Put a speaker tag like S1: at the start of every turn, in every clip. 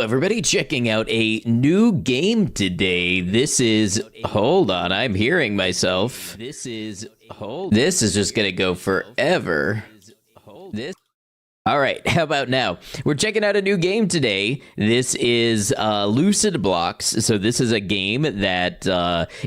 S1: everybody, checking out a new game today. This is, hold on, I'm hearing myself. This is just gonna go forever. All right, how about now? We're checking out a new game today. This is Lucid Blocks. So this is a game that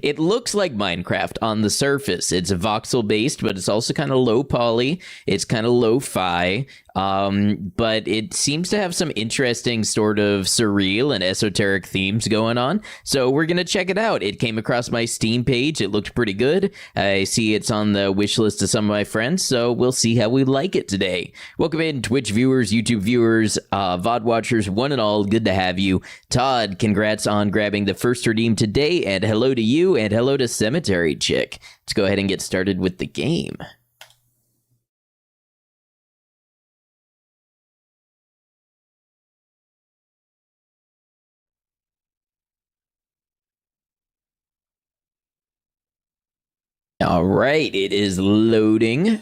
S1: it looks like Minecraft on the surface. It's voxel based, but it's also kind of low poly. It's kind of lo-fi. But it seems to have some interesting sort of surreal and esoteric themes going on. So we're going to check it out. It came across my Steam page. It looked pretty good. I see it's on the wish list of some of my friends, so we'll see how we like it today. Welcome in, Twitch viewers, YouTube viewers, VOD watchers, one and all. Good to have you. Todd, congrats on grabbing the first redeem today, and hello to you, and hello to Cemetery Chick. Let's go ahead and get started with the game. All right, it is loading.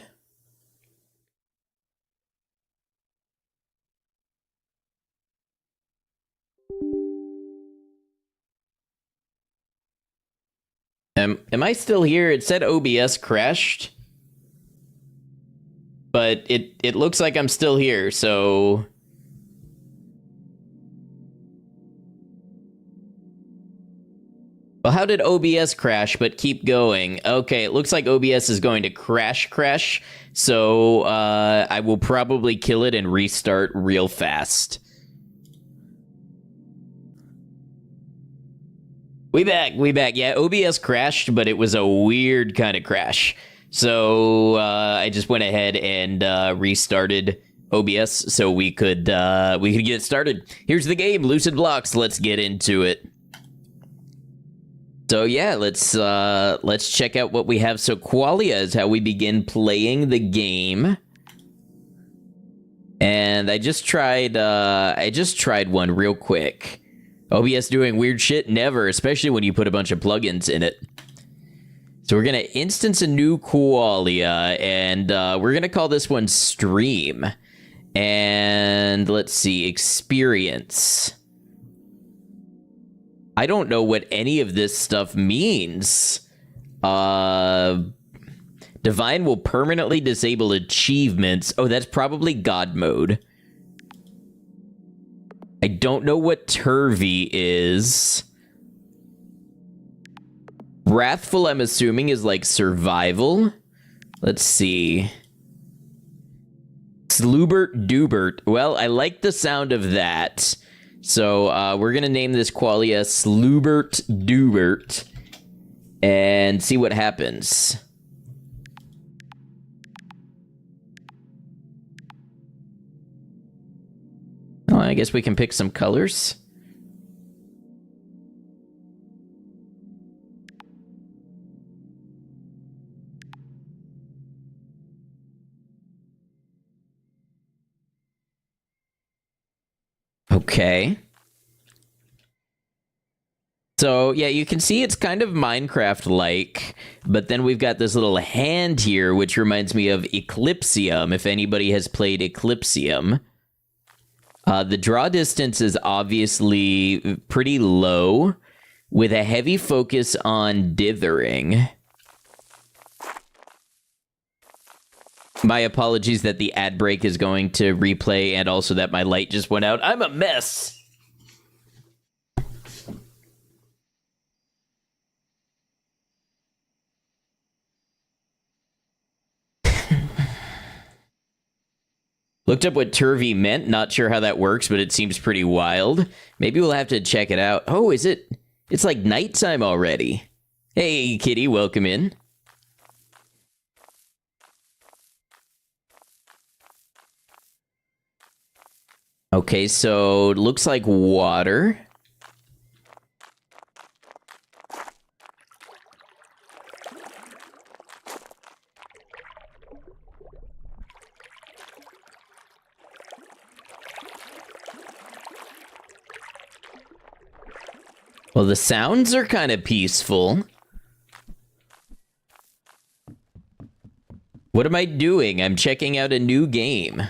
S1: Am I still here? It said OBS crashed, but it looks like I'm still here, so... Well, how did OBS crash but keep going? Okay, it looks like OBS is going to crash, so I will probably kill it and restart real fast. We back. Yeah, OBS crashed, but it was a weird kind of crash. So I just went ahead and restarted OBS so we could get started. Here's the game, Lucid Blocks. Let's get into it. So yeah, let's check out what we have. So Qualia is how we begin playing the game. And I just tried one real quick. OBS doing weird shit? Never, especially when you put a bunch of plugins in it. So we're gonna instance a new Qualia, and we're gonna call this one Stream. And let's see, experience. I don't know what any of this stuff means. Divine will permanently disable achievements. Oh, that's probably God mode. I don't know what Turvy is. Wrathful, I'm assuming, is like survival. Let's see. Sloobert Doobert. Well, I like the sound of that. So we're going to name this Qualia Sloobert Doobert and see what happens. Oh, I guess we can pick some colors. Okay. So, yeah, you can see it's kind of Minecraft-like, but then we've got this little hand here, which reminds me of Eclipsium, if anybody has played Eclipsium. The draw distance is obviously pretty low, with a heavy focus on dithering. My apologies that the ad break is going to replay, and also that my light just went out. I'm a mess! Looked up what Turvy meant. Not sure how that works, but it seems pretty wild. Maybe we'll have to check it out. Oh, is it? It's like nighttime already. Hey, kitty, welcome in. Okay, so it looks like water. Well, the sounds are kind of peaceful. What am I doing? I'm checking out a new game.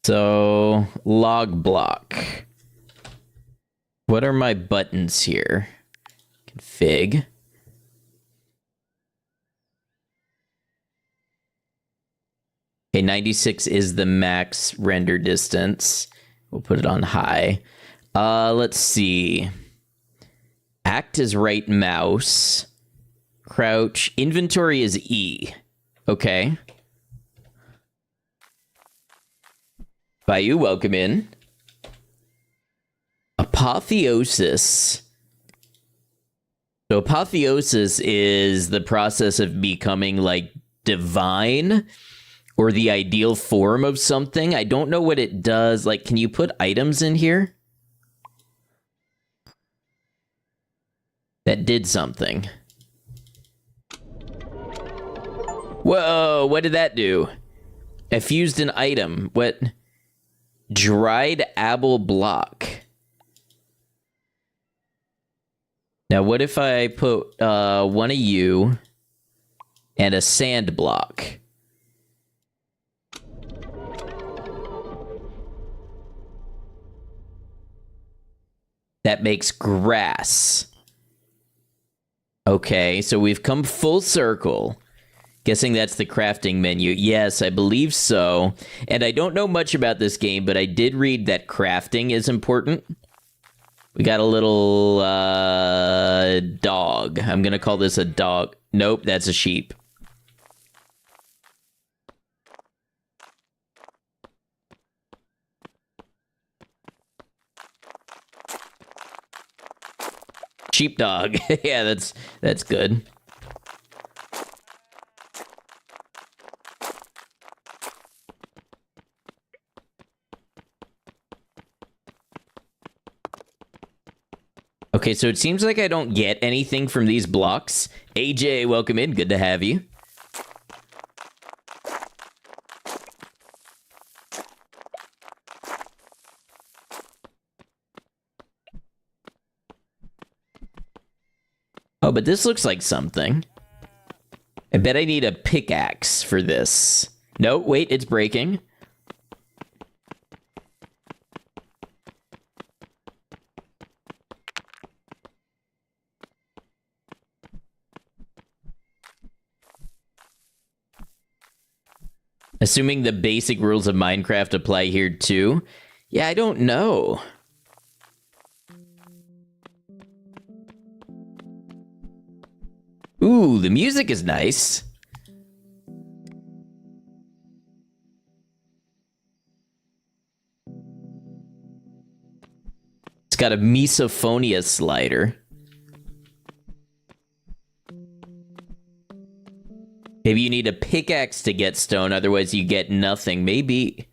S1: So, log block. What are my buttons here? Config. Okay, 96 is the max render distance. We'll put it on high. Let's see. Act is right mouse. Crouch. Inventory is E. Okay. Bayou, welcome in. Apotheosis. So apotheosis is the process of becoming like divine or the ideal form of something. I don't know what it does. Like, can you put items in here? That did something. Whoa, what did that do? I fused an item. What? Dried apple block. Now, what if I put one of you and a sand block? That makes grass. Okay, so we've come full circle. Guessing that's the crafting menu. Yes, I believe so. And I don't know much about this game, but I did read that crafting is important. We got a little dog. I'm going to call this a dog. Nope, that's a sheep. Sheepdog. Yeah, that's good. Okay, so it seems like I don't get anything from these blocks. AJ, welcome in. Good to have you. Oh, but this looks like something. I bet I need a pickaxe for this. No, wait, it's breaking. Assuming the basic rules of Minecraft apply here too. Yeah, I don't know. Ooh, the music is nice. It's got a misophonia slider. Maybe you need a pickaxe to get stone, otherwise you get nothing. Maybe.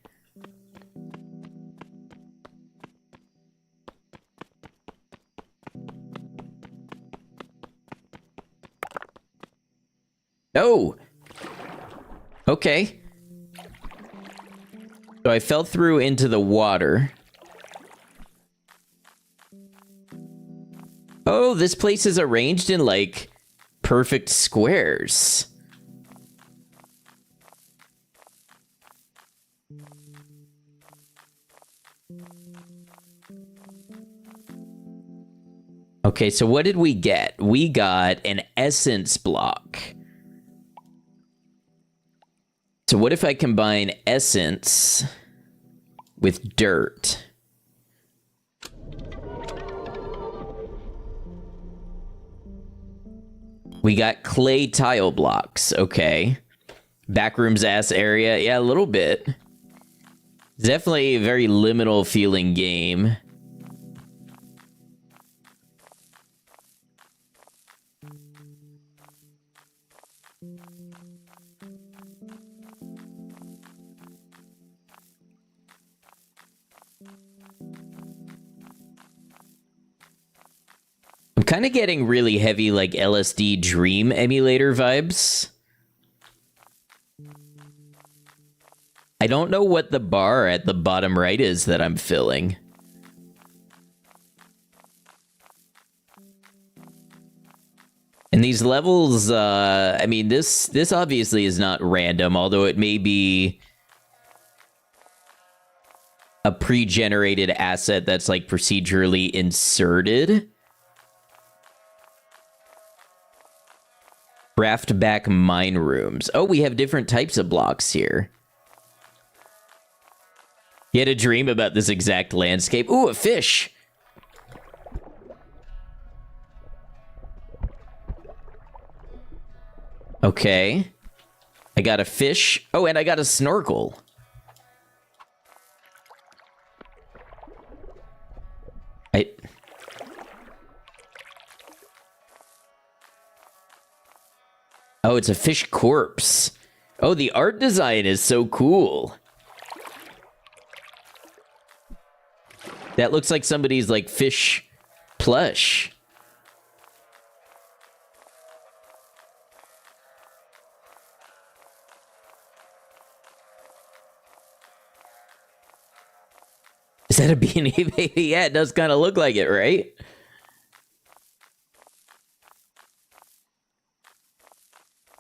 S1: Oh! Okay. So I fell through into the water. Oh, this place is arranged in, like, perfect squares. Okay, so what did we get? We got an essence block. So what if I combine essence with dirt? We got clay tile blocks, okay. Backrooms ass area, yeah, a little bit. Definitely a very liminal feeling game. I'm kind of getting really heavy, like, LSD Dream emulator vibes. I don't know what the bar at the bottom right is that I'm filling. And these levels, I mean, this obviously is not random, although it may be a pre-generated asset that's like procedurally inserted. Craft back mine rooms. Oh, we have different types of blocks here. You had a dream about this exact landscape. Ooh, a fish. Okay. I got a fish. Oh, and I got a snorkel. Oh, it's a fish corpse. Oh, the art design is so cool. That looks like somebody's, like, fish plush. Is that a beanie baby? Yeah, it does kind of look like it, right?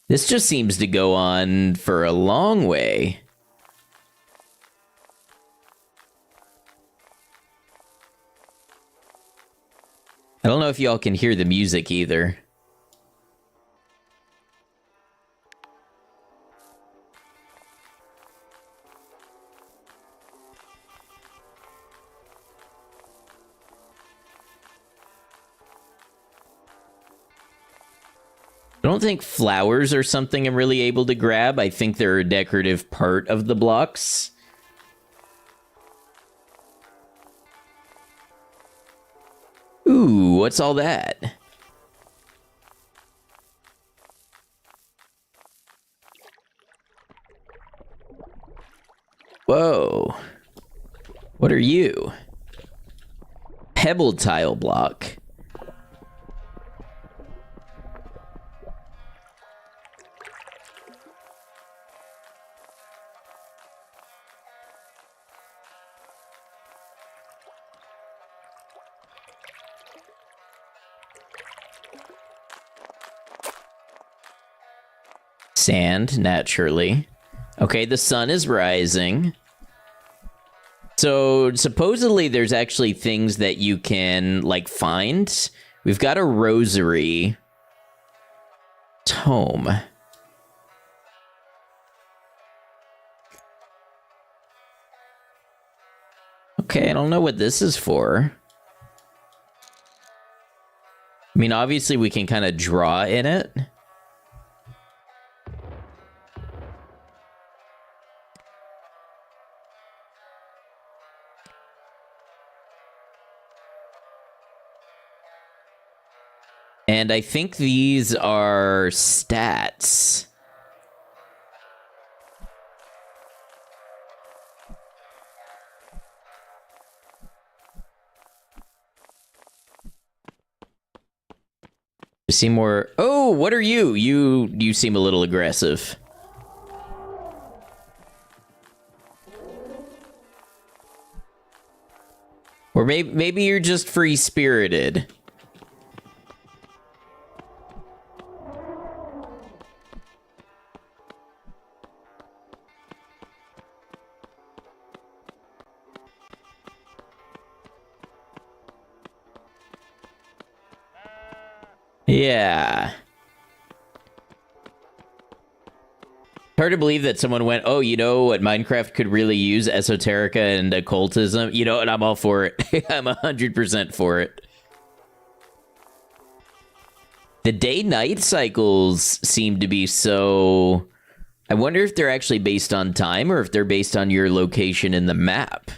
S1: This just seems to go on for a long way. I don't know if y'all can hear the music either. I don't think flowers are something I'm really able to grab. I think they're a decorative part of the blocks. Ooh, what's all that? Whoa. What are you? Pebble tile block. Sand, naturally. Okay, the sun is rising. So, supposedly there's actually things that you can, like, find. We've got a rosary. Tome. Okay, I don't know what this is for. I mean, obviously we can kind of draw in it. And I think these are stats. You seem more... Oh, what are you? You seem a little aggressive. Or maybe you're just free-spirited. Yeah. Hard to believe that someone went, oh, you know what Minecraft could really use? Esoterica and occultism. You know, and I'm all for it. I'm 100% for it. The day-night cycles seem to be so... I wonder if they're actually based on time or if they're based on your location in the map.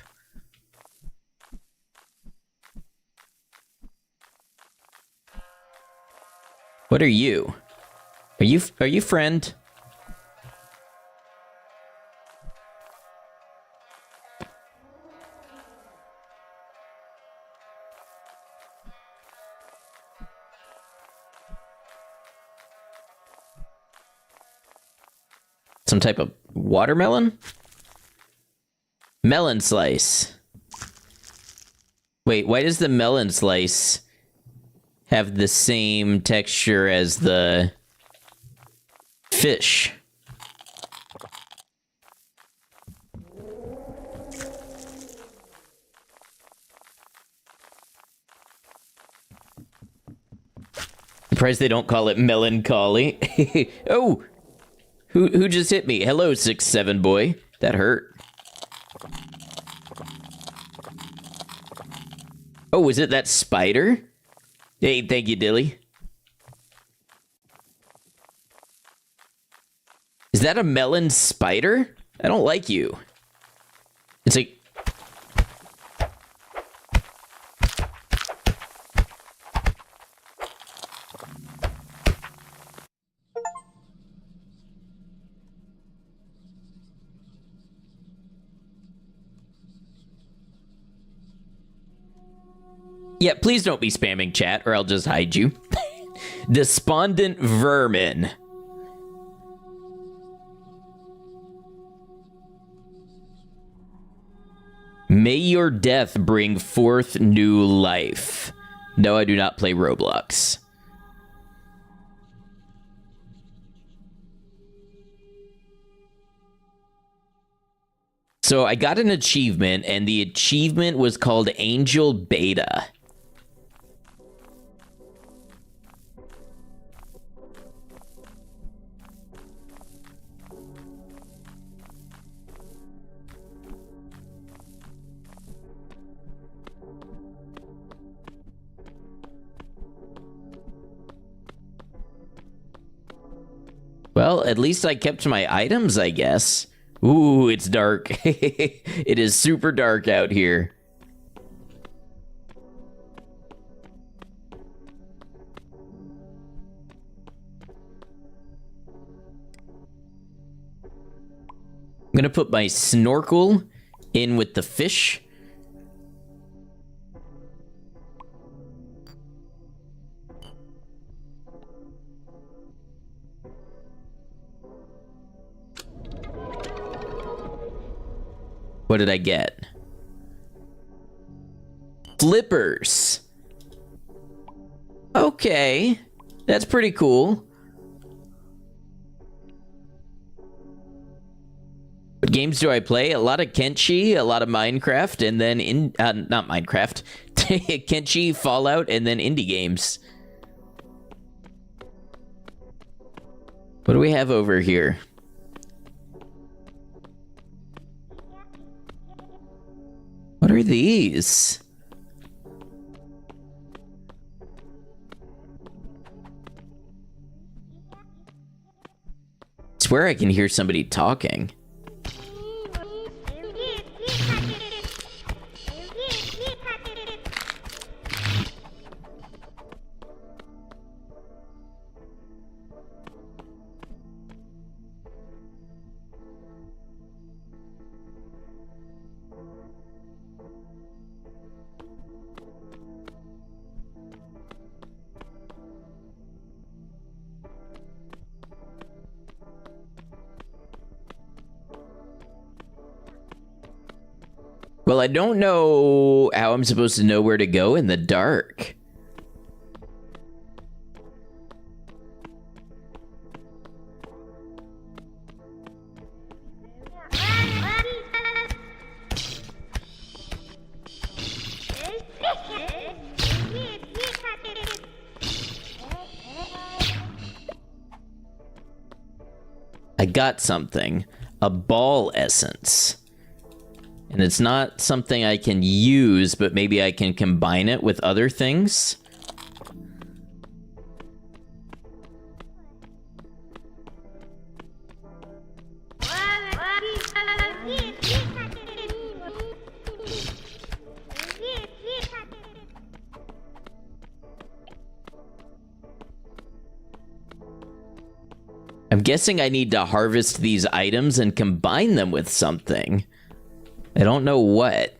S1: What are you? Are you friend? Some type of watermelon? Melon slice. Wait, why does the melon slice have the same texture as the fish? Surprised they don't call it melancholy. Oh! Who just hit me? Hello, 6'7" boy. That hurt. Oh, was it that spider? Hey, thank you, Dilly. Is that a melon spider? I don't like you. It's like... Yeah, please don't be spamming chat or I'll just hide you. Despondent vermin. May your death bring forth new life. No, I do not play Roblox. So I got an achievement, and the achievement was called Angel Beta. Well, at least I kept my items, I guess. Ooh, it's dark. It is super dark out here. I'm gonna put my snorkel in with the fish. What did I get? Flippers. Okay. That's pretty cool. What games do I play? A lot of Kenshi, a lot of Minecraft, and then not Minecraft. Kenshi, Fallout, and then indie games. What do we have over here? What are these? I swear I can hear somebody talking. Well, I don't know how I'm supposed to know where to go in the dark. I got something. A ball essence. And it's not something I can use, but maybe I can combine it with other things. I'm guessing I need to harvest these items and combine them with something. I don't know what.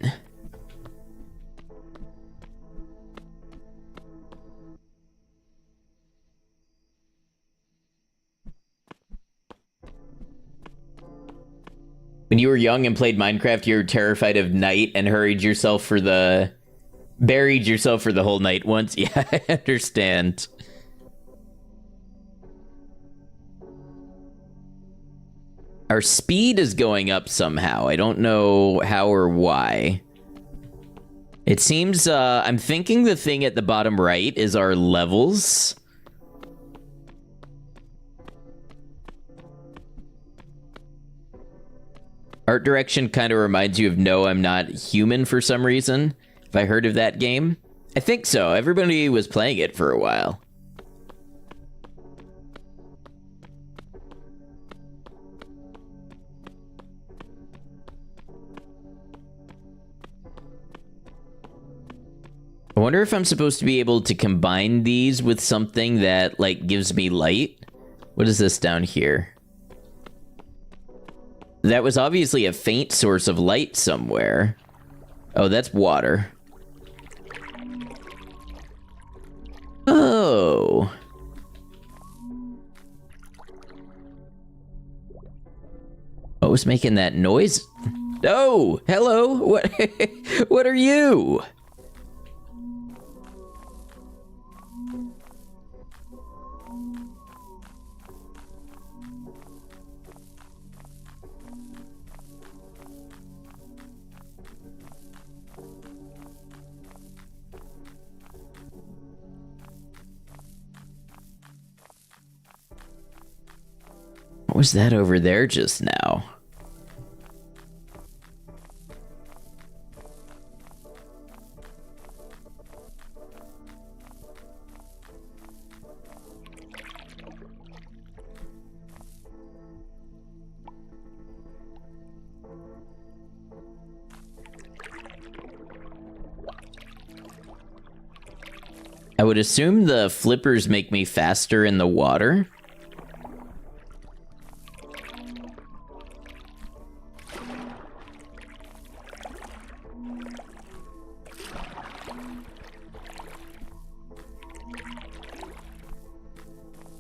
S1: When you were young and played Minecraft, you were terrified of night and buried yourself for the whole night once. Yeah, I understand. Our speed is going up somehow. I don't know how or why. It seems, I'm thinking the thing at the bottom right is our levels. Art direction kind of reminds you of No, I'm Not Human for some reason. Have I heard of that game? I think so. Everybody was playing it for a while. I wonder if I'm supposed to be able to combine these with something that, like, gives me light. What is this down here? That was obviously a faint source of light somewhere. Oh, that's water. Oh. What was making that noise? Oh, hello. What? What are you? What was that over there just now? I would assume the flippers make me faster in the water.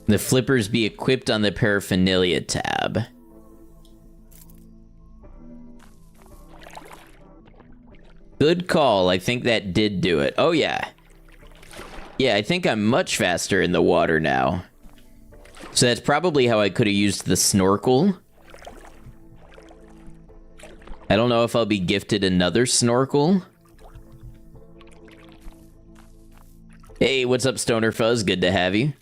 S1: The flippers be equipped on the paraphernalia tab. Good call. I think that did do it. Oh, yeah. Yeah, I think I'm much faster in the water now. So that's probably how I could have used the snorkel. I don't know if I'll be gifted another snorkel. Hey, what's up, Stoner Fuzz? Good to have you.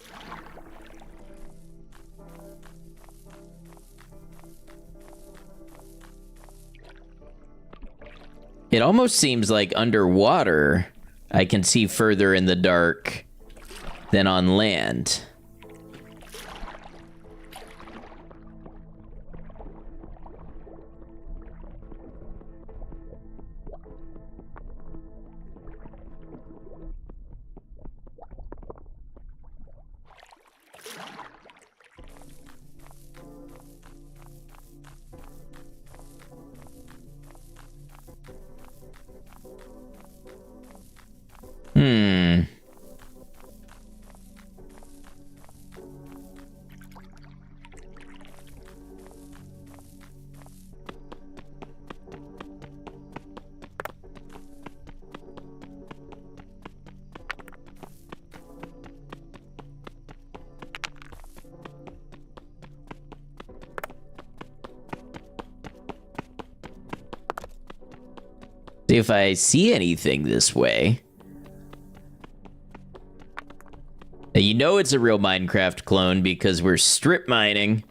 S1: It almost seems like underwater, I can see further in the dark than on land. See if I see anything this way. Now, you know it's a real Minecraft clone because we're strip mining.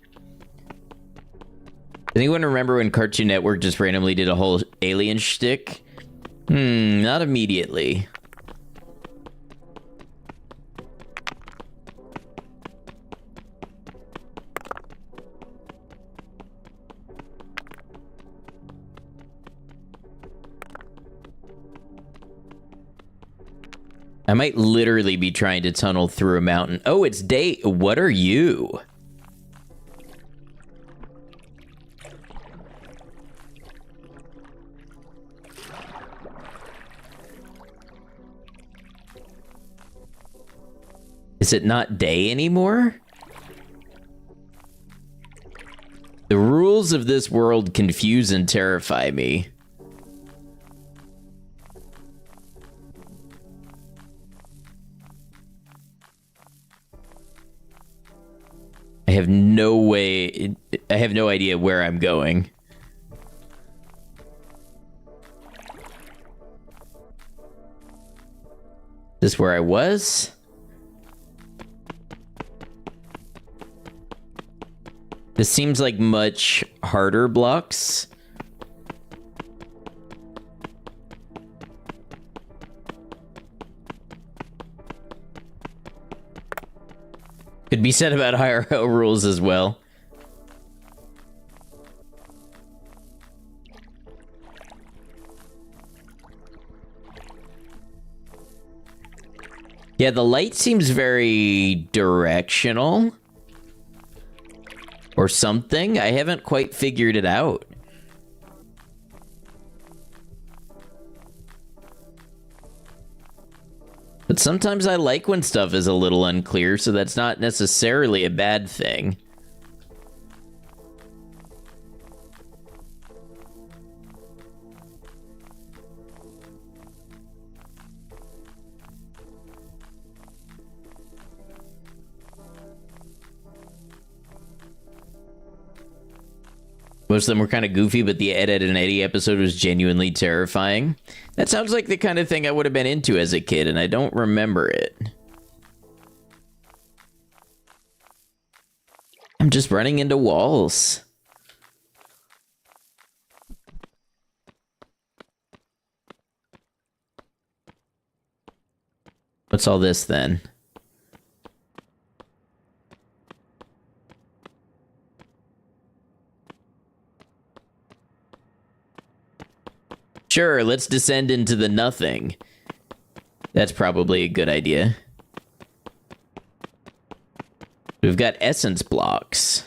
S1: Anyone remember when Cartoon Network just randomly did a whole alien shtick? Not immediately. I might literally be trying to tunnel through a mountain. Oh, it's day. What are you? Is it not day anymore? The rules of this world confuse and terrify me. I have no idea where I'm going. Is this where I was? This seems like much harder blocks Could be said about IRL rules as well. Yeah, the light seems very directional. Or something. I haven't quite figured it out. But sometimes I like when stuff is a little unclear, so that's not necessarily a bad thing. Most of them were kind of goofy, but the Ed, Ed, and Eddie episode was genuinely terrifying. That sounds like the kind of thing I would have been into as a kid, and I don't remember it. I'm just running into walls. What's all this, then? Sure, let's descend into the nothing. That's probably a good idea. We've got essence blocks.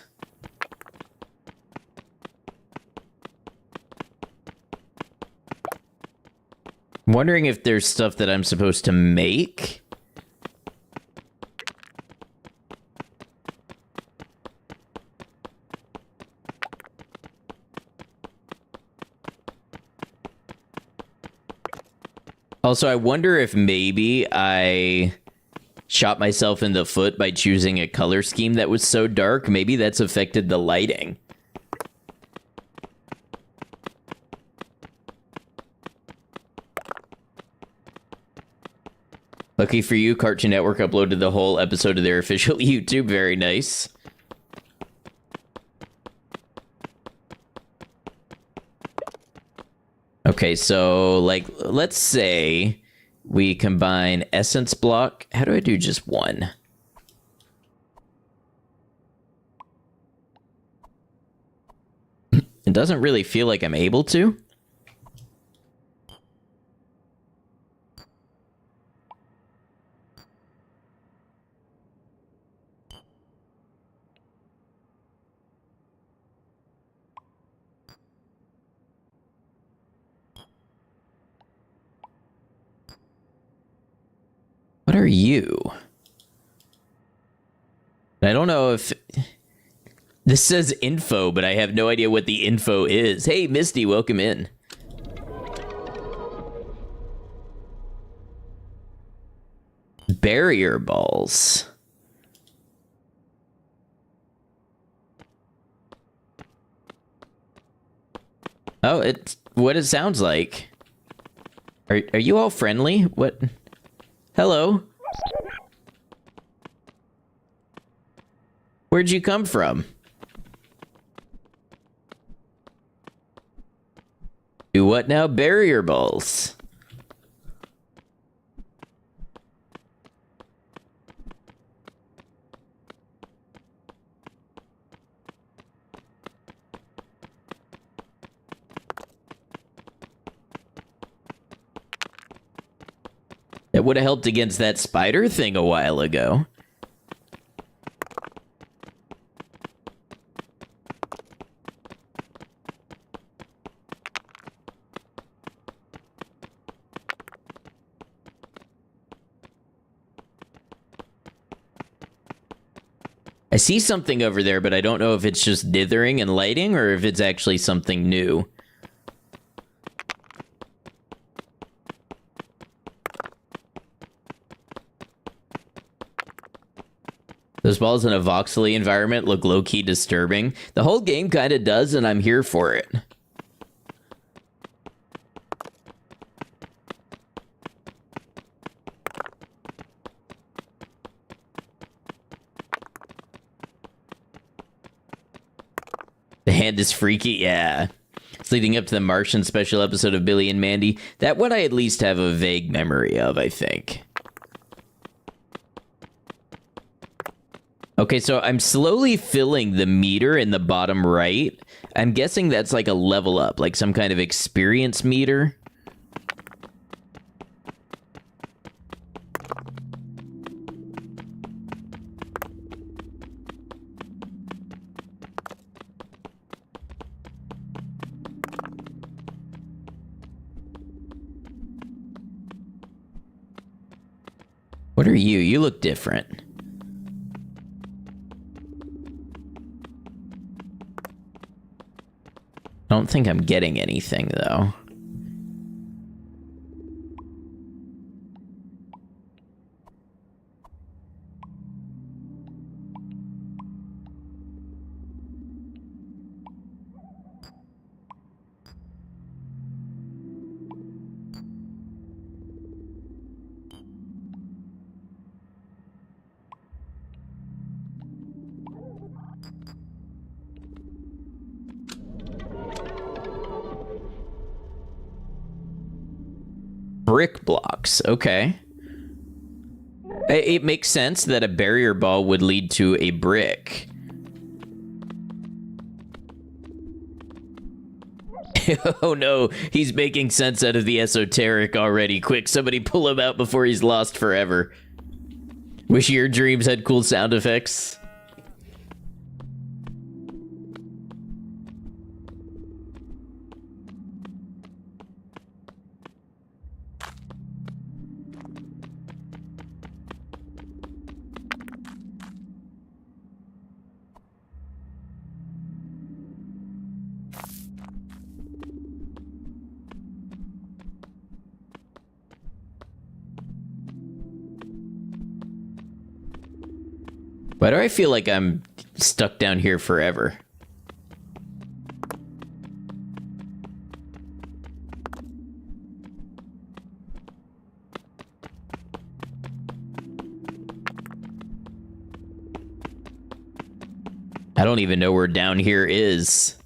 S1: I'm wondering if there's stuff that I'm supposed to make. Also, I wonder if maybe I shot myself in the foot by choosing a color scheme that was so dark. Maybe that's affected the lighting. Lucky for you, Cartoon Network uploaded the whole episode to their official YouTube. Very nice. Okay, so, like, let's say we combine essence block. How do I do just one? It doesn't really feel like I'm able to. What are you? I don't know if... This says info, but I have no idea what the info is. Hey, Misty, welcome in. Barrier balls. Oh, it's what it sounds like. Are you all friendly? What? Hello? Where'd you come from? Do what now? Barrier balls. That would have helped against that spider thing a while ago. I see something over there, but I don't know if it's just dithering and lighting or if it's actually something new. Those balls in a voxely environment look low-key disturbing. The whole game kind of does, and I'm here for it. The hand is freaky, yeah. It's leading up to the Martian special episode of Billy and Mandy. That one I at least have a vague memory of, I think. Okay, so I'm slowly filling the meter in the bottom right. I'm guessing that's like a level up, like some kind of experience meter. What are you? You look different. I don't think I'm getting anything, though. Brick blocks, okay. It makes sense that a barrier ball would lead to a brick. Oh no, he's making sense out of the esoteric already. Quick, somebody pull him out before he's lost forever. Wish your dreams had cool sound effects. Why do I feel like I'm stuck down here forever? I don't even know where down here is.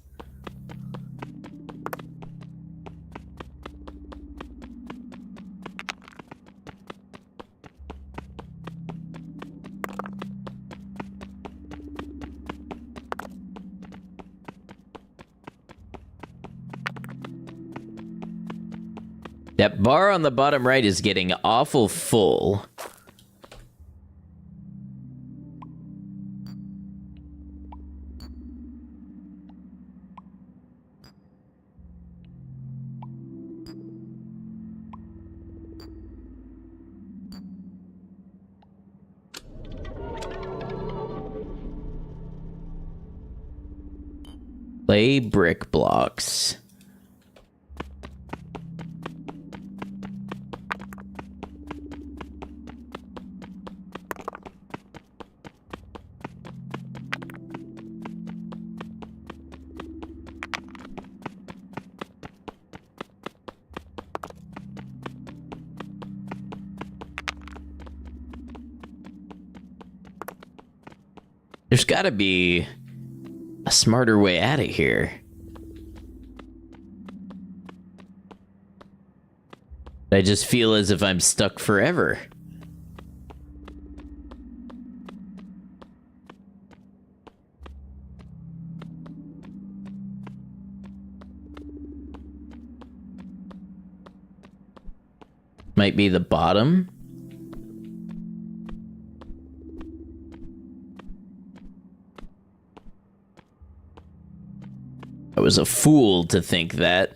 S1: That bar on the bottom right is getting awful full. Play brick blocks. There's gotta be a smarter way out of here. I just feel as if I'm stuck forever. Might be the bottom. I was a fool to think that.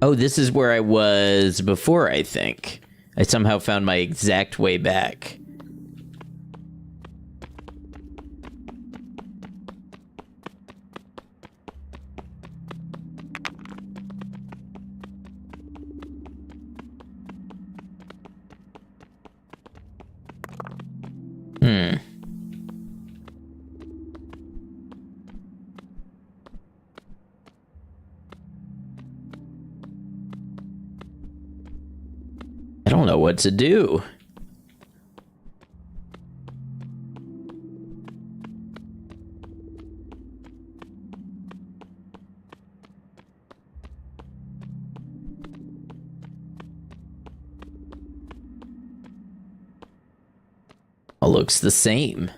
S1: Oh, this is where I was before, I think. I somehow found my exact way back. I don't know what to do. All looks the same.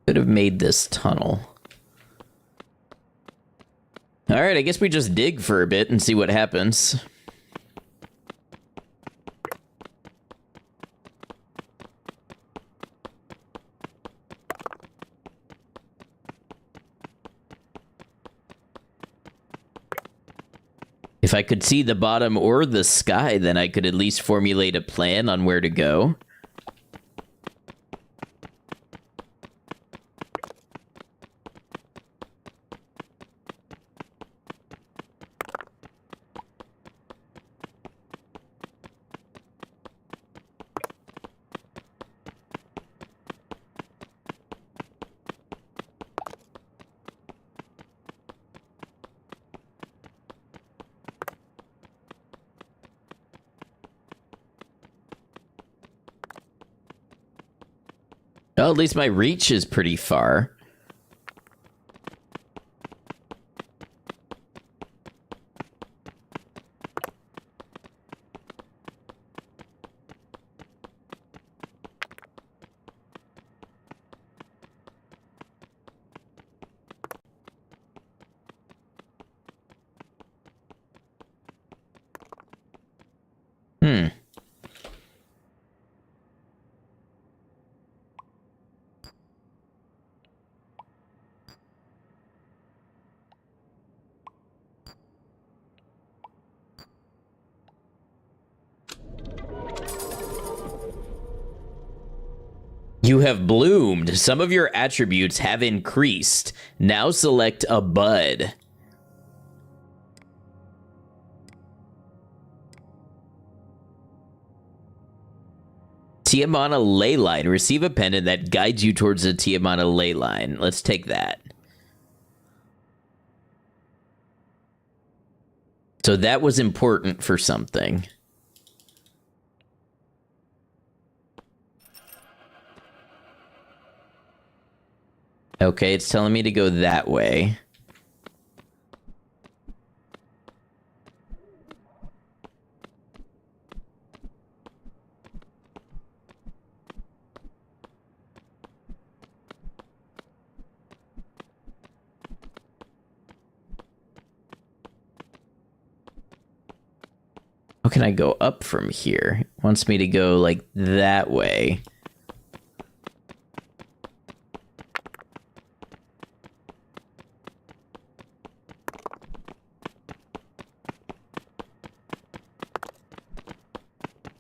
S1: Could have made this tunnel. All right, I guess we just dig for a bit and see what happens. If I could see the bottom or the sky, then I could at least formulate a plan on where to go. Well, at least my reach is pretty far. You have bloomed. Some of your attributes have increased. Now select a bud. Tiamana ley line. Receive a pendant that guides you towards the Tiamana ley line. Let's take that. So that was important for something. Okay, it's telling me to go that way. How can I go up from here? It wants me to go like that way.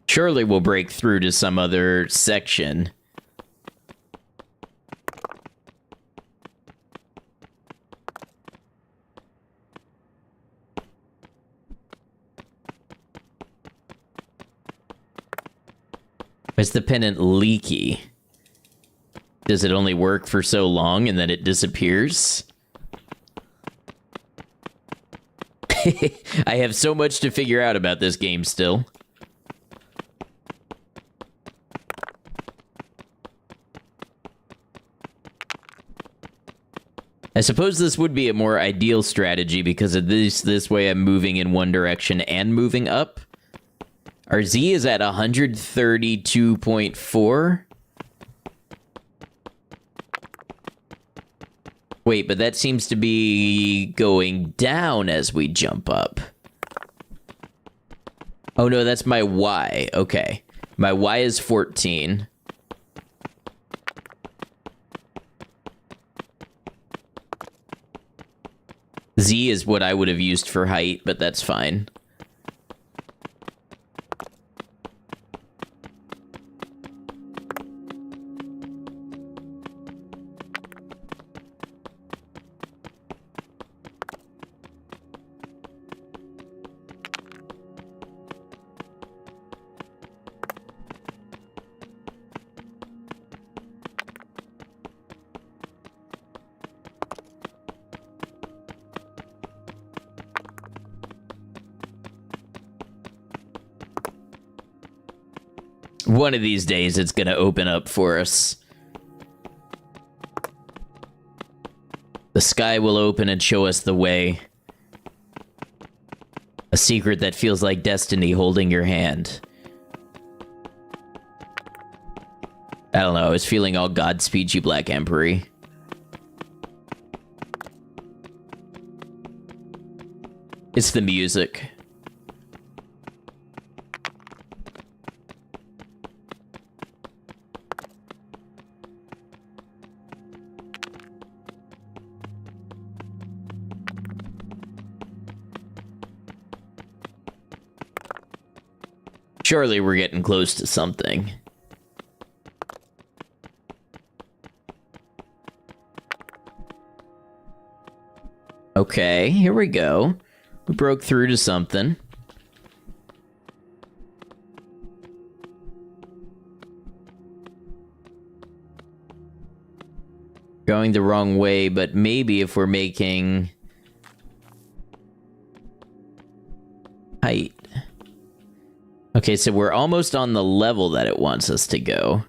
S1: Surely we'll break through to some other section. Is the pendant leaky? Does it only work for so long and then it disappears? I have so much to figure out about this game still. I suppose this would be a more ideal strategy because at least this way I'm moving in one direction and moving up. Our Z is at 132.4. Wait, but that seems to be going down as we jump up. Oh no, that's my Y. Okay. My Y is 14. Z is what I would have used for height, but that's fine. One of these days, it's gonna open up for us. The sky will open and show us the way. A secret that feels like destiny holding your hand. I don't know, I was feeling all Godspeed You Black Emperor-y. It's the music. Surely we're getting close to something. Okay, here we go. We broke through to something. Going the wrong way, but maybe if we're making height. Okay, so we're almost on the level that it wants us to go.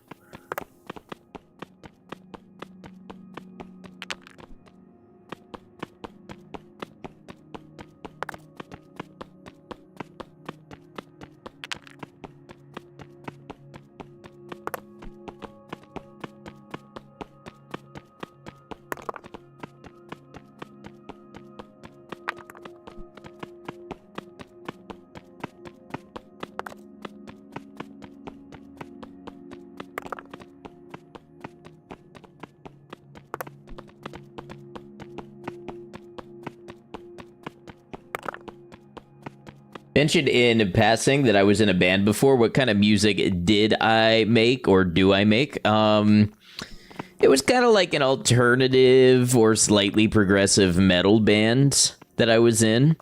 S1: Mentioned in passing that I was in a band before. What kind of music did I make, or do I make? It was kind of like an alternative or slightly progressive metal band that I was in.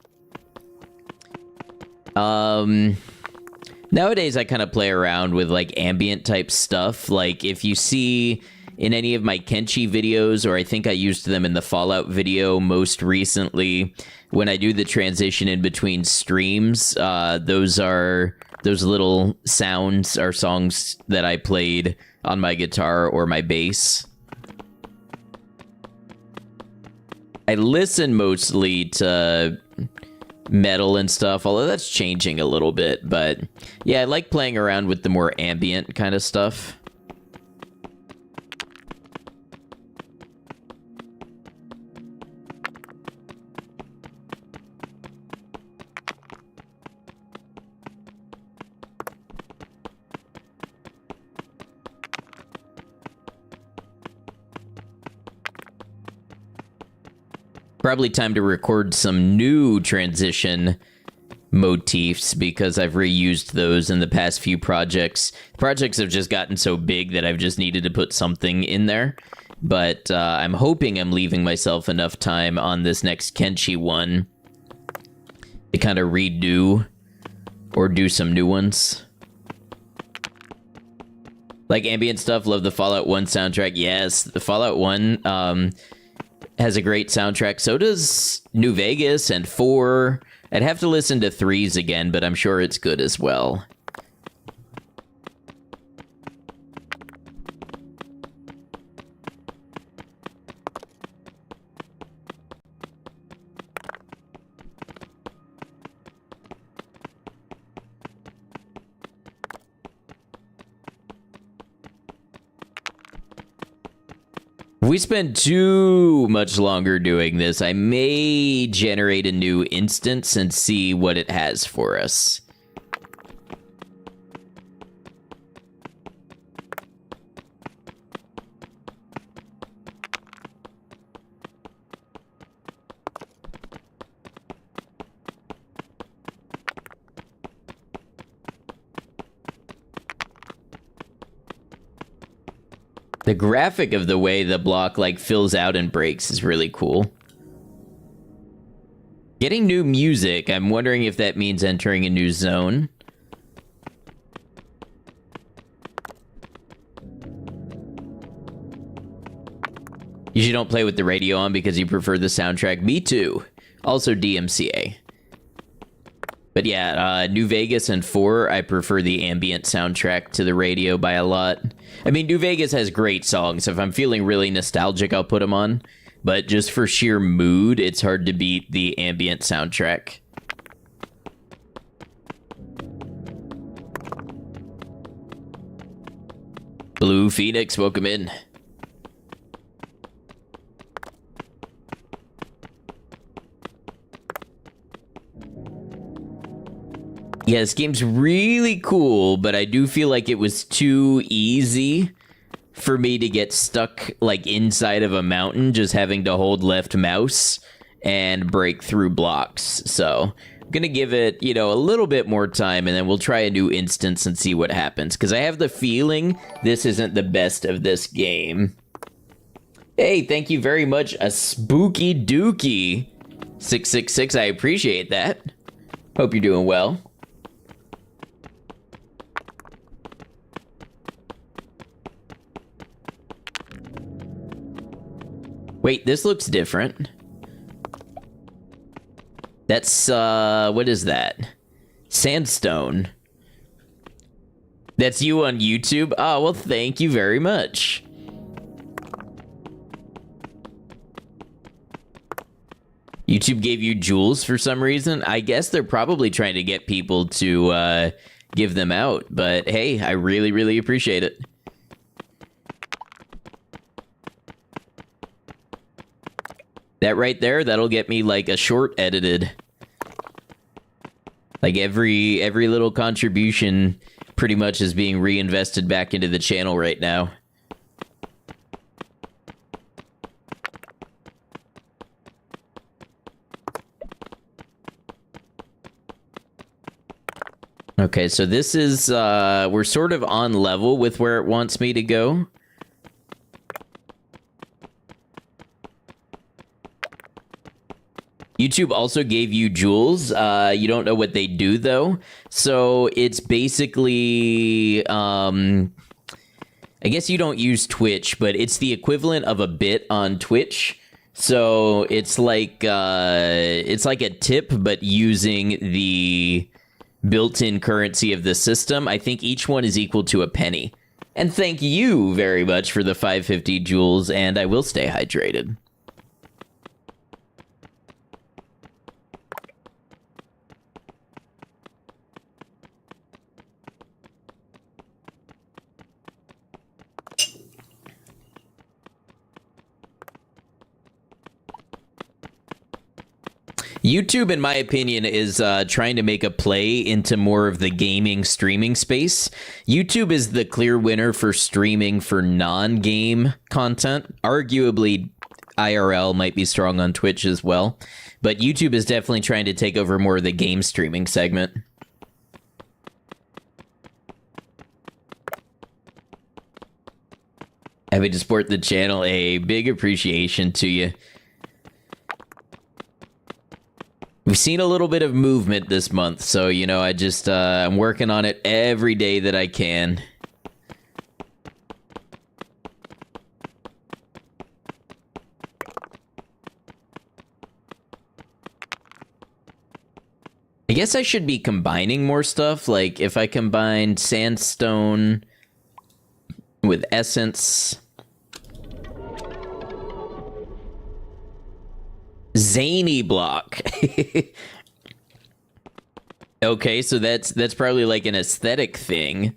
S1: Nowadays I kind of play around with like ambient type stuff. Like if you see in any of my Kenshi videos, or I think I used them in the Fallout video most recently, when I do the transition in between streams, those little sounds are songs that I played on my guitar or my bass. I listen mostly to metal and stuff, although that's changing a little bit, but yeah, I like playing around with the more ambient kind of stuff. Probably time to record some new transition motifs, because I've reused those in the past few projects. Projects have just gotten so big that I've just needed to put something in there. But I'm hoping I'm leaving myself enough time on this next Kenshi one to kind of redo or do some new ones. Like ambient stuff, love the Fallout 1 soundtrack. Yes, the Fallout 1 has a great soundtrack. So does New Vegas and 4. I'd have to listen to 3's again, but I'm sure it's good as well. If we spend too much longer doing this, I may generate a new instance and see what it has for us. The graphic of the way the block like fills out and breaks is really cool. Getting new music, I'm wondering if that means entering a new zone. Usually don't play with the radio on because you prefer the soundtrack. Me too. Also DMCA. But yeah, New Vegas and 4, I prefer the ambient soundtrack to the radio by a lot. I mean, New Vegas has great songs. If I'm feeling really nostalgic, I'll put them on. But just for sheer mood, it's hard to beat the ambient soundtrack. Blue Phoenix, welcome in. Yeah, this game's really cool, but I do feel like it was too easy for me to get stuck like inside of a mountain, just having to hold left mouse and break through blocks. So I'm gonna give it, you know, a little bit more time, and then we'll try a new instance and see what happens, because I have the feeling this isn't the best of this game. Hey, thank you very much, a spooky dookie 666. I appreciate that. Hope you're doing well. Wait, this looks different. That's, what is that? Sandstone. That's you on YouTube? Oh, well, thank you very much. YouTube gave you jewels for some reason? I guess they're probably trying to get people to, give them out. But, hey, I really, really appreciate it. That right there, that'll get me like a short edited. Like every little contribution pretty much is being reinvested back into the channel right now. Okay, so this is, we're sort of on level with where it wants me to go. YouTube also gave you jewels. You don't know what they do, though. So it's basically, I guess you don't use Twitch, but it's the equivalent of a bit on Twitch. So it's like a tip, but using the built-in currency of the system. I think each one is equal to a penny. And thank you very much for the 550 jewels, and I will stay hydrated. YouTube, in my opinion, is trying to make a play into more of the gaming streaming space. YouTube is the clear winner for streaming for non-game content. Arguably, IRL might be strong on Twitch as well. But YouTube is definitely trying to take over more of the game streaming segment. Happy to support the channel. A big appreciation to you. We've seen a little bit of movement this month, so, you know, I'm working on it every day that I can. I guess I should be combining more stuff, like if I combine sandstone with essence. Zany block. Okay, so that's probably like an aesthetic thing.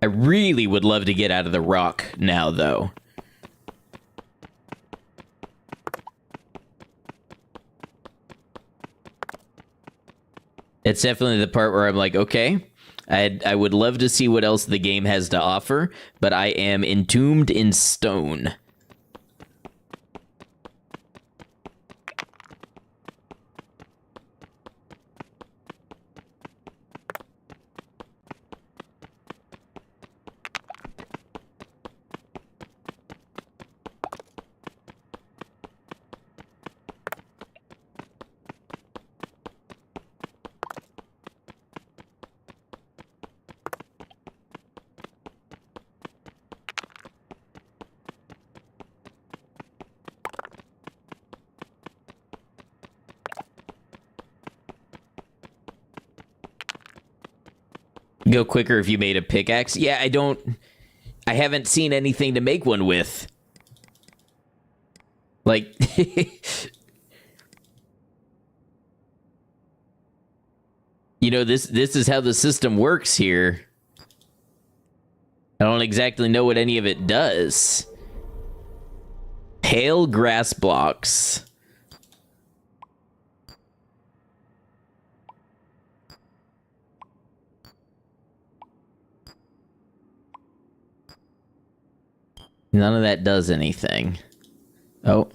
S1: I really would love to get out of the rock now, though. It's definitely the part where I'm like, okay, I would love to see what else the game has to offer, but I am entombed in stone. Go quicker if you made a pickaxe. Yeah, I haven't seen anything to make one with. Like, you know, this is how the system works here. I don't exactly know what any of it does. Pale grass blocks. None of that does anything. Oh.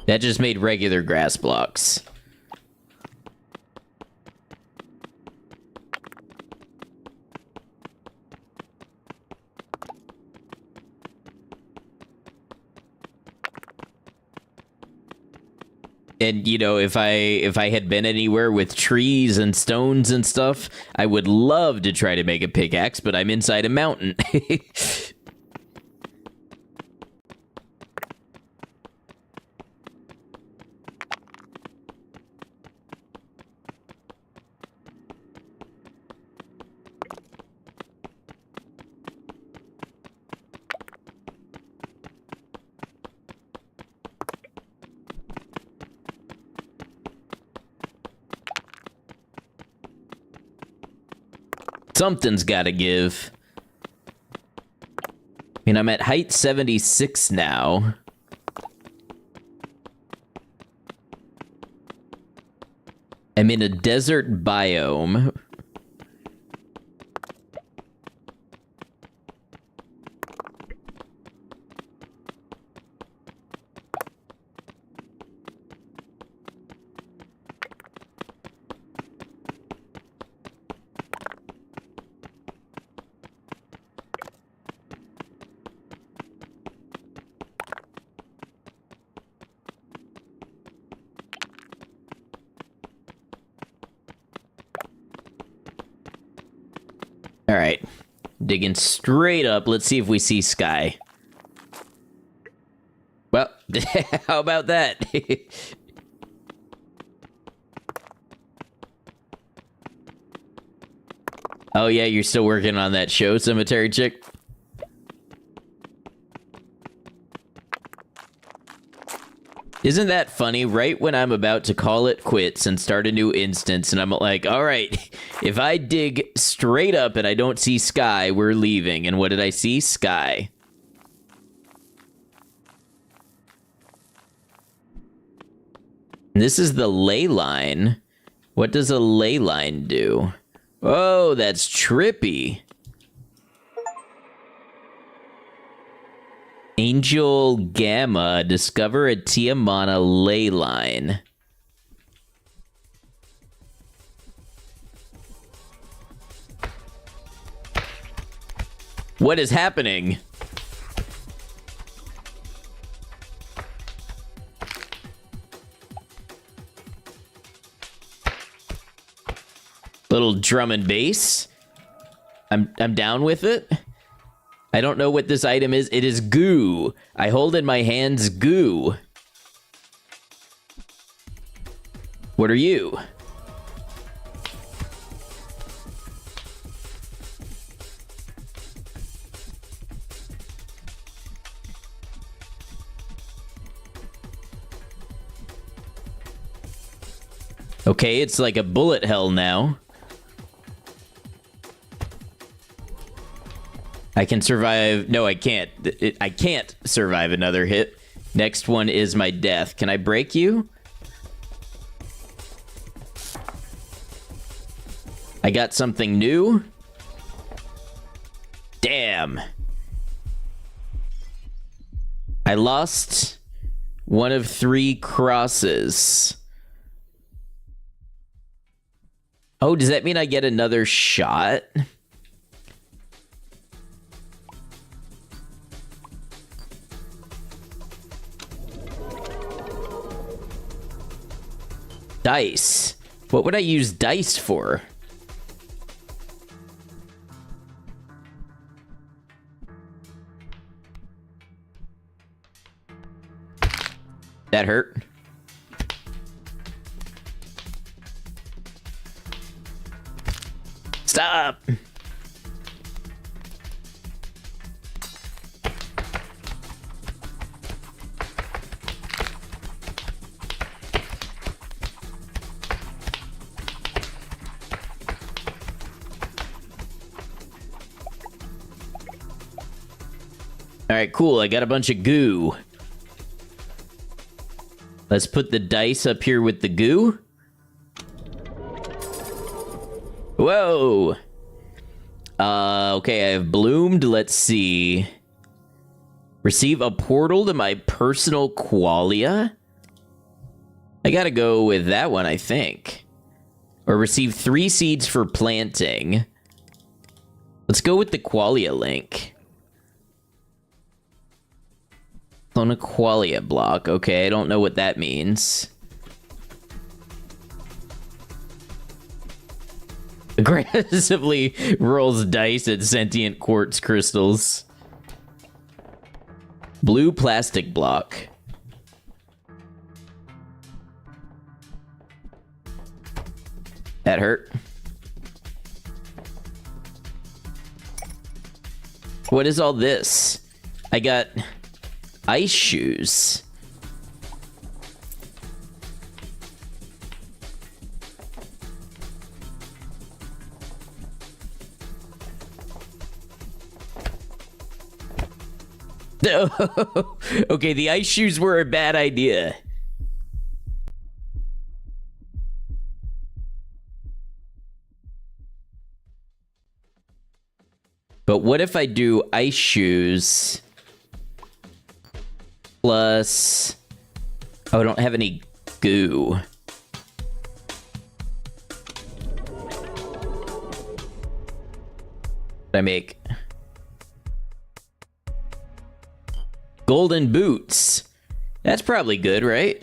S1: That just made regular grass blocks. And, you know, if I had been anywhere with trees and stones and stuff, I would love to try to make a pickaxe, but I'm inside a mountain. Something's gotta give. I mean, I'm at height 76 now. I'm in a desert biome. All right, digging straight up. Let's see if we see sky. Well, how about that? Oh yeah, you're still working on that show, Cemetery Chick? Isn't that funny? Right when I'm about to call it quits and start a new instance, and I'm like, all right, if I dig straight up and I don't see sky, we're leaving. And what did I see? Sky. And this is the ley line. What does a ley line do? Oh, that's trippy. Angel Gamma, discover a Tiamana ley line. What is happening? Little drum and bass. I'm down with it. I don't know what this item is. It is goo. I hold in my hands goo. What are you? Okay, it's like a bullet hell now. I can survive... No, I can't. I can't survive another hit. Next one is my death. Can I break you? I got something new? Damn. I lost one of 3 crosses. Oh, does that mean I get another shot? Dice. What would I use dice for? That hurt. Stop! Alright, cool. I got a bunch of goo. Let's put the dice up here with the goo. Whoa! Okay, I have bloomed. Let's see. Receive a portal to my personal qualia? I gotta go with that one, I think. Or receive 3 seeds for planting. Let's go with the qualia link. Clone a qualia block. Okay, I don't know what that means. Aggressively rolls dice at sentient quartz crystals. Blue plastic block. That hurt. What is all this? I got ice shoes. Okay, the ice shoes were a bad idea. But what if I do ice shoes plus... Oh, I don't have any goo. I make golden boots. That's probably good, right?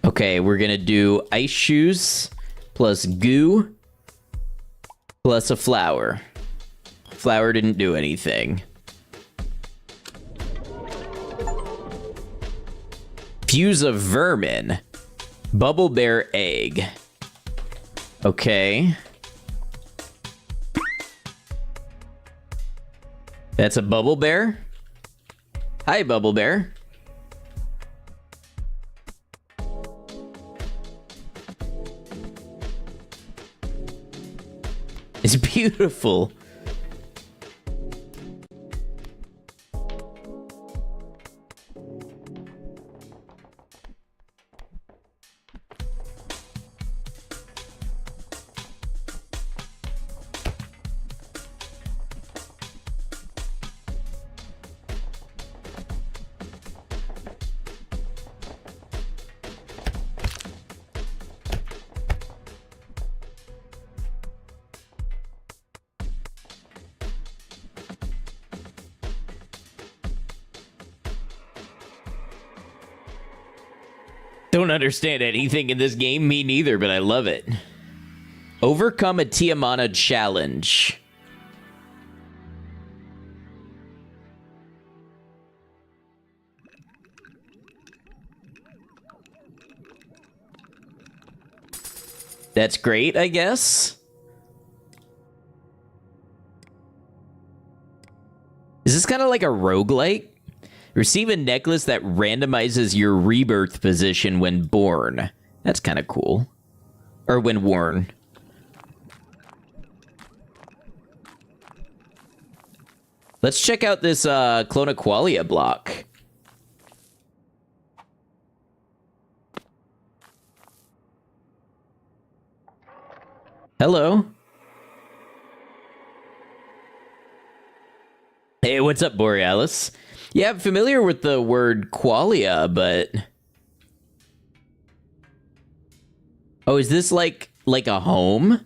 S1: Okay, we're gonna do ice shoes plus goo plus a flower. Flower didn't do anything. Fuse of vermin. Bubble bear egg. Okay. That's a bubble bear? Hi, bubble bear. It's beautiful. Don't understand anything in this game, me neither, but I love it. Overcome a Tiamana challenge. That's great, I guess. Is this kind of like a roguelike? Receive a necklace that randomizes your rebirth position when born. That's kind of cool. Or when worn. Let's check out this Clonaqualia block. Hello. Hey, what's up, Borealis? Yeah, I'm familiar with the word qualia, but... Oh, is this like a home?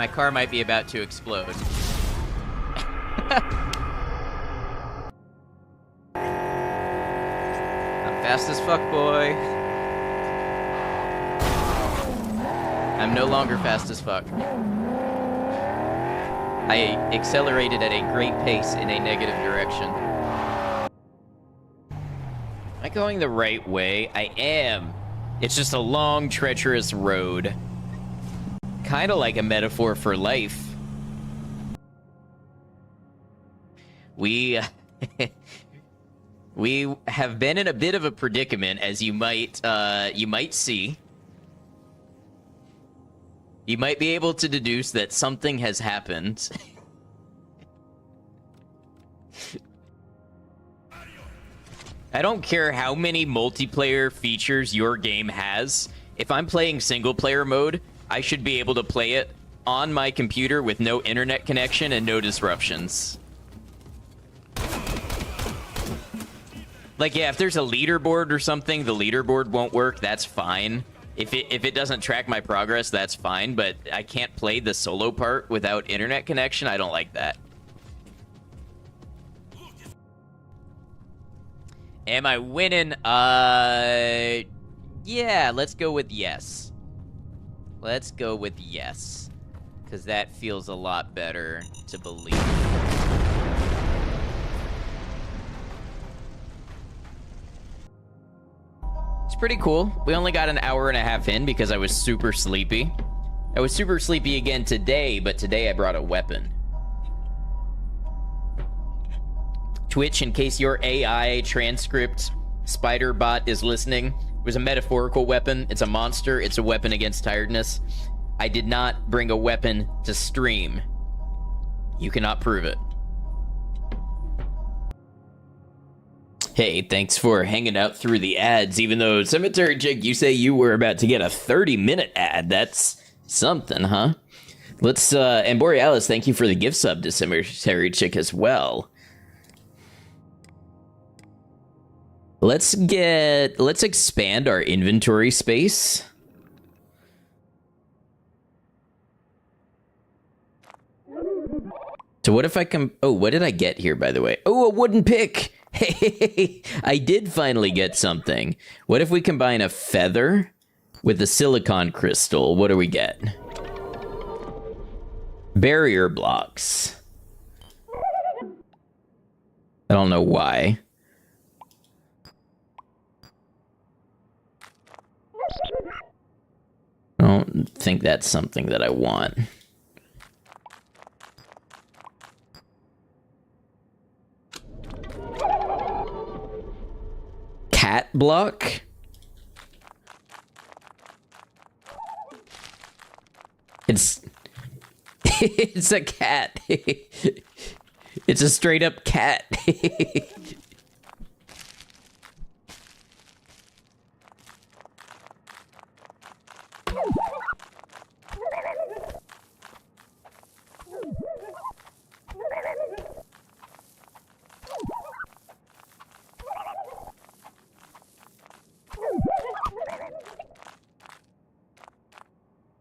S1: My car might be about to explode. I'm fast as fuck, boy. I'm no longer fast as fuck. I accelerated at a great pace in a negative direction. Am I going the right way? I am. It's just a long, treacherous road. Kind of like a metaphor for life. We we have been in a bit of a predicament, as you might see. You might be able to deduce that something has happened. I don't care how many multiplayer features your game has. If I'm playing single player mode, I should be able to play it on my computer with no internet connection and no disruptions. Like, yeah, if there's a leaderboard or something, the leaderboard won't work, that's fine. If it doesn't track my progress, that's fine, but I can't play the solo part without internet connection. I don't like that. Am I winning? Yeah, let's go with yes. Let's go with yes. Because that feels a lot better to believe. It's pretty cool. We only got an hour and a half in because I was super sleepy. I was super sleepy again today, but today I brought a weapon. Twitch, in case your AI transcript spider bot is listening, was a metaphorical weapon. It's a monster. It's a weapon against tiredness. I did not bring a weapon to stream. You cannot prove it. Hey, thanks for hanging out through the ads, even though Cemetery Chick, you say you were about to get a 30-minute ad. That's something, huh? Let's, and Borealis, thank you for the gift sub to Cemetery Chick as well. Let's expand our inventory space. So what if I can, oh, what did I get here, by the way? Oh, a wooden pick. Hey, I did finally get something. What if we combine a feather with a silicon crystal? What do we get? Barrier blocks. I don't know why. I don't think that's something that I want. Cat block? It's it's a cat. It's a straight up cat.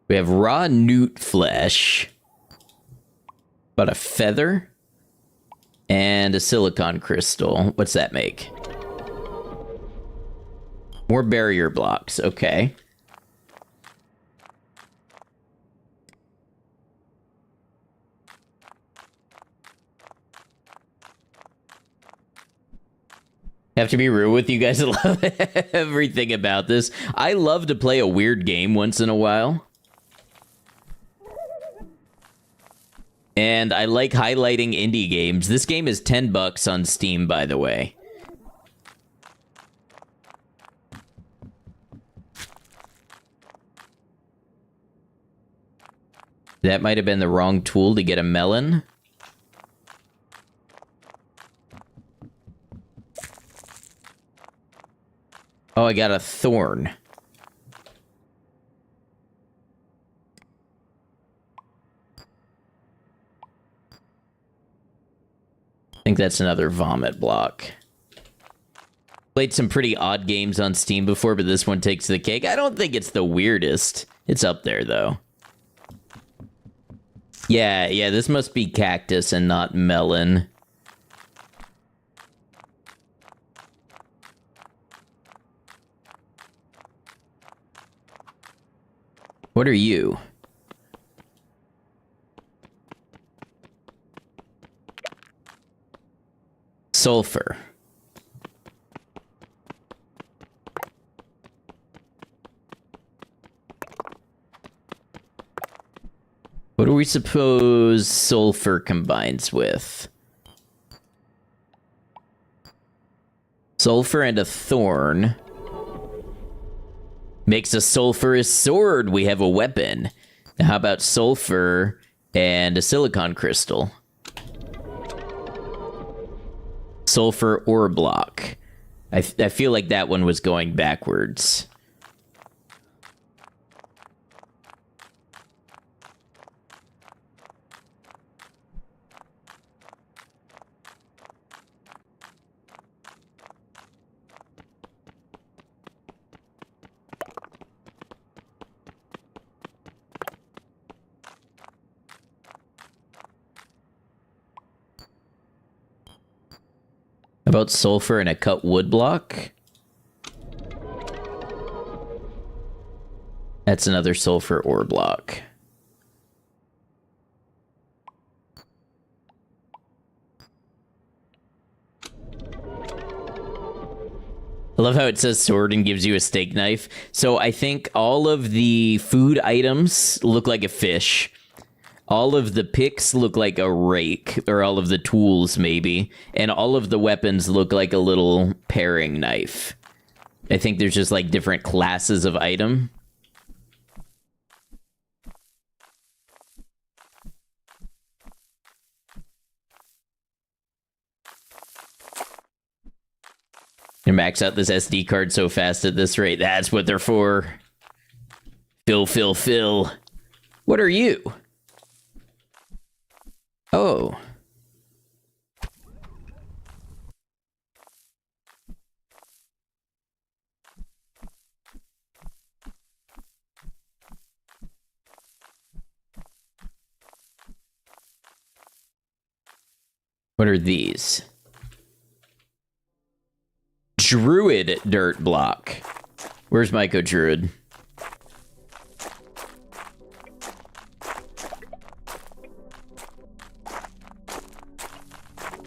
S1: We have raw newt flesh, about a feather, and a silicon crystal. What's that make? More barrier blocks, okay. Have to be real with you guys. I love everything about this. I love to play a weird game once in a while. And I like highlighting indie games. This game is $10 on Steam, by the way. That might have been the wrong tool to get a melon. Oh, I got a thorn. I think that's another vomit block. Played some pretty odd games on Steam before, but this one takes the cake. I don't think it's the weirdest. It's up there, though. Yeah, this must be cactus and not melon. What are you? Sulfur. What do we suppose sulfur combines with? Sulfur and a thorn. Makes a sulfurous sword. We have a weapon. Now, how about sulfur and a silicon crystal? Sulfur ore block. I feel like that one was going backwards. About sulfur and a cut wood block? That's another sulfur ore block. I love how it says sword and gives you a steak knife. So I think all of the food items look like a fish. All of the picks look like a rake, or all of the tools, maybe. And all of the weapons look like a little paring knife. I think there's just, like, different classes of item. You max out this SD card so fast at this rate. That's what they're for. Fill. What are you? Oh. What are these? Druid dirt block. Where's Myco Druid?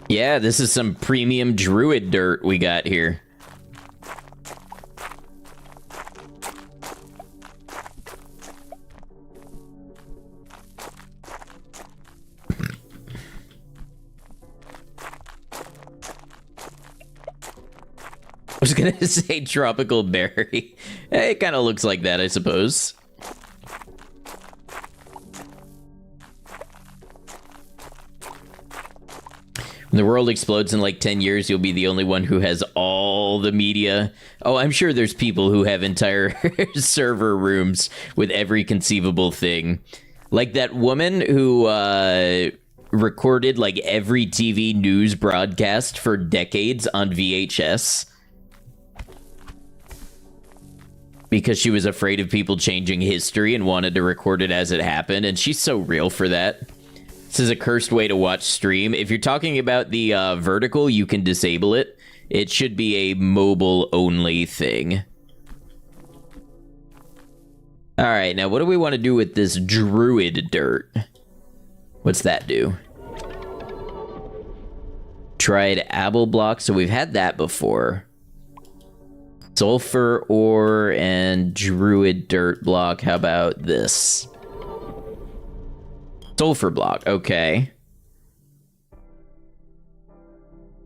S1: Yeah, this is some premium druid dirt we got here. I was gonna say tropical berry. It kind of looks like that, I suppose. When the world explodes in like 10 years, you'll be the only one who has all the media. Oh, I'm sure there's people who have entire server rooms with every conceivable thing. Like that woman who recorded like every TV news broadcast for decades on VHS. Because she was afraid of people changing history and wanted to record it as it happened. And she's so real for that. This is a cursed way to watch stream. If you're talking about the vertical, you can disable it. It should be a mobile-only thing. Alright, now what do we want to do with this druid dirt? What's that do? Tried apple block, so we've had that before. Sulfur ore and druid dirt block. How about this? Sulfur block, okay.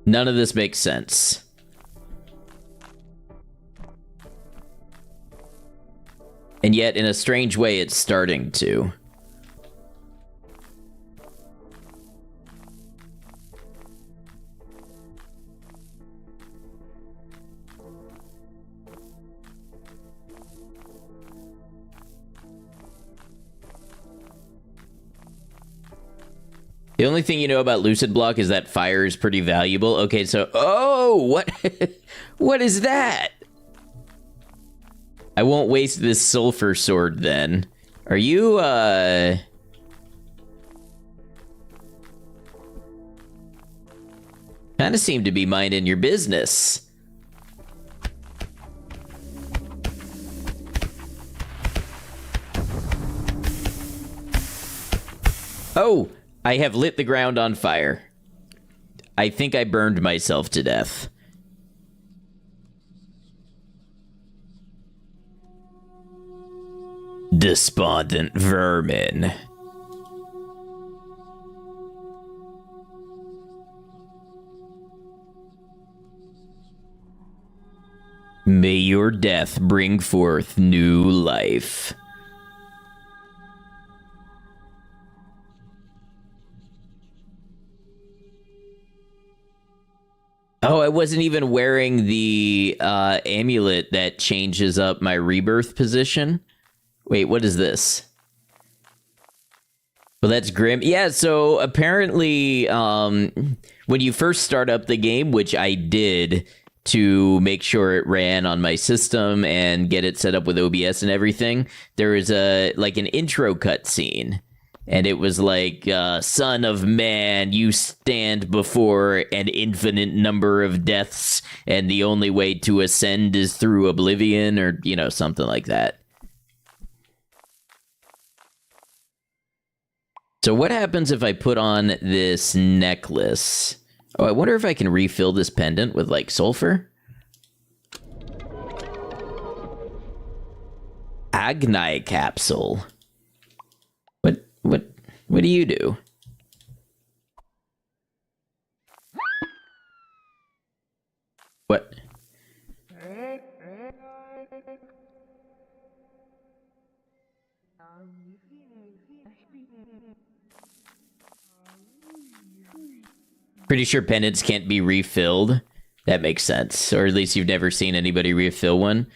S1: None of this makes sense. And yet, in a strange way, it's starting to. The only thing you know about Lucid Block is that fire is pretty valuable. Okay, so... Oh! What? What is that? I won't waste this sulfur sword, then. Are you, Kind of seem to be minding your business. Oh, I have lit the ground on fire. I think I burned myself to death. Despondent vermin. May your death bring forth new life. Oh, I wasn't even wearing the amulet that changes up my rebirth position. Wait, what is this? Well, that's grim. Yeah, so apparently, when you first start up the game, which I did to make sure it ran on my system and get it set up with OBS and everything, there is an intro cutscene. And it was like, son of man, you stand before an infinite number of deaths, and the only way to ascend is through oblivion, or, something like that. So what happens if I put on this necklace? Oh, I wonder if I can refill this pendant with, sulfur? Agni capsule. What do you do? What? Pretty sure pendants can't be refilled. That makes sense. Or at least you've never seen anybody refill one.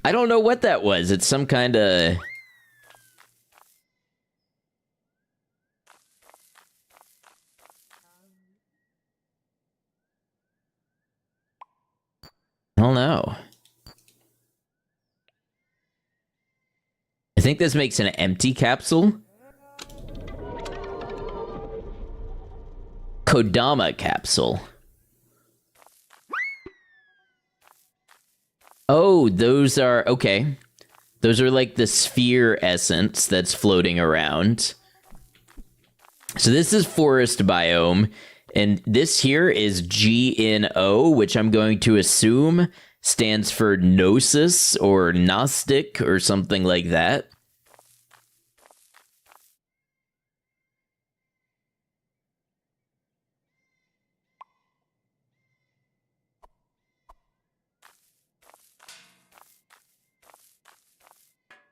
S1: I don't know what that was. It's some kind of... I don't know. I think this makes an empty capsule. Kodama capsule. Oh, those are... Okay. Those are like the sphere essence that's floating around. So this is forest biome. And this here is GNO, which I'm going to assume stands for Gnosis or Gnostic or something like that.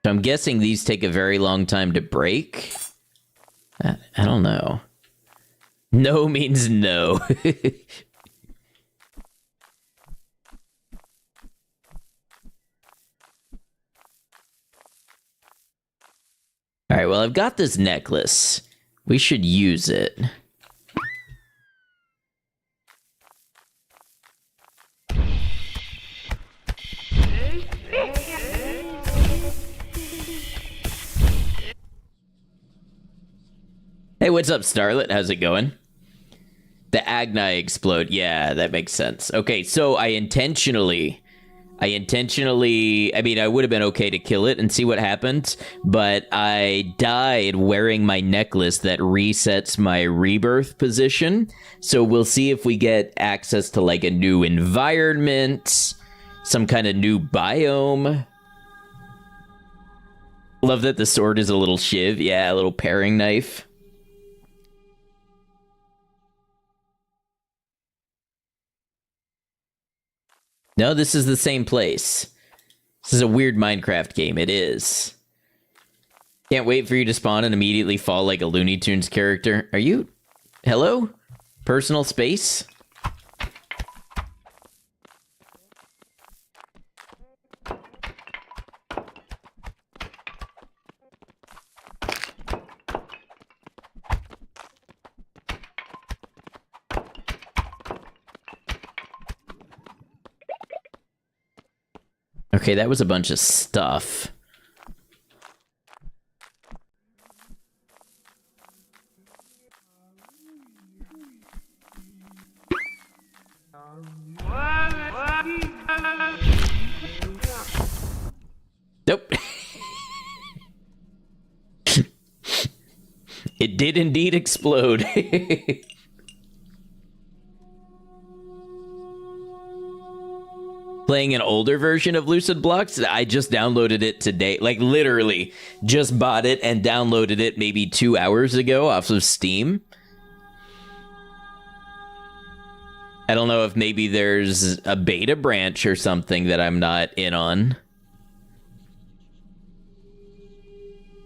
S1: So I'm guessing these take a very long time to break. I don't know. No means no. All right, well, I've got this necklace. We should use it. Hey, what's up, Starlet? How's it going? The Agni explode. Yeah, that makes sense. Okay, so I intentionally, I mean, I would have been okay to kill it and see what happened, but I died wearing my necklace that resets my rebirth position. So we'll see if we get access to like a new environment, some kind of new biome. Love that the sword is a little shiv. Yeah, a little paring knife. No, this is the same place. This is a weird Minecraft game. It is. Can't wait for you to spawn and immediately fall like a Looney Tunes character. Are you... Hello? Personal space? Okay, that was a bunch of stuff. Nope. It did indeed explode. Playing an older version of Lucid Blocks, I just downloaded it today. Like, literally, just bought it and downloaded it maybe 2 hours ago off of Steam. I don't know if maybe there's a beta branch or something that I'm not in on.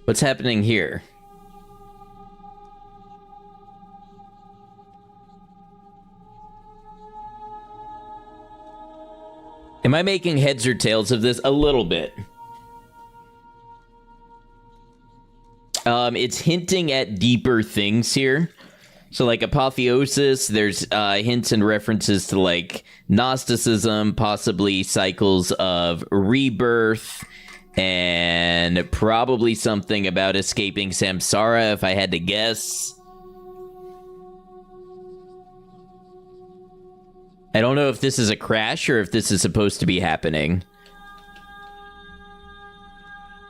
S1: What's happening here? Am I making heads or tails of this? A little bit. It's hinting at deeper things here. So, like, apotheosis, there's hints and references to, like, Gnosticism, possibly cycles of rebirth, and probably something about escaping samsara, if I had to guess. I don't know if this is a crash or if this is supposed to be happening.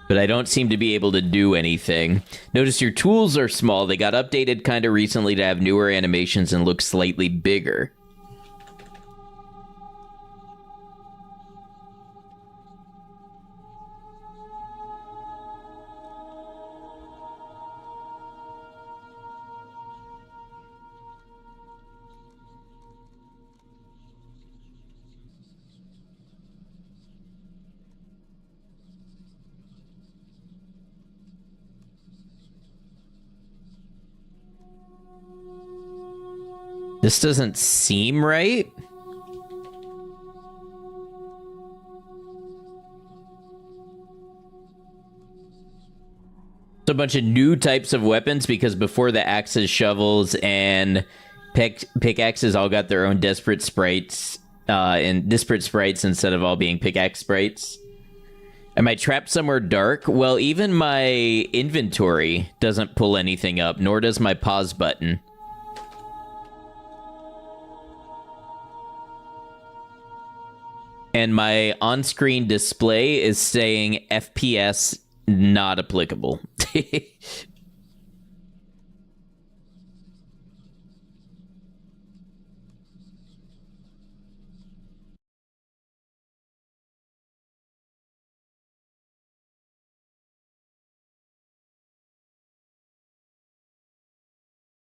S1: But I don't seem to be able to do anything. Notice your tools are small. They got updated kind of recently to have newer animations and look slightly bigger. This doesn't seem right. It's a bunch of new types of weapons because before the axes, shovels, and pickaxes all got their own disparate sprites, and disparate sprites instead of all being pickaxe sprites. Am I trapped somewhere dark? Well, even my inventory doesn't pull anything up, nor does my pause button. And my on-screen display is saying FPS not applicable.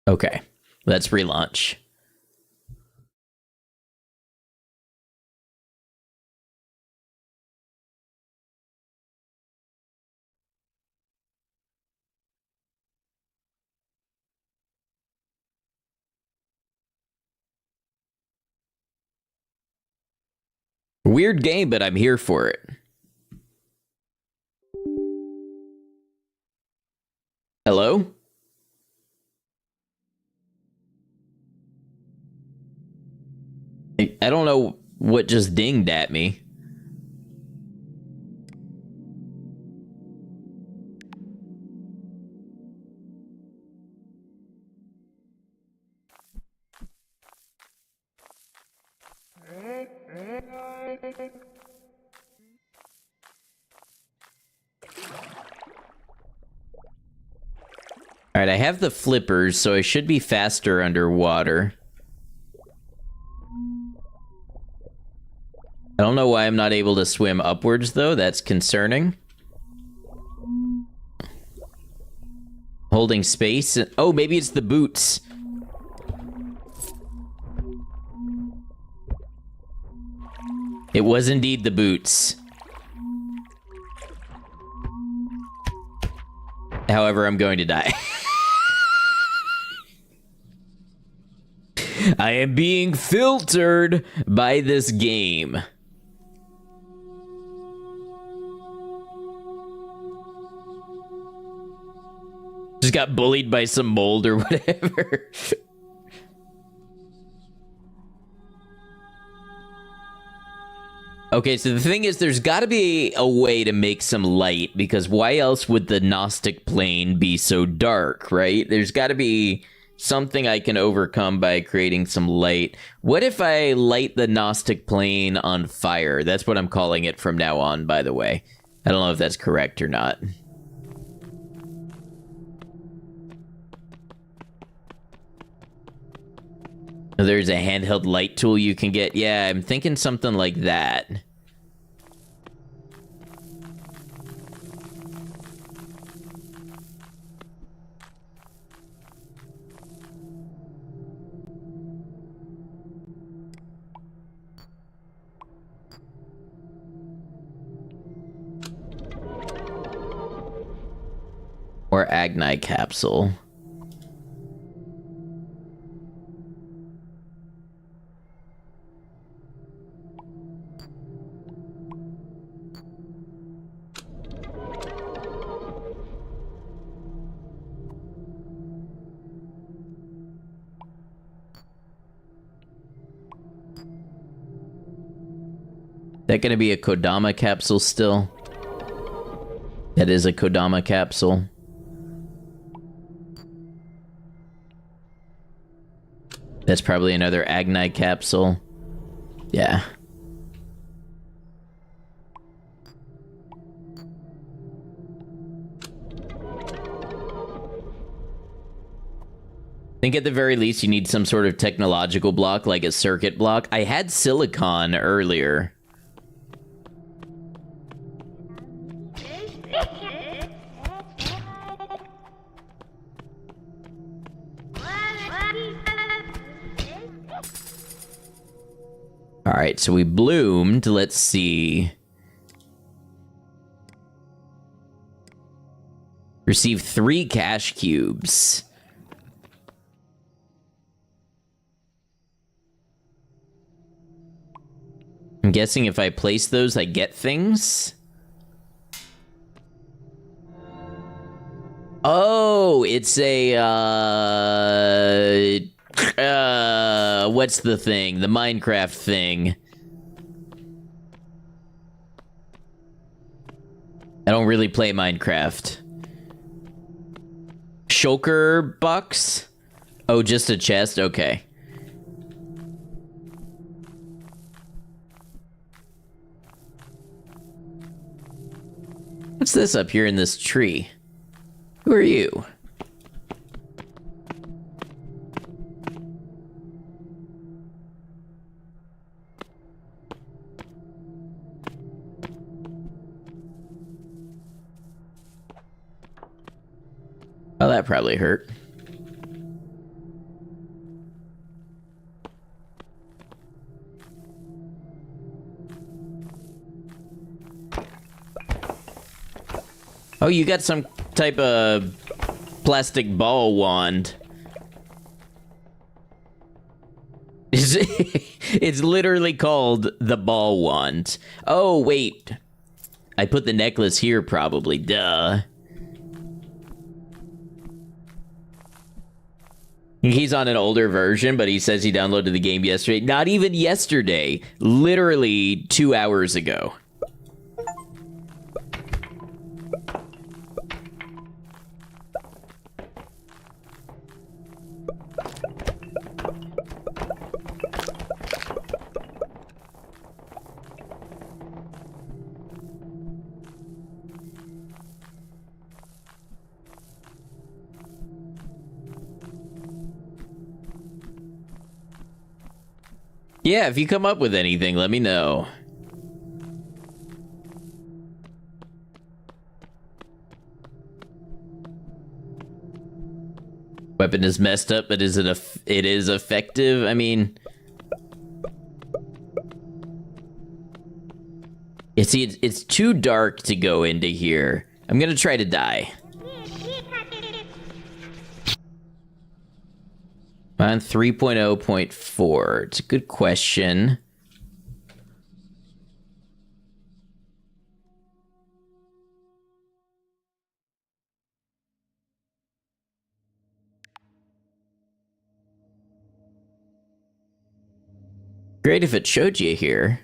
S1: Okay, let's relaunch. Weird game, but I'm here for it. Hello? I don't know what just dinged at me. Alright, I have the flippers, so I should be faster underwater. I don't know why I'm not able to swim upwards, though. That's concerning. Holding space. Oh, maybe it's the boots. It was indeed the boots. However, I'm going to die. I am being filtered by this game. Just got bullied by some mold or whatever. Okay, so the thing is, there's got to be a way to make some light, because why else would the Gnostic plane be so dark, right? There's got to be something I can overcome by creating some light. What if I light the Gnostic plane on fire? That's what I'm calling it from now on, by the way. I don't know if that's correct or not. There's a handheld light tool you can get. Yeah, I'm thinking something like that. Or Agni capsule. That gonna be a Kodama capsule still? That is a Kodama capsule. That's probably another Agni capsule. Yeah. I think at the very least you need some sort of technological block, like a circuit block. I had silicon earlier. Alright, so we bloomed. Let's see. Receive 3 cash cubes. I'm guessing if I place those, I get things? Oh, it's a, what's the thing? The Minecraft thing. I don't really play Minecraft. Shulker bucks? Oh, just a chest? Okay. What's this up here in this tree? Who are you? Oh, that probably hurt. Oh, you got some type of plastic ball wand. It's literally called the ball wand. Oh, wait. I put the necklace here, probably. Duh. He's on an older version, but he says he downloaded the game yesterday. Not even yesterday. Literally 2 hours ago. Yeah, if you come up with anything, let me know. Weapon is messed up, but it is effective? I mean... You see, it's too dark to go into here. I'm gonna try to die. On 3.0.4. It's a good question. Great if it showed you here.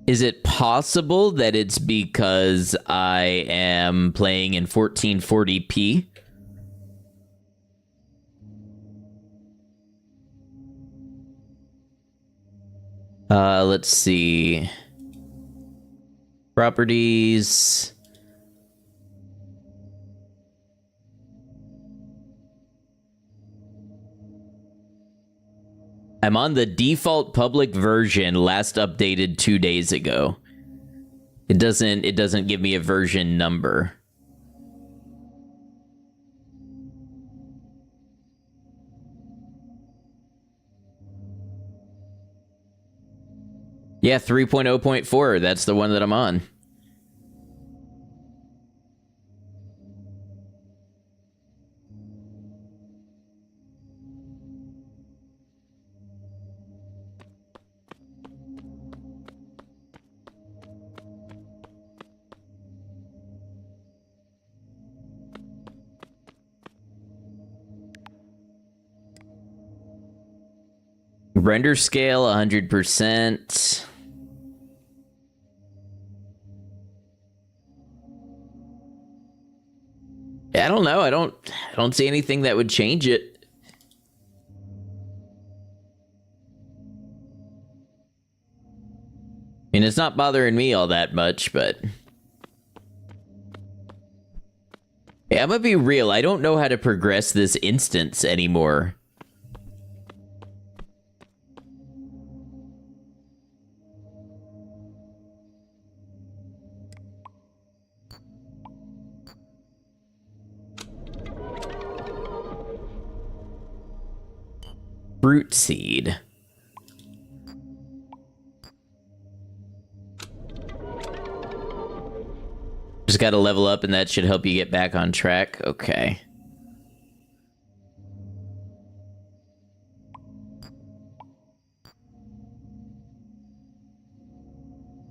S1: Is it possible that it's because I am playing in 1440p? Let's see. Properties. I'm on the default public version, last updated 2 days ago. It doesn't give me a version number. Yeah, 3.0.4, that's the one that I'm on. Render scale 100%. I don't know. I don't see anything that would change it. I mean, it's not bothering me all that much, but yeah, I'm gonna be real. I don't know how to progress this instance anymore. Fruit seed. Just gotta level up and that should help you get back on track. Okay.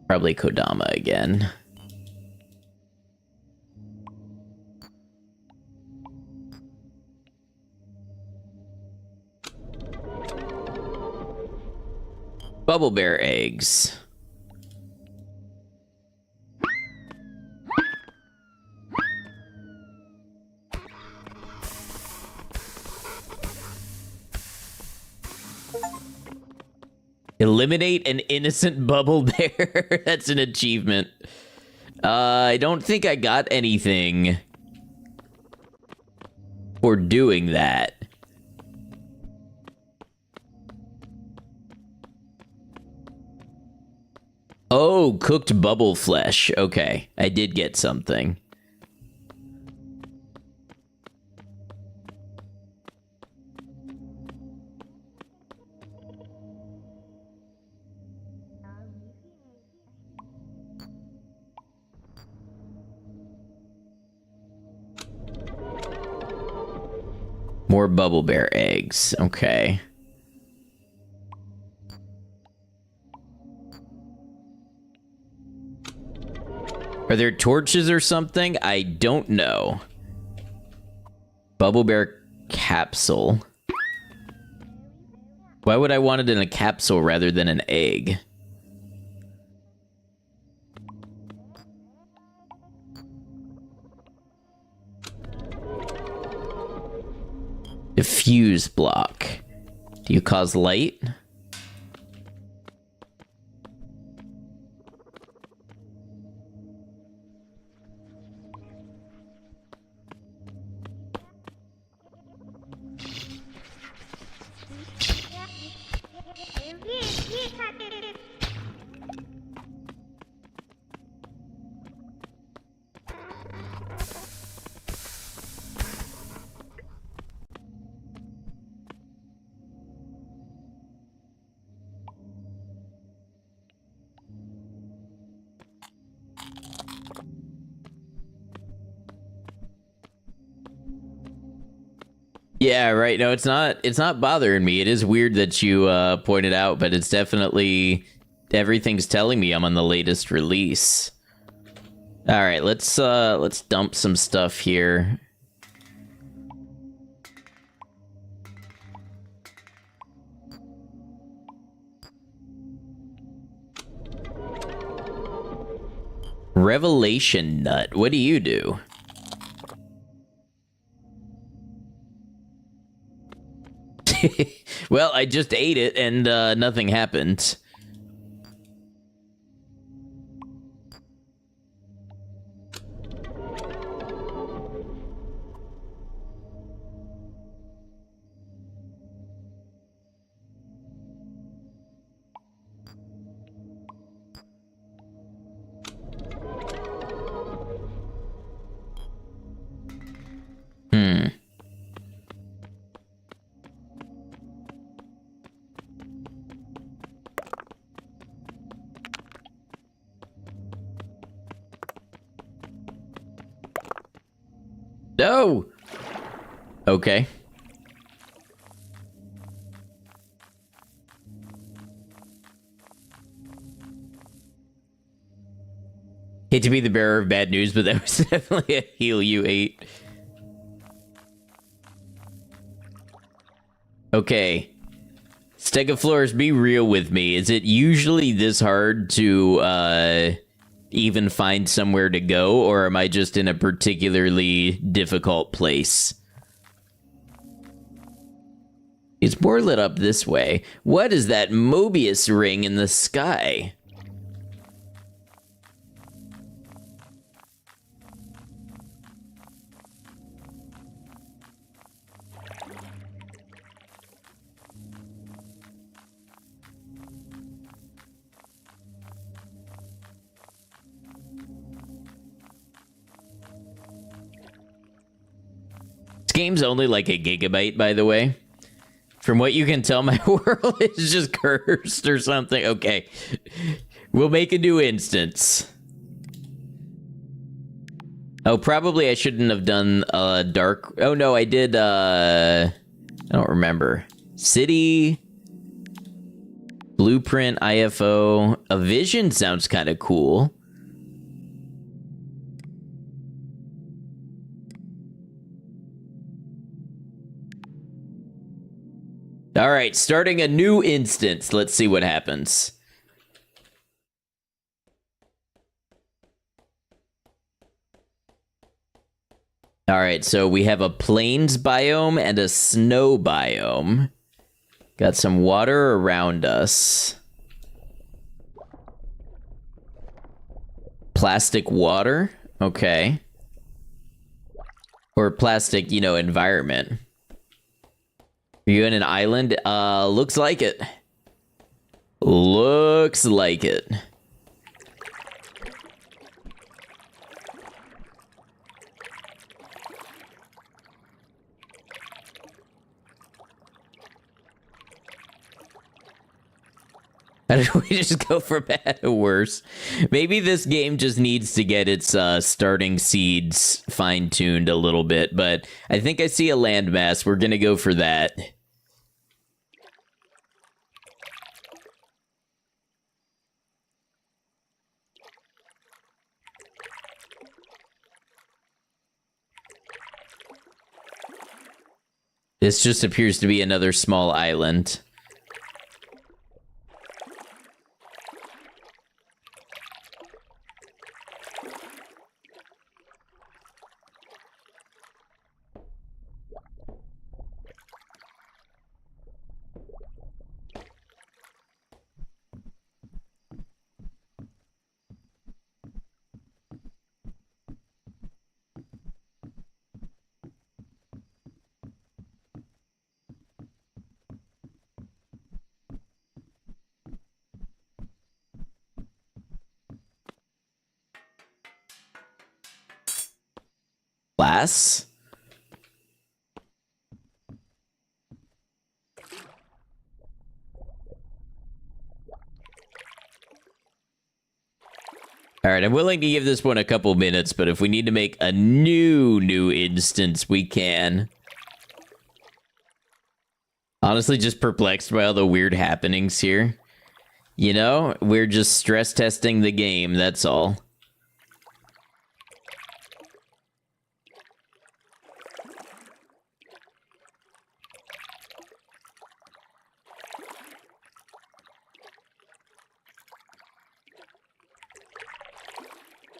S1: Probably Kodama again. Bubble bear eggs. Eliminate an innocent bubble bear. That's an achievement. I don't think I got anything for doing that. Oh, cooked bubble flesh. Okay, I did get something. More bubble bear eggs. Okay. Are there torches or something? I don't know. Bubble bear capsule. Why would I want it in a capsule rather than an egg? Diffuse block. Do you cause light? Yeah, right. No, it's not bothering me. It is weird that you pointed out, but it's definitely everything's telling me I'm on the latest release. All right, let's dump some stuff here. Revelation nut. What do you do? Well, I just ate it and nothing happened. No! Okay. Hate to be the bearer of bad news, but that was definitely a heal you ate. Okay. Stegosaurus, be real with me. Is it usually this hard to, even find somewhere to go, or am I just in a particularly difficult place? It's more lit up this way. What is that Mobius ring in the sky? Game's only like a gigabyte, by the way. From what you can tell, my world is just cursed or something. Okay. We'll make a new instance. Oh, probably I shouldn't have done dark... Oh, no, I did, I don't remember. City... Blueprint, IFO... A vision sounds kind of cool. All right, starting a new instance. Let's see what happens. All right, so we have a plains biome and a snow biome. Got some water around us. Plastic water? Okay. Or plastic, you know, environment. Are you in an island? Looks like it. Looks like it. How did we just go from bad to worse? Maybe this game just needs to get its starting seeds fine-tuned a little bit, but I think I see a landmass. We're gonna go for that. This just appears to be another small island. Class? Alright, I'm willing to give this one a couple minutes, but if we need to make a new instance, we can. Honestly, just perplexed by all the weird happenings here. You know, we're just stress testing the game, that's all.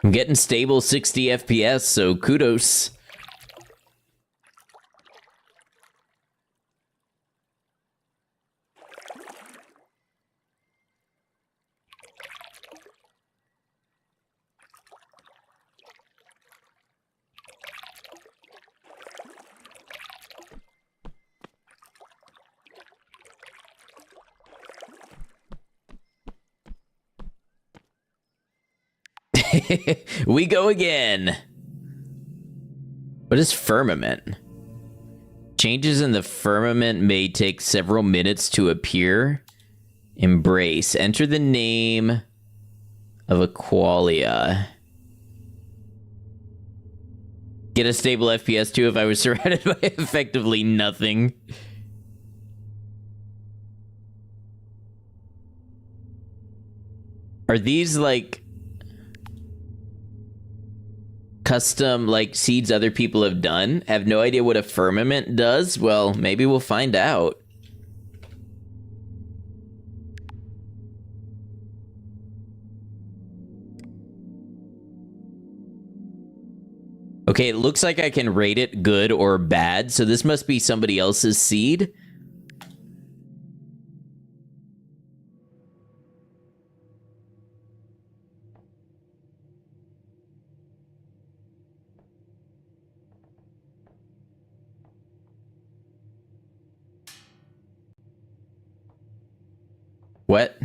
S1: I'm getting stable 60 FPS, so kudos. We go again. What is firmament? Changes in the firmament may take several minutes to appear. Embrace. Enter the name of a qualia. Get a stable FPS too if I was surrounded by effectively nothing. Are these like custom like seeds other people have done? Have no idea what a firmament does? Well, maybe we'll find out. Okay, it looks like I can rate it good or bad, so this must be somebody else's seed. What?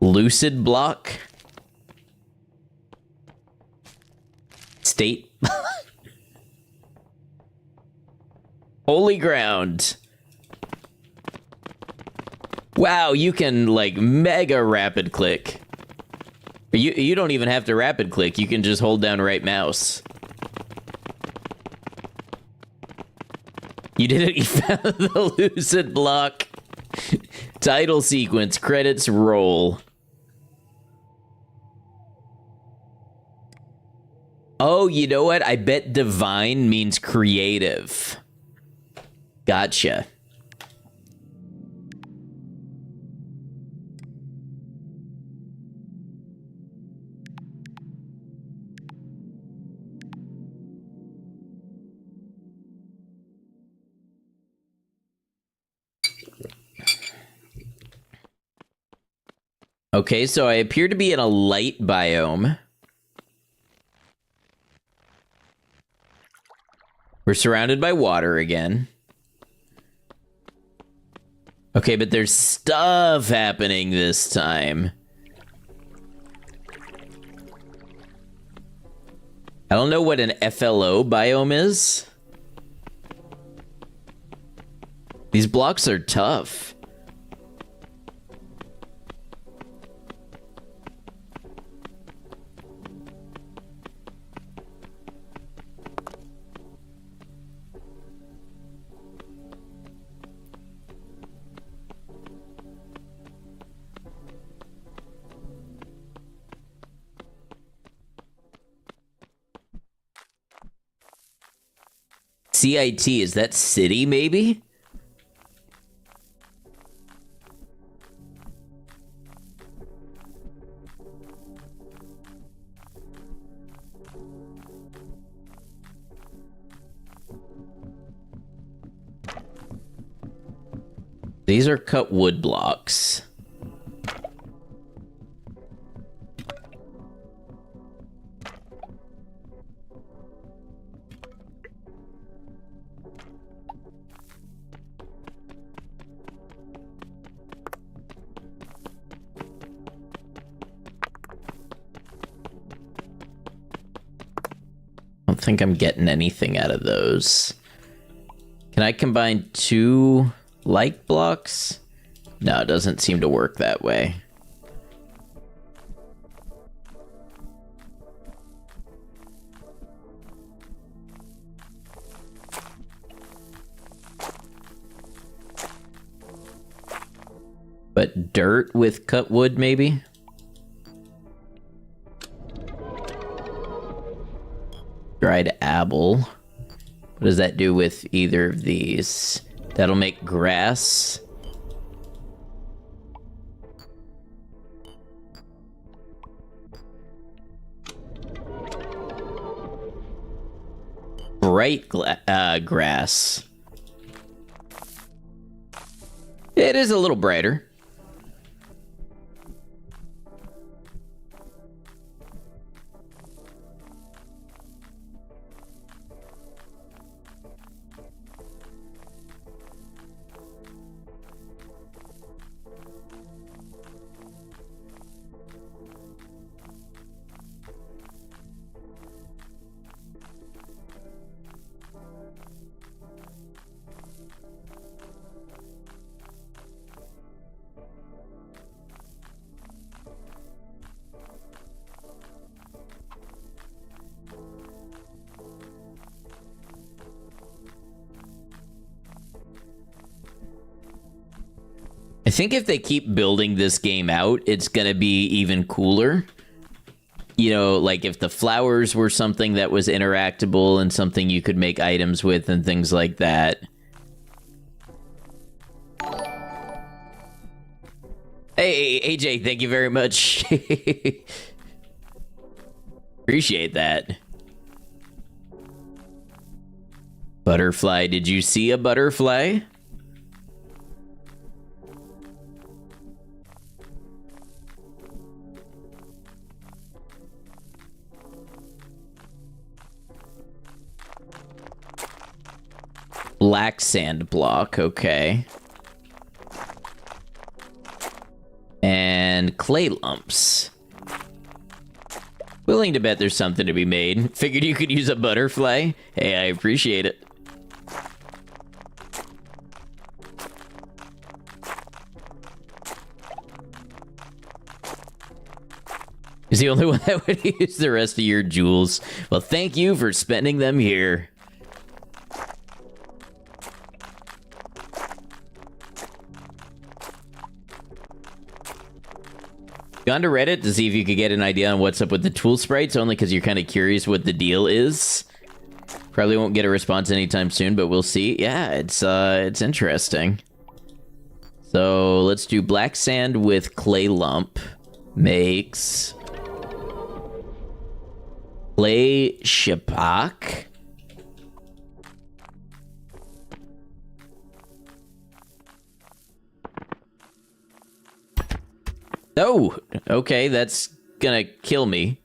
S1: Lucid block? State? Holy ground. Wow, you can like mega rapid click. You don't even have to rapid click. You can just hold down right mouse. You did it. You found the Lucid block. Title sequence. Credits roll. Oh, you know what? I bet divine means creative. Gotcha. Okay, so I appear to be in a light biome. We're surrounded by water again. Okay, but there's stuff happening this time. I don't know what an FLO biome is. These blocks are tough. CIT, is that city, maybe? These are cut wood blocks. I don't think I'm getting anything out of those. Can I combine two like blocks? No, it doesn't seem to work that way. But dirt with cut wood, maybe? Dried apple. What does that do with either of these? That'll make grass. Bright grass. It is a little brighter. I think if they keep building this game out, it's gonna be even cooler. You know, like if the flowers were something that was interactable and something you could make items with and things like that. Hey, AJ, thank you very much. Appreciate that. Butterfly, did you see a butterfly? Black sand block, okay. And clay lumps. Willing to bet there's something to be made. Figured you could use a butterfly. Hey, I appreciate it. Is the only one that would use the rest of your jewels. Well, thank you for spending them here. Gone to Reddit to see if you could get an idea on what's up with the tool sprites, only because you're kind of curious what the deal is. Probably won't get a response anytime soon, but we'll see. Yeah, it's interesting. So let's do black sand with clay lump. Makes clay shipak. Oh, okay, that's gonna kill me.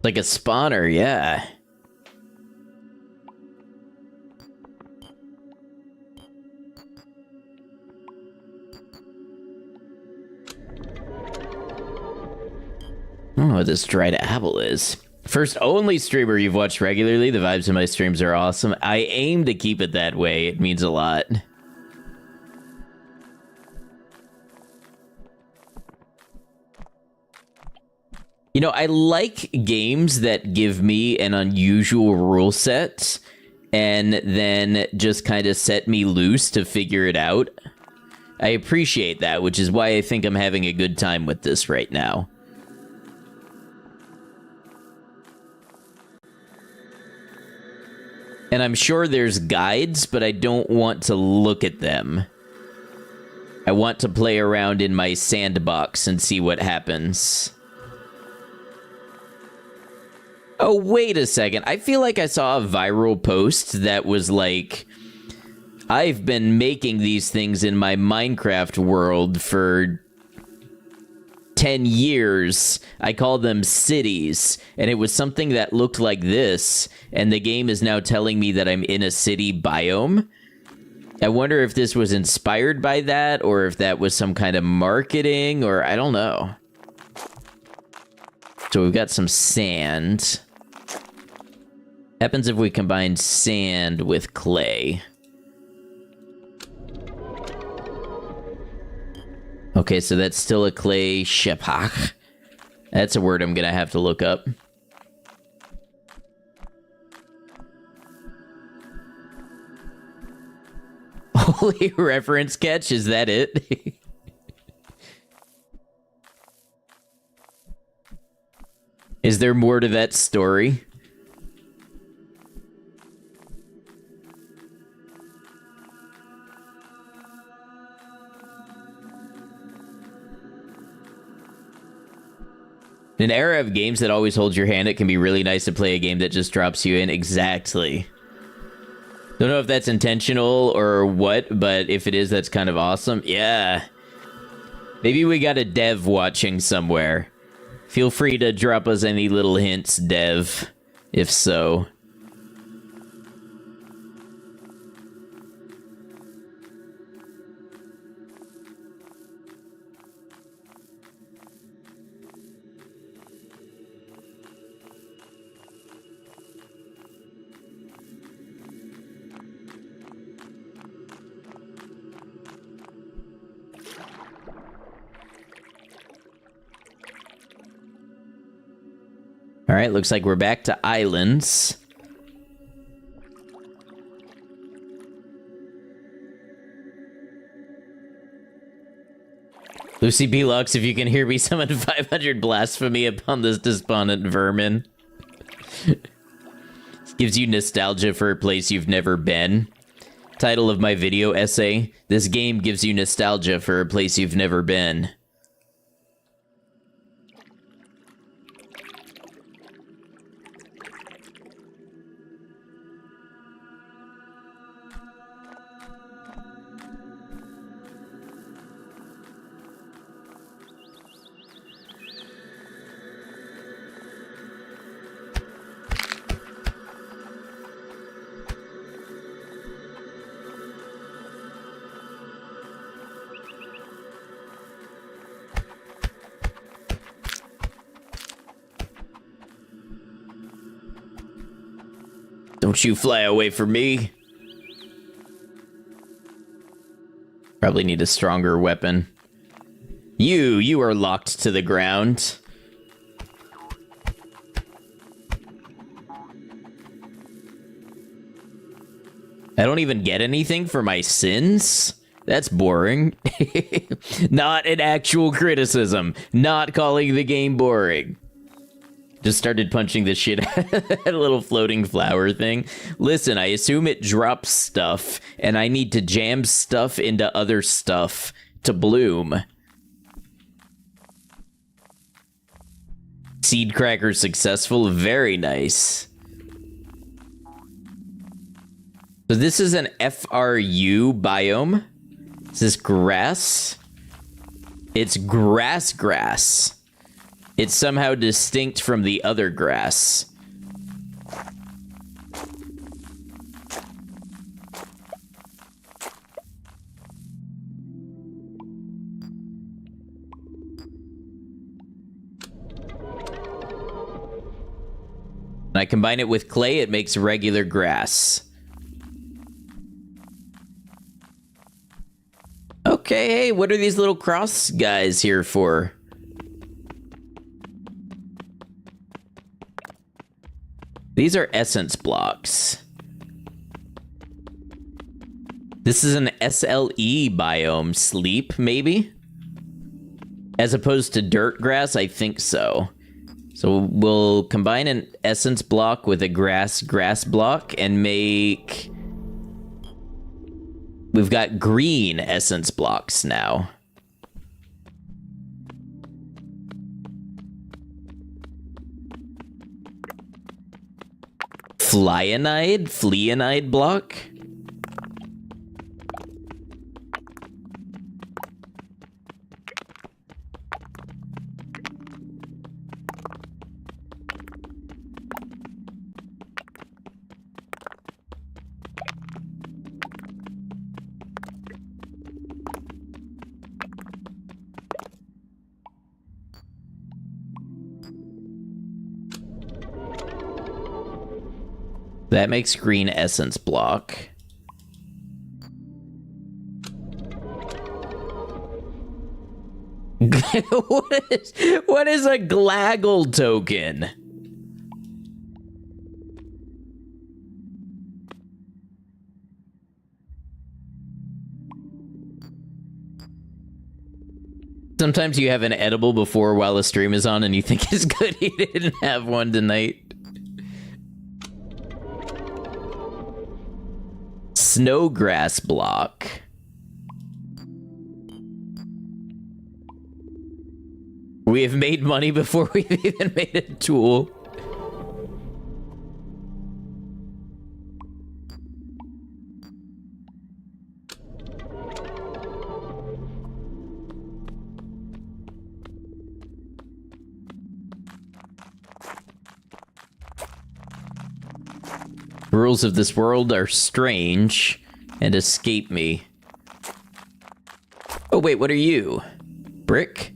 S1: Like a spawner, yeah. I don't know what this dried apple is. First only streamer you've watched regularly. The vibes in my streams are awesome. I aim to keep it that way. It means a lot. You know, I like games that give me an unusual rule set and then just kind of set me loose to figure it out. I appreciate that, which is why I think I'm having a good time with this right now. And I'm sure there's guides, but I don't want to look at them. I want to play around in my sandbox and see what happens. Oh, wait a second. I feel like I saw a viral post that was like, I've been making these things in my Minecraft world for 10 years. I call them cities, and it was something that looked like this, and the game is now telling me that I'm in a city biome. I wonder if this was inspired by that, or if that was some kind of marketing, or I don't know. So we've got some sand. Happens if we combine sand with clay. Okay, so that's still a clay shipak. That's a word I'm gonna have to look up. Holy reference catch, is that it? Is there more to that story? In an era of games that always hold your hand, it can be really nice to play a game that just drops you in. Exactly. Don't know if that's intentional or what, but if it is, that's kind of awesome. Yeah. Maybe we got a dev watching somewhere. Feel free to drop us any little hints, dev, if so. All right, looks like we're back to islands. Lucy B. Lux, if you can hear me, summon 500 blasphemy upon this despondent vermin. Gives you nostalgia for a place you've never been. Title of my video essay, this game gives you nostalgia for a place you've never been. Don't you fly away from me. Probably need a stronger weapon. You are locked to the ground. I don't even get anything for my sins? That's boring. Not an actual criticism. Not calling the game boring. Just started punching the shit out of that little floating flower thing. Listen, I assume it drops stuff, and I need to jam stuff into other stuff to bloom. Seed cracker successful. Very nice. So this is an FRU biome. Is this grass? It's grass. It's somehow distinct from the other grass. When I combine it with clay, it makes regular grass. Okay, hey, what are these little cross guys here for? These are essence blocks. This is an SLE biome. Sleep, maybe? As opposed to dirt grass, I think so. So we'll combine an essence block with a grass block and make... We've got green essence blocks now. Fleonide block? That makes green essence block. What is a glaggle token? Sometimes you have an edible before while the stream is on and you think it's good he didn't have one tonight. Snowgrass block. We have made money before we've even made a tool. The rules of this world are strange and escape me. Oh wait, what are you? Brick?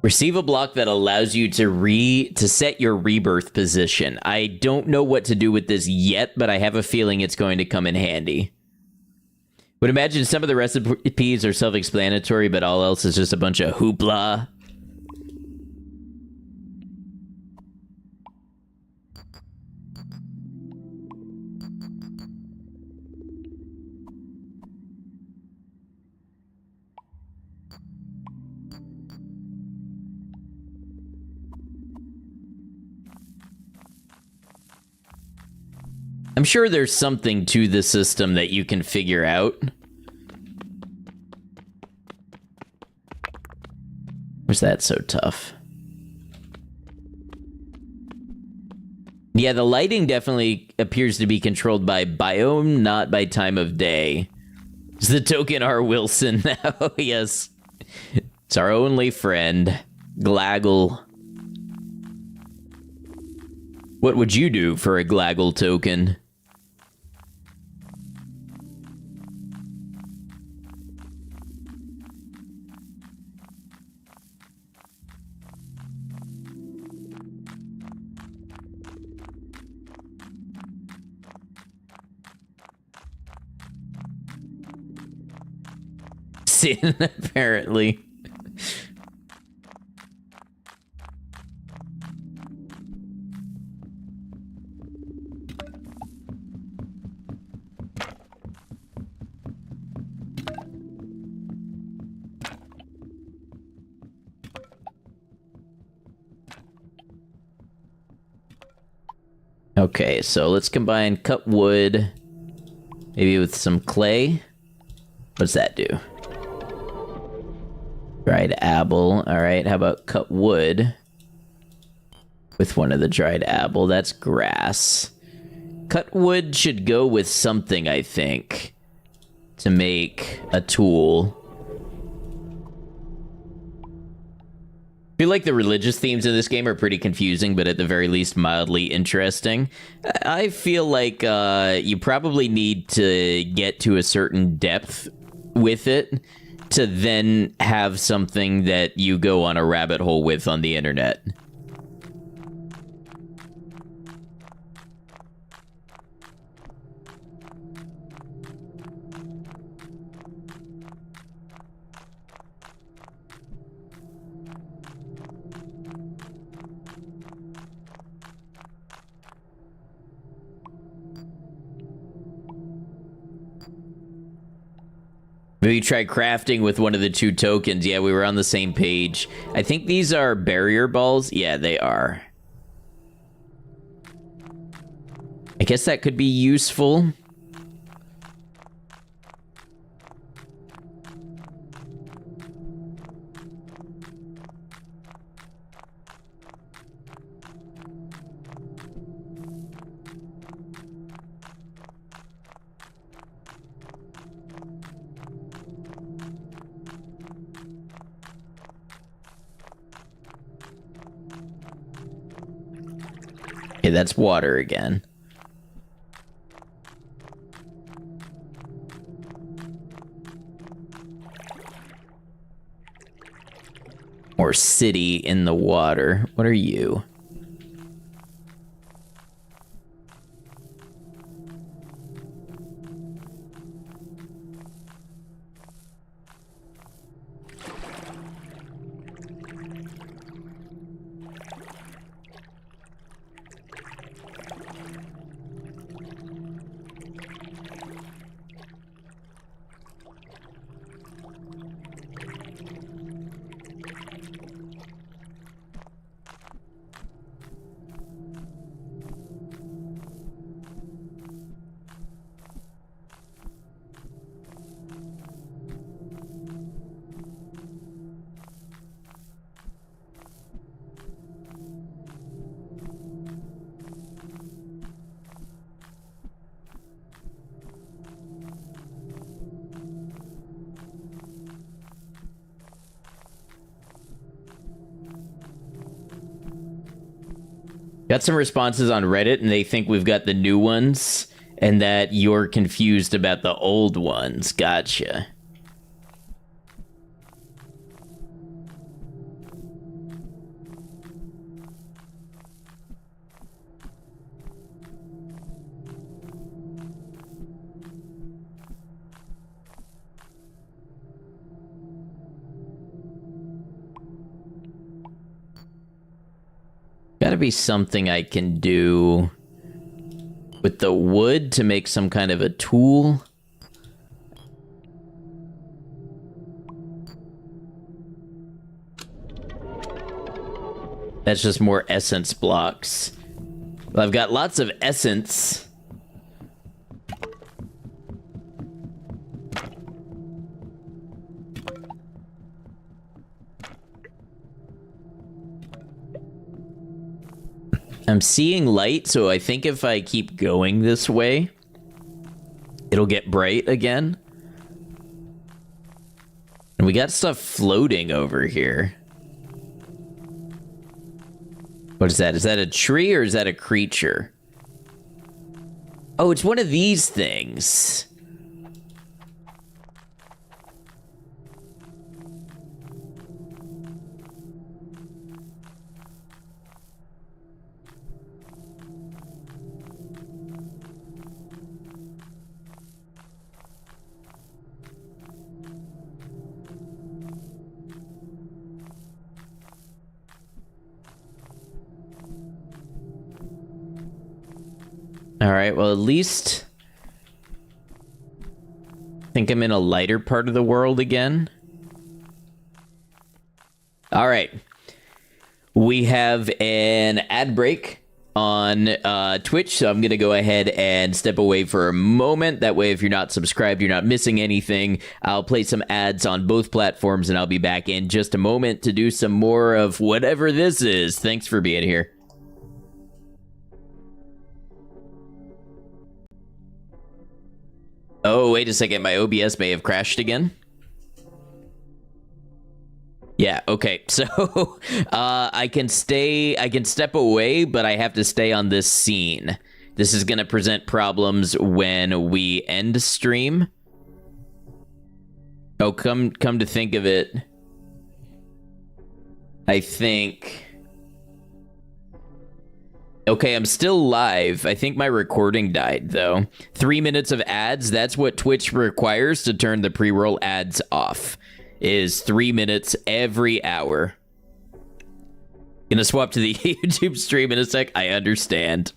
S1: Receive a block that allows you to set your rebirth position. I don't know what to do with this yet, but I have a feeling it's going to come in handy. Would imagine some of the recipes are self-explanatory, but all else is just a bunch of hoopla. I'm sure there's something to the system that you can figure out. Was that so tough? Yeah, the lighting definitely appears to be controlled by biome, not by time of day. It's the token R. Wilson now, yes. It's our only friend. Glaggle. What would you do for a Glaggle token? Sin, apparently. Okay, so let's combine cut wood, maybe with some clay. What's that do? Dried apple. Alright, how about cut wood with one of the dried apple? That's grass. Cut wood should go with something, I think, to make a tool. I feel like the religious themes in this game are pretty confusing, but at the very least mildly interesting. I feel like you probably need to get to a certain depth with it to then have something that you go on a rabbit hole with on the internet. Maybe try crafting with one of the two tokens. Yeah, we were on the same page. I think these are barrier balls. Yeah, they are. I guess that could be useful. Okay, that's water again. Or city in the water. What are you? Got some responses on Reddit, and they think we've got the new ones, and that you're confused about the old ones. Gotcha. Gotta be something I can do with the wood to make some kind of a tool. That's just more essence blocks. Well, I've got lots of essence. I'm seeing light, so I think if I keep going this way, it'll get bright again. And we got stuff floating over here. What is that? Is that a tree or is that a creature? Oh, it's one of these things. All right, well, at least I think I'm in a lighter part of the world again. All right. We have an ad break on Twitch, so I'm going to go ahead and step away for a moment. That way, if you're not subscribed, you're not missing anything. I'll play some ads on both platforms, and I'll be back in just a moment to do some more of whatever this is. Thanks for being here. Oh, wait a second. My OBS may have crashed again. Yeah, okay. So, I can step away, but I have to stay on this scene. This is going to present problems when we end stream. Oh, come to think of it, I think... Okay, I'm still live. I think my recording died, though. 3 minutes of ads, that's what Twitch requires to turn the pre-roll ads off. Is 3 minutes every hour. Gonna swap to the YouTube stream in a sec. I understand.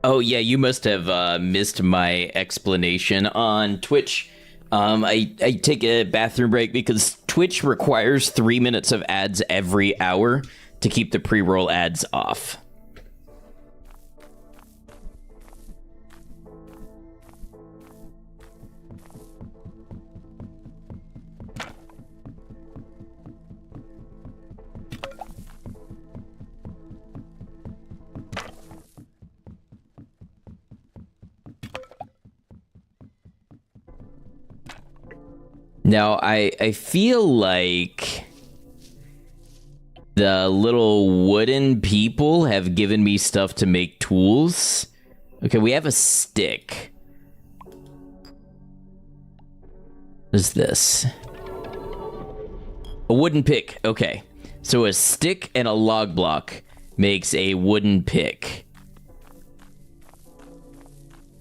S1: Oh, yeah, you must have missed my explanation on Twitch. I take a bathroom break because Twitch requires 3 minutes of ads every hour to keep the pre-roll ads off. Now, I feel like the little wooden people have given me stuff to make tools. Okay, we have a stick. What is this? A wooden pick. Okay. So a stick and a log block makes a wooden pick.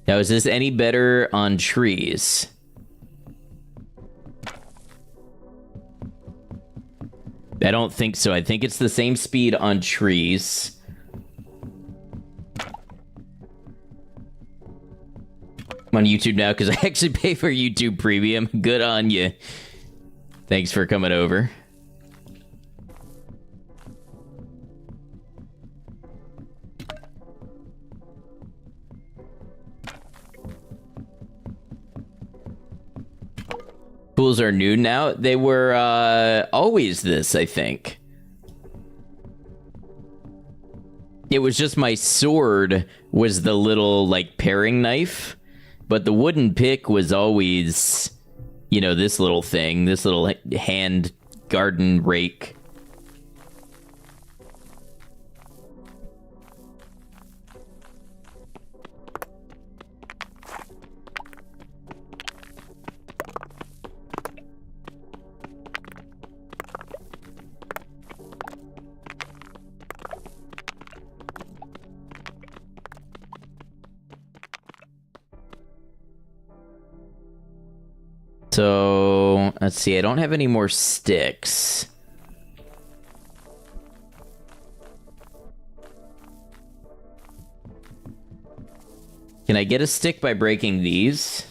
S1: Now, is this any better on trees? I don't think so. I think it's the same speed on trees. I'm on YouTube now because I actually pay for YouTube Premium. Good on you. Thanks for coming over. Tools are new now. They were always this, I think. It was just my sword was the little, like, paring knife. But the wooden pick was always, you know, this little thing. This little hand garden rake. So, let's see, I don't have any more sticks. Can I get a stick by breaking these?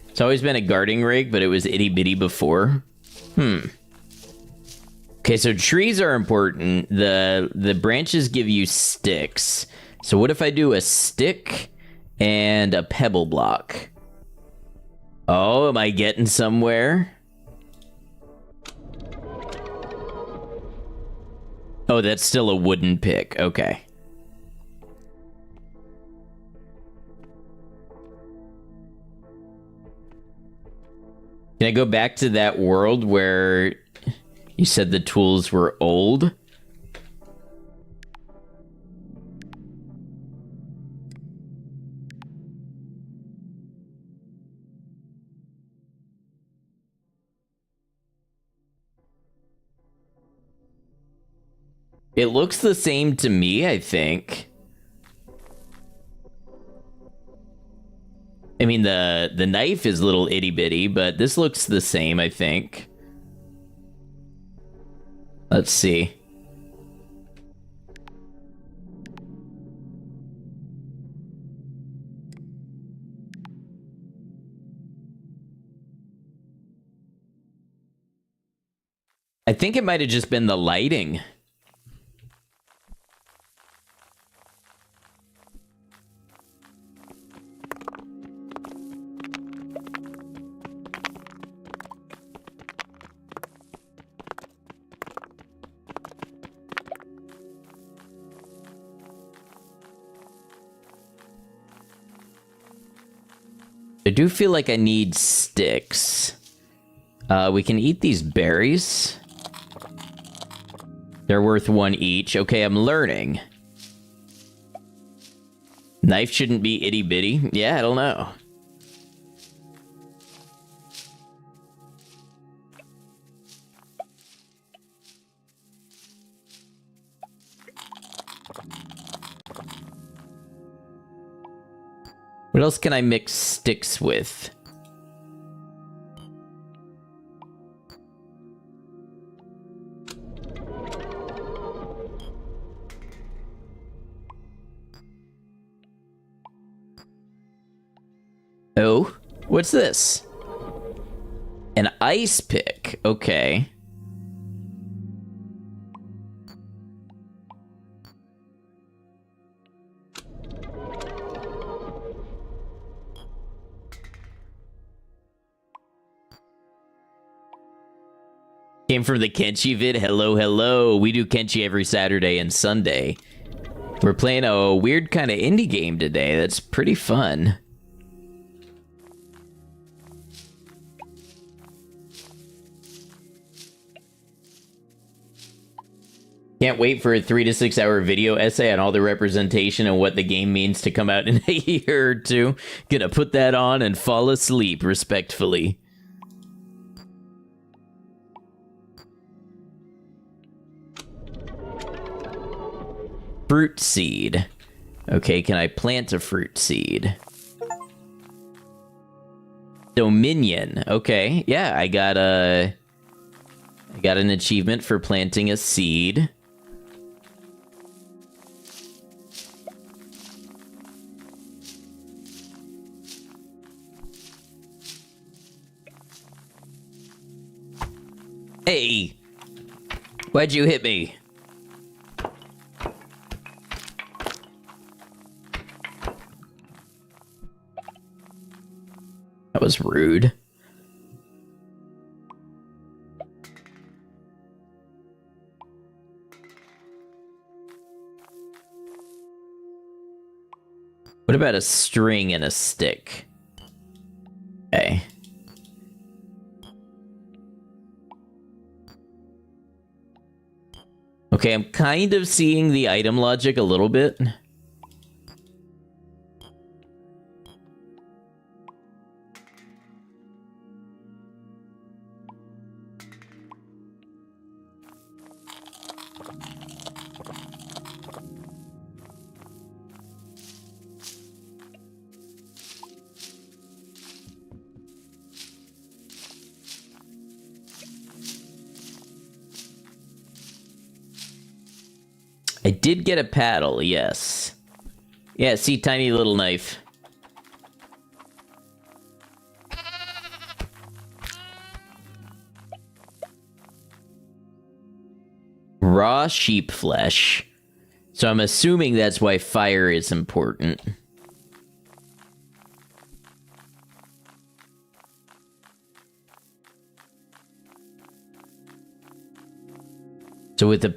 S1: It's always been a gardening rake, but it was itty-bitty before. Okay, so trees are important. The branches give you sticks. So what if I do a stick and a pebble block? Oh, am I getting somewhere? Oh, that's still a wooden pick. Okay. Can I go back to that world where you said the tools were old? It looks the same to me, I think. I mean, the knife is a little itty-bitty, but this looks the same, I think. Let's see. I think it might have just been the lighting. I do feel like I need sticks. We can eat these berries. They're worth 1 each. Okay, I'm learning. Knife shouldn't be itty-bitty. Yeah, I don't know. What else can I mix sticks with? Oh, what's this? An ice pick. Okay. Came from the Kenshi vid. Hello, hello. We do Kenshi every Saturday and Sunday. We're playing a weird kind of indie game today that's pretty fun. Can't wait for a 3 to 6 hour video essay on all the representation and what the game means to come out in a year or two. Gonna put that on and fall asleep respectfully. Fruit seed. Okay, can I plant a fruit seed? Dominion. Okay, yeah, I got an achievement for planting a seed. Hey! Why'd you hit me? That was rude. What about a string and a stick? Okay. Okay, I'm kind of seeing the item logic a little bit. I did get a paddle, yes. Yeah, see, tiny little knife. Raw sheep flesh. So I'm assuming that's why fire is important. So with a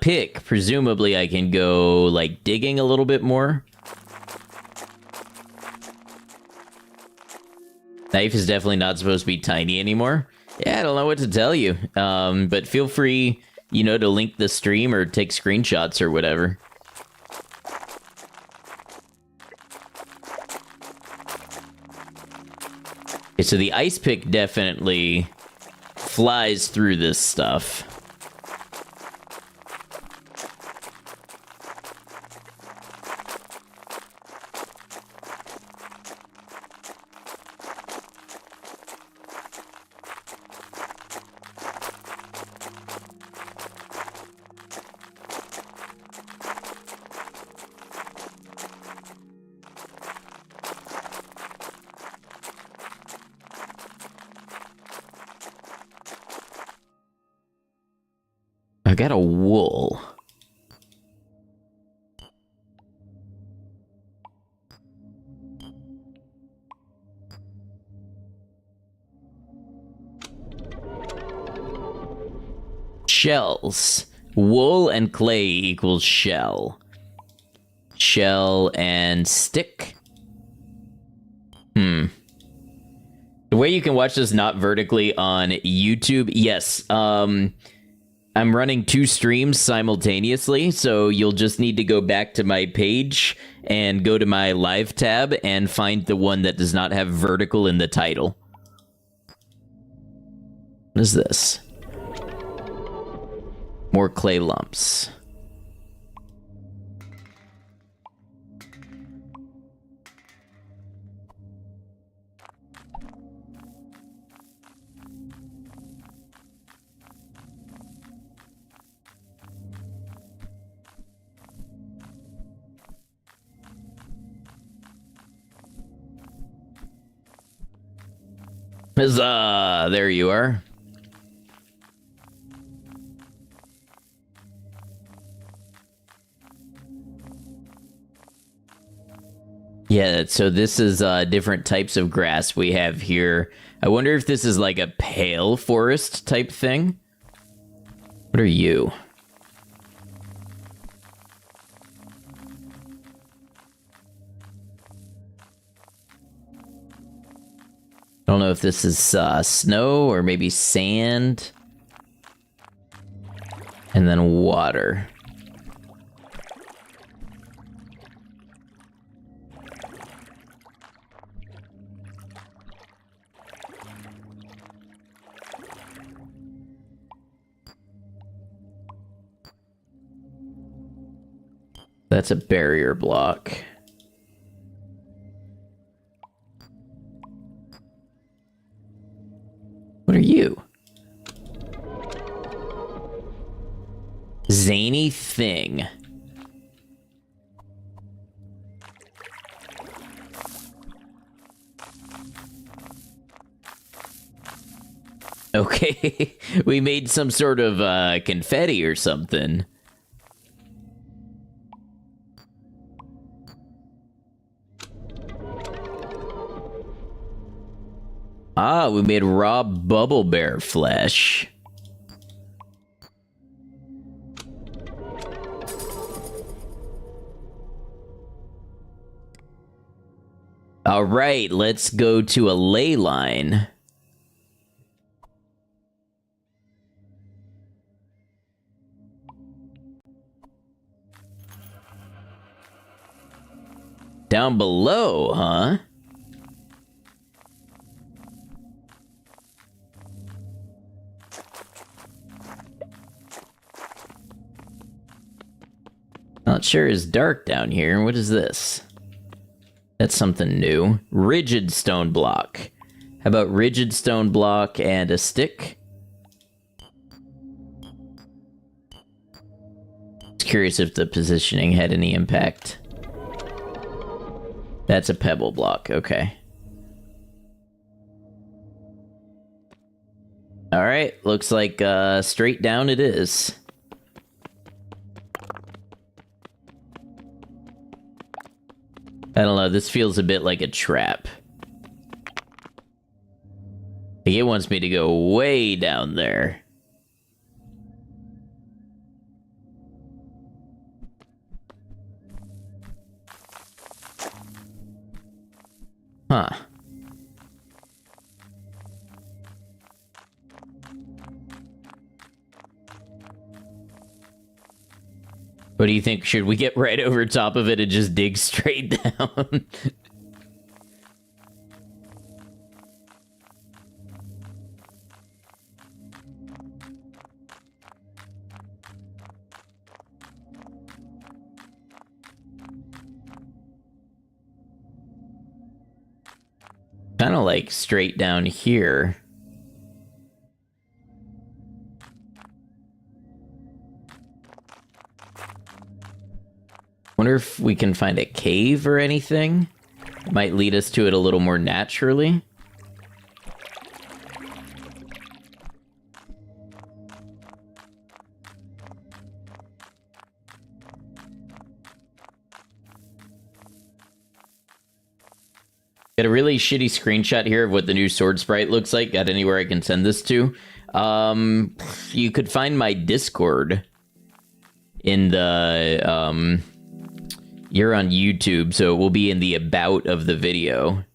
S1: pick, presumably I can go, like, digging a little bit more. Knife is definitely not supposed to be tiny anymore. Yeah, I don't know what to tell you. But feel free, you know, to link the stream or take screenshots or whatever. Okay, so the ice pick definitely flies through this stuff. I got a wool. Shells. Wool and clay equals shell. Shell and stick. The way you can watch this not vertically on YouTube, yes. I'm running 2 streams simultaneously, so you'll just need to go back to my page and go to my live tab and find the one that does not have vertical in the title. What is this? More clay lumps. Huzzah! There you are. Yeah, so this is different types of grass we have here. I wonder if this is like a pale forest type thing. What are you? I don't know if this is snow or maybe sand. And then water. That's a barrier block. What are you? Zany thing. Okay, we made some sort of confetti or something. Ah, we made raw bubble bear flesh. All right, let's go to a ley line. Down below, huh? Not sure it's dark down here. What is this? That's something new. Rigid stone block. How about rigid stone block and a stick? Just curious if the positioning had any impact. That's a pebble block, okay. Alright, looks like straight down it is. I don't know, this feels a bit like a trap. Like it wants me to go way down there. Huh. What do you think? Should we get right over top of it and just dig straight down? Kind of like straight down here. Wonder if we can find a cave or anything. Might lead us to it a little more naturally. Got a really shitty screenshot here of what the new sword sprite looks like. Got anywhere I can send this to? You could find my Discord in the, you're on YouTube, so it will be in the about of the video.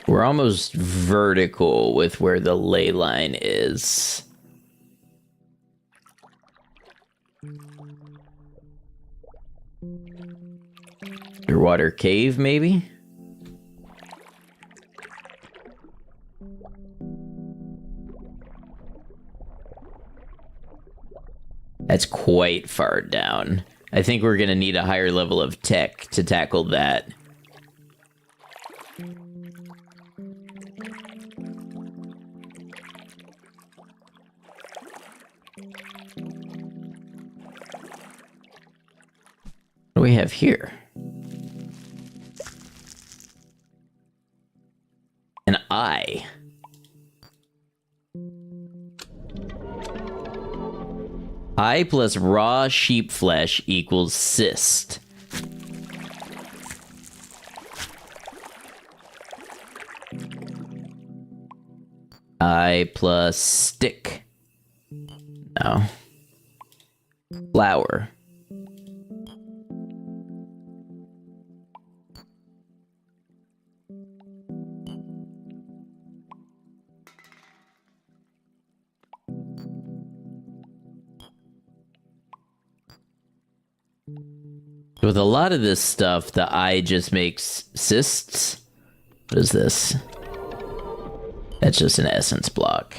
S1: We're almost vertical with where the ley line is. Underwater cave, maybe? That's quite far down. I think we're gonna need a higher level of tech to tackle that. What do we have here? An eye. I plus raw sheep flesh equals cyst. I plus stick. No. Flour. With a lot of this stuff, the eye just makes cysts. What is this? That's just an essence block.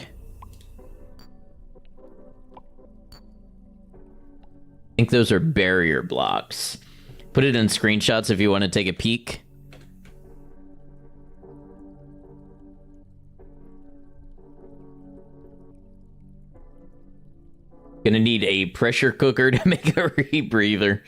S1: I think those are barrier blocks. Put it in screenshots if you want to take a peek. Gonna need a pressure cooker to make a rebreather.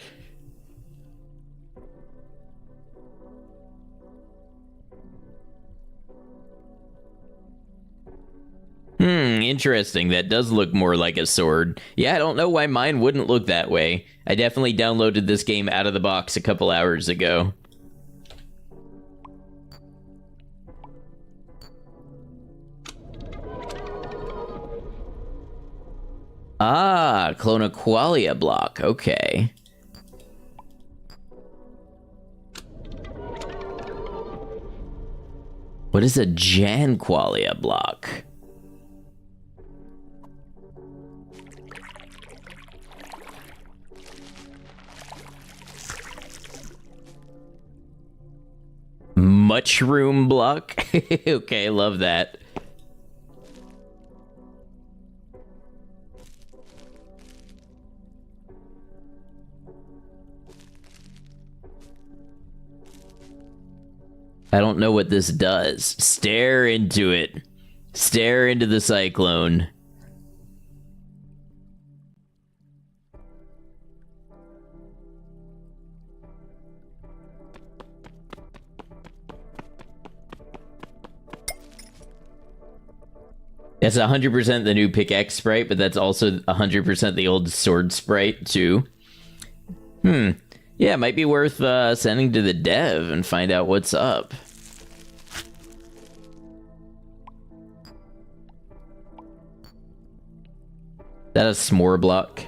S1: Interesting. That does look more like a sword. Yeah, I don't know why mine wouldn't look that way. I definitely downloaded this game out of the box a couple hours ago. Ah, Clonaqualia block. Okay. What is a Janqualia block? Mushroom block? Okay, love that. I don't know what this does. Stare into it. Stare into the cyclone. That's 100% the new pickaxe sprite, but that's also 100% the old sword sprite, too. Yeah, it might be worth sending to the dev and find out what's up. Is that a s'more block?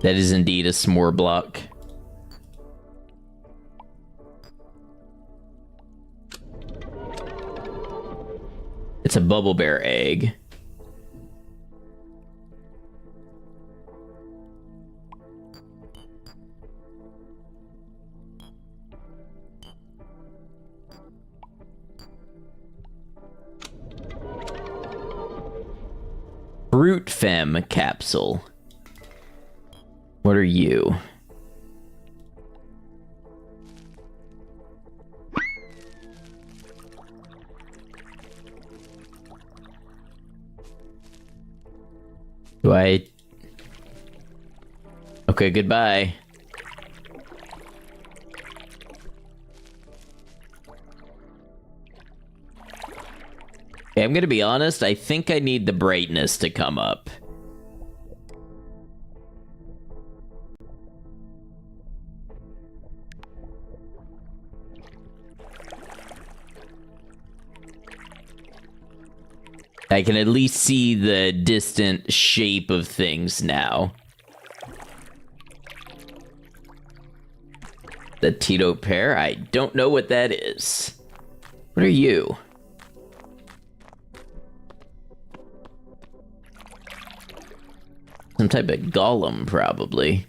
S1: That is indeed a s'more block. It's a bubble bear egg. Fruit Femme capsule. What are you? Do I... Okay, goodbye. Okay, I'm gonna be honest, I think I need the brightness to come up. I can at least see the distant shape of things now. The Tito pear? I don't know what that is. What are you? Some type of golem, probably.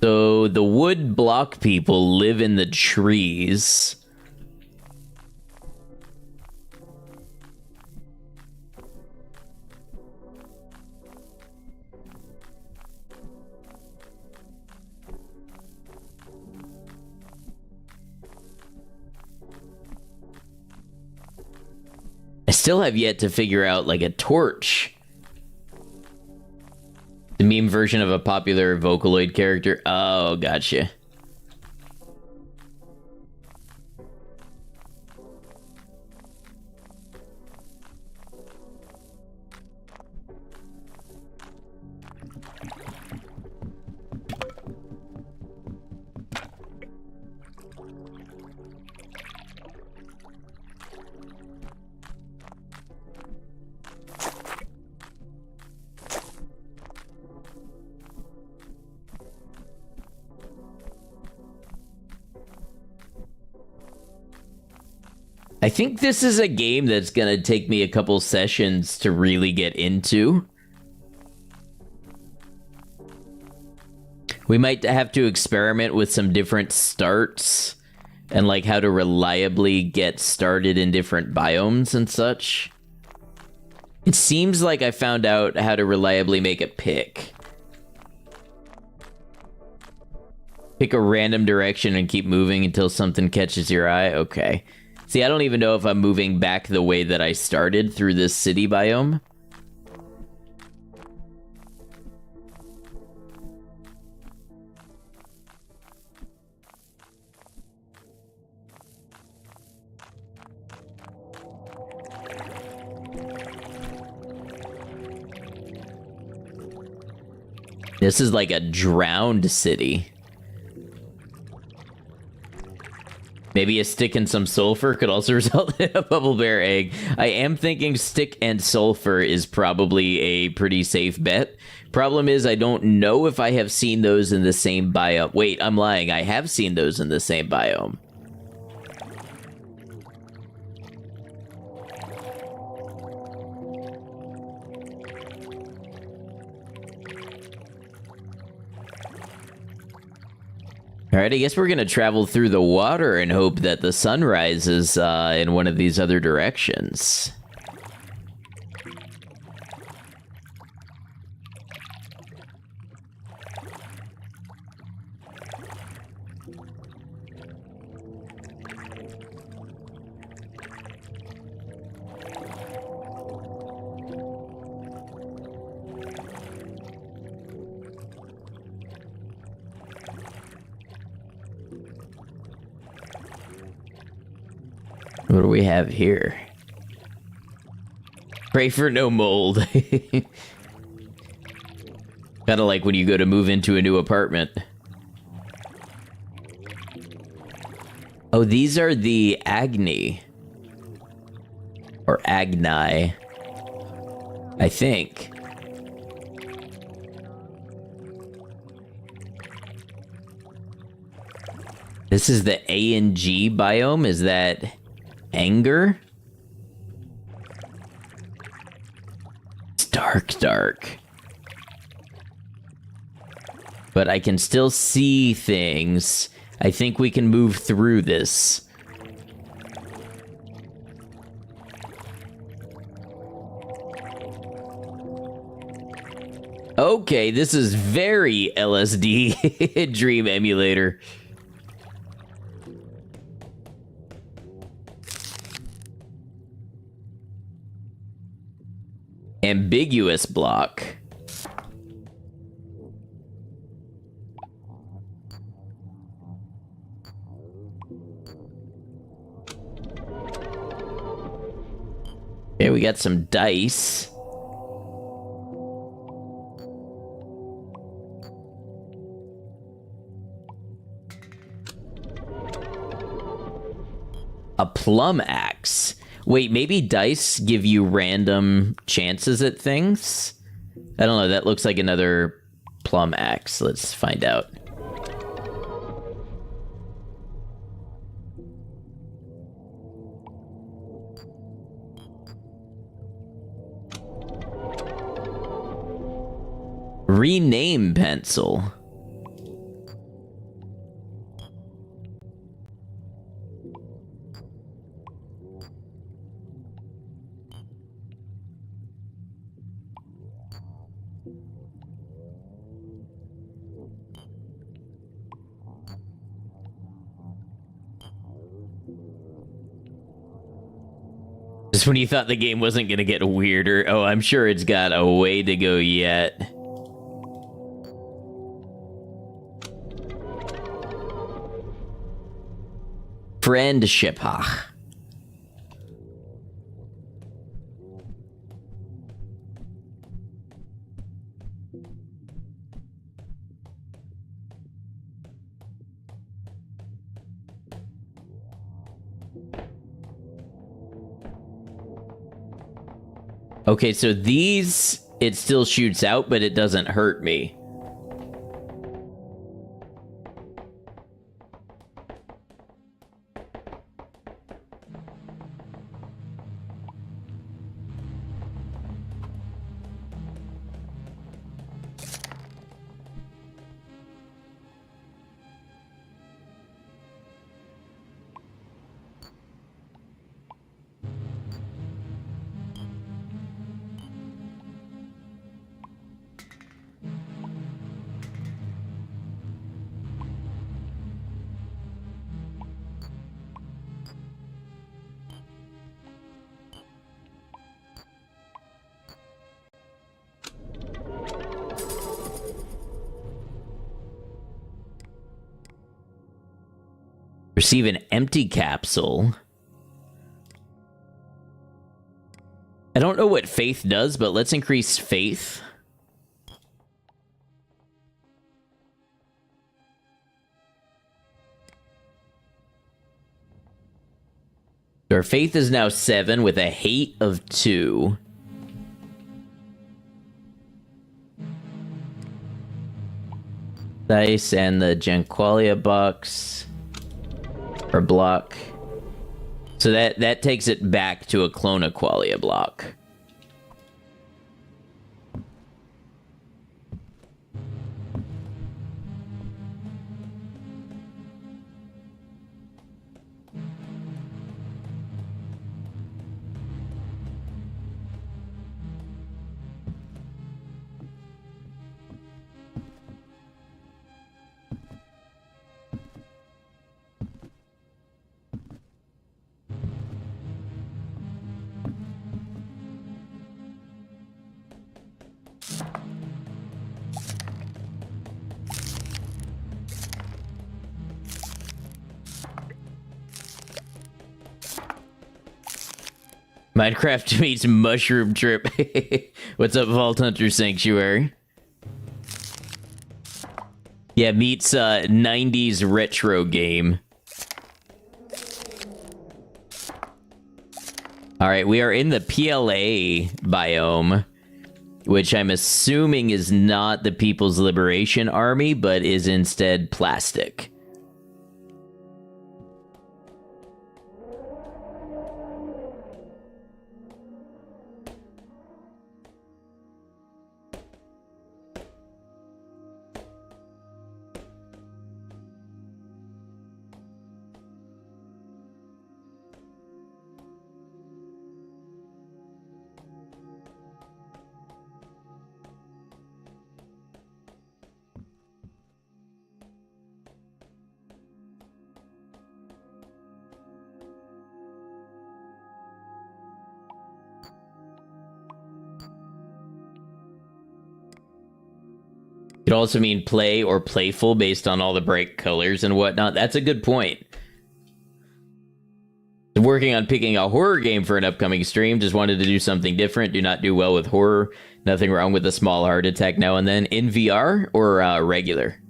S1: So, the wood block people live in the trees. I still have yet to figure out, like, a torch. The meme version of a popular Vocaloid character. Oh, gotcha. I think this is a game that's gonna take me a couple sessions to really get into. We might have to experiment with some different starts and like how to reliably get started in different biomes and such. It seems like I found out how to reliably make a pick. Pick a random direction and keep moving until something catches your eye. Okay. See, I don't even know if I'm moving back the way that I started through this city biome. This is like a drowned city. Maybe a stick and some sulfur could also result in a bubble bear egg. I am thinking stick and sulfur is probably a pretty safe bet. Problem is, I don't know if I have seen those in the same biome. Wait, I'm lying. I have seen those in the same biome. Alright, I guess we're gonna travel through the water and hope that the sun rises in one of these other directions. What do we have here? Pray for no mold. Kind of like when you go to move into a new apartment. Oh, these are the Agni. Or Agni. I think. This is the A and G biome? Is that anger? It's dark. But I can still see things. I think we can move through this. Okay, this is very LSD Dream Emulator. Ambiguous block. Okay, we got some dice. A plum axe. Wait, maybe dice give you random chances at things? I don't know, that looks like another plum axe. Let's find out. Rename pencil. Just when you thought the game wasn't gonna get weirder. Oh, I'm sure it's got a way to go yet. Friendship. Okay, so these, it still shoots out, but it doesn't hurt me. Receive an empty capsule. I don't know what faith does, but let's increase faith. Our faith is now 7 with a hate of 2. Dice and the Genqualia box. Or block. So that takes it back to a Clonaqualia block. Minecraft meets Mushroom Trip. What's up, Vault Hunter Sanctuary? Yeah, meets 90s retro game. Alright, we are in the PLA biome, which I'm assuming is not the People's Liberation Army, but is instead plastic. Could also mean play or playful based on all the bright colors and whatnot. That's a good point. I'm working on picking a horror game for an upcoming stream. Just wanted to do something different. Do not do well with horror. Nothing wrong with a small heart attack now and then. In VR or regular?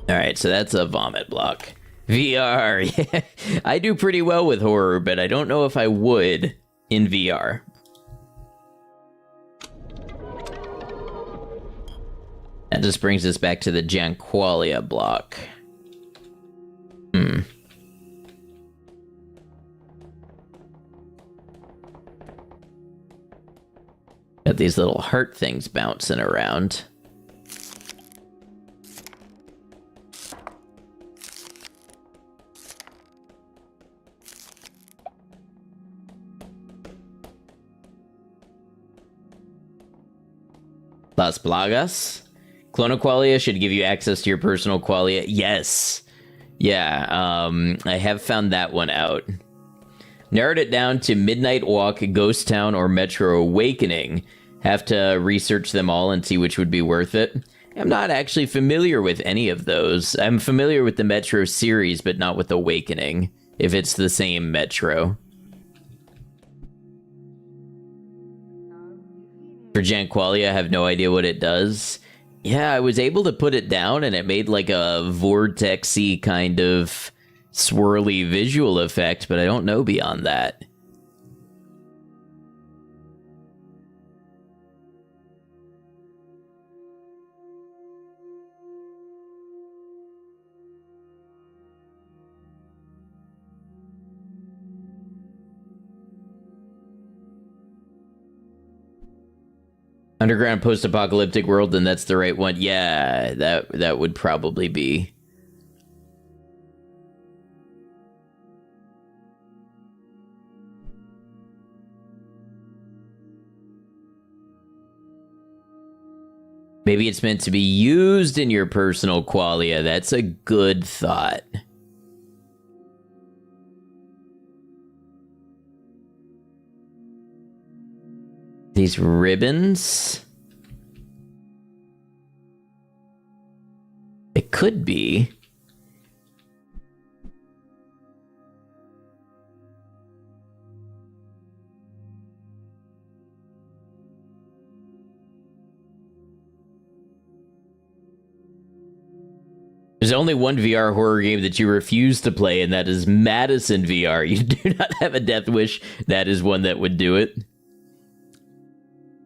S1: Alright, so that's a vomit block. VR, yeah. I do pretty well with horror, but I don't know if I would in VR. That just brings us back to the Janqualia block. Got these little heart things bouncing around. Las Plagas? Clonaqualia should give you access to your personal qualia. Yes. Yeah, I have found that one out. Narrowed it down to Midnight Walk, Ghost Town, or Metro Awakening. Have to research them all and see which would be worth it. I'm not actually familiar with any of those. I'm familiar with the Metro series, but not with Awakening, if it's the same Metro. For Janqualia, I have no idea what it does. Yeah, I was able to put it down and it made like a vortex-y kind of swirly visual effect, but I don't know beyond that. Underground post-apocalyptic world, then that's the right one. Yeah, that would probably be. Maybe it's meant to be used in your personal qualia. That's a good thought. These ribbons. could be. There's only one VR horror game that you refuse to play, and that is Madison VR. You do not have a death wish. That is one that would do it.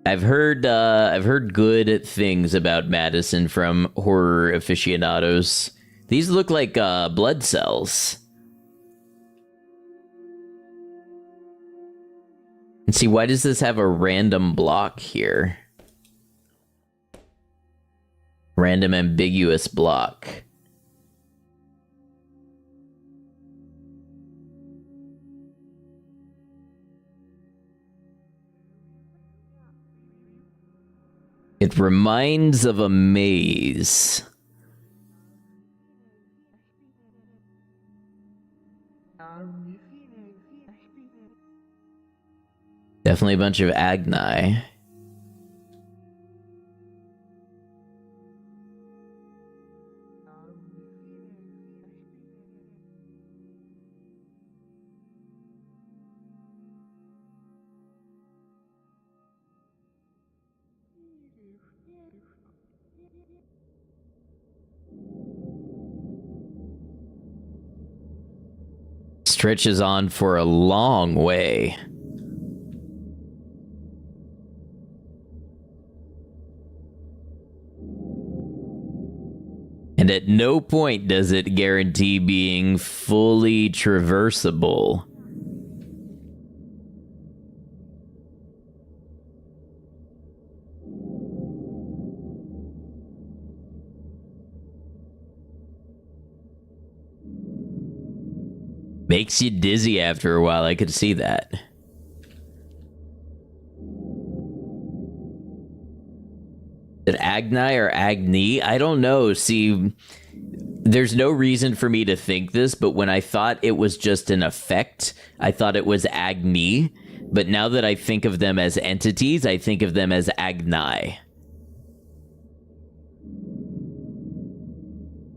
S1: I've heard good things about Madison from horror aficionados. These look like blood cells. And see, why does this have a random block here? Random ambiguous block. It reminds of a maze. Definitely a bunch of Agni. Stretches on for a long way. And at no point does it guarantee being fully traversable. Makes you dizzy after a while, I could see that. Is it Agni or Agni? I don't know. See, there's no reason for me to think this, but when I thought it was just an effect, I thought it was Agni. But now that I think of them as entities, I think of them as Agni.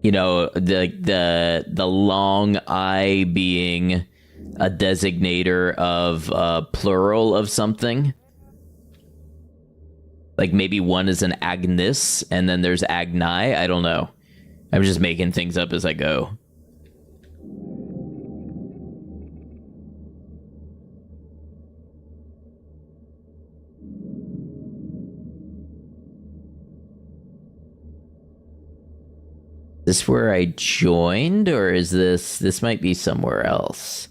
S1: You know, the long I being a designator of plural of something. Like maybe one is an Agnes and then there's Agni. I don't know. I'm just making things up as I go. Is this where I joined, or is this might be somewhere else?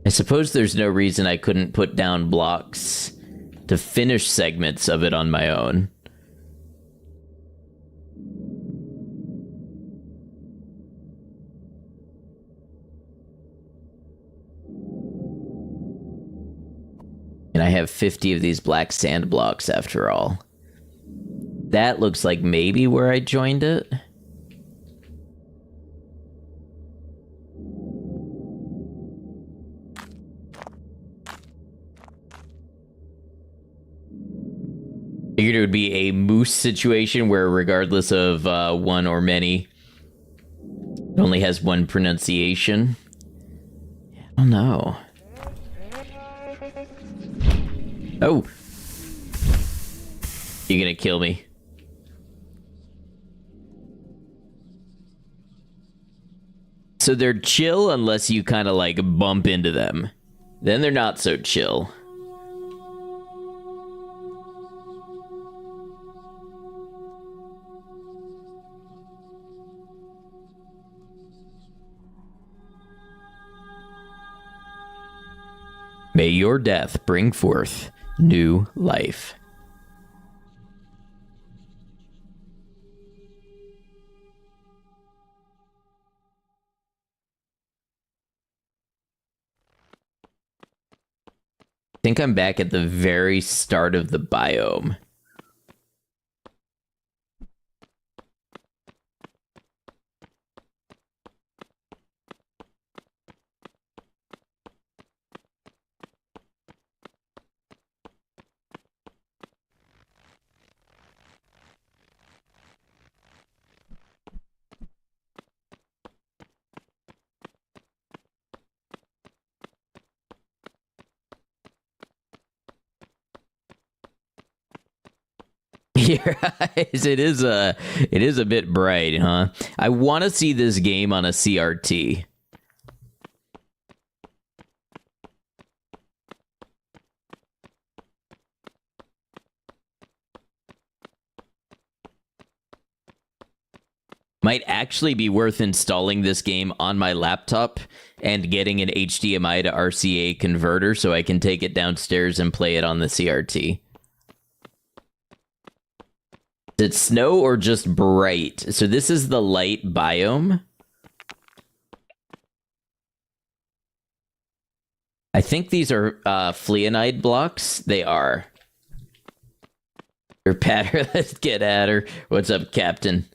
S1: I suppose there's no reason I couldn't put down blocks to finish segments of it on my own. And I have 50 of these black sand blocks after all. That looks like maybe where I joined it. Figured it would be a moose situation where regardless of one or many, it only has one pronunciation. I don't know. Oh! You're gonna kill me. So they're chill unless you kind of like bump into them. Then they're not so chill. May your death bring forth new life. I think I'm back at the very start of the biome. Your eyes, it is a bit bright, huh? I want to see this game on a CRT. Might actually be worth installing this game on my laptop and getting an HDMI to RCA converter so I can take it downstairs and play it on the CRT. Is it snow or just bright? So this is the light biome. I think these are fleonide blocks. They are. Or Patter, let's get at her. What's up, Captain?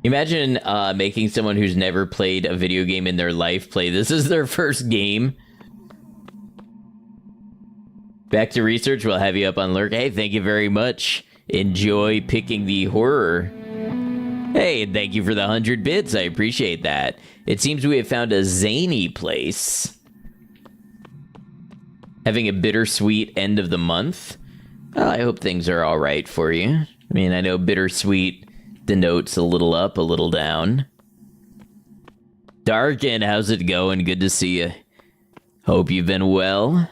S1: Imagine making someone who's never played a video game in their life play this as their first game. Back to research, we'll have you up on Lurk. Hey, thank you very much. Enjoy picking the horror. Hey, and thank you for the 100 bits. I appreciate that. It seems we have found a zany place. Having a bittersweet end of the month. Well, I hope things are all right for you. I mean, I know bittersweet denotes a little up, a little down. Darkin, how's it going? Good to see you. Hope you've been well.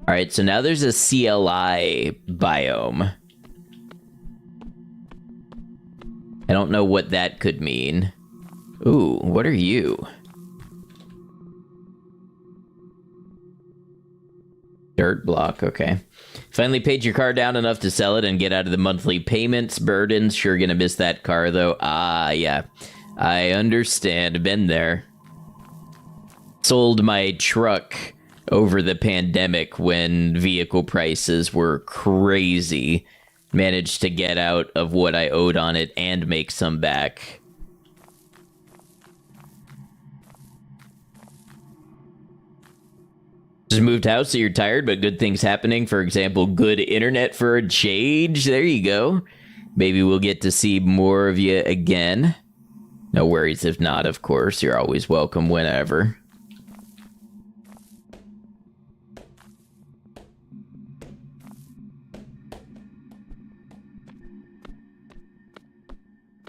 S1: Alright, so now there's a CLI biome. I don't know what that could mean. Ooh, what are you? Dirt block, okay. Finally paid your car down enough to sell it and get out of the monthly payments burdens. Sure gonna miss that car, though. Ah, yeah. I understand. Been there. Sold my truck over the pandemic when vehicle prices were crazy. Managed to get out of what I owed on it and make some back. Just moved house, so you're tired, but good things happening. For example, good internet for a change. There you go. Maybe we'll get to see more of you again. No worries if not, of course. You're always welcome whenever.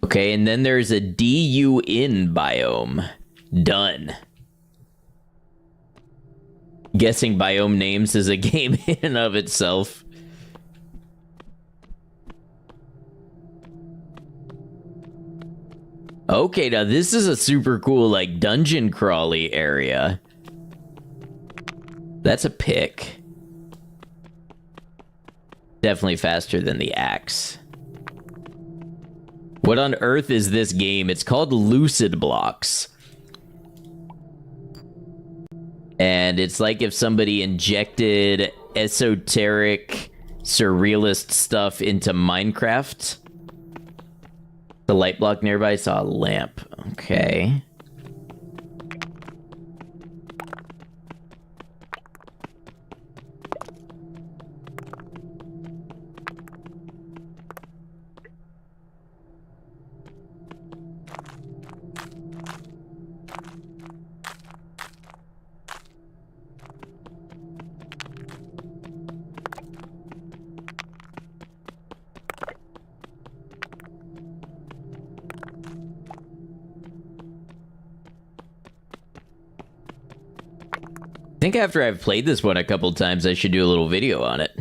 S1: Okay, and then there's a DUN biome. Done. Guessing biome names is a game in and of itself. Okay, now this is a super cool, like, dungeon crawly area. That's a pick. Definitely faster than the axe. What on earth is this game? It's called Lucid Blocks. And it's like if somebody injected esoteric, surrealist stuff into Minecraft. The light block nearby saw a lamp. Okay. I think after I've played this one a couple times, I should do a little video on it.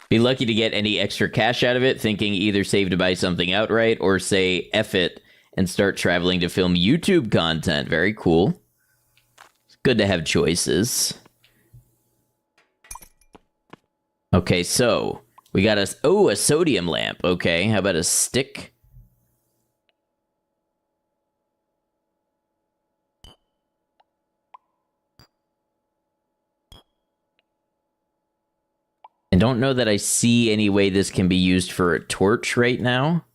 S1: Be lucky to get any extra cash out of it, thinking either save to buy something outright or say F it and start traveling to film YouTube content. Very cool. It's good to have choices. Okay, so we got a sodium lamp. Okay, how about a stick? I don't know that I see any way this can be used for a torch right now.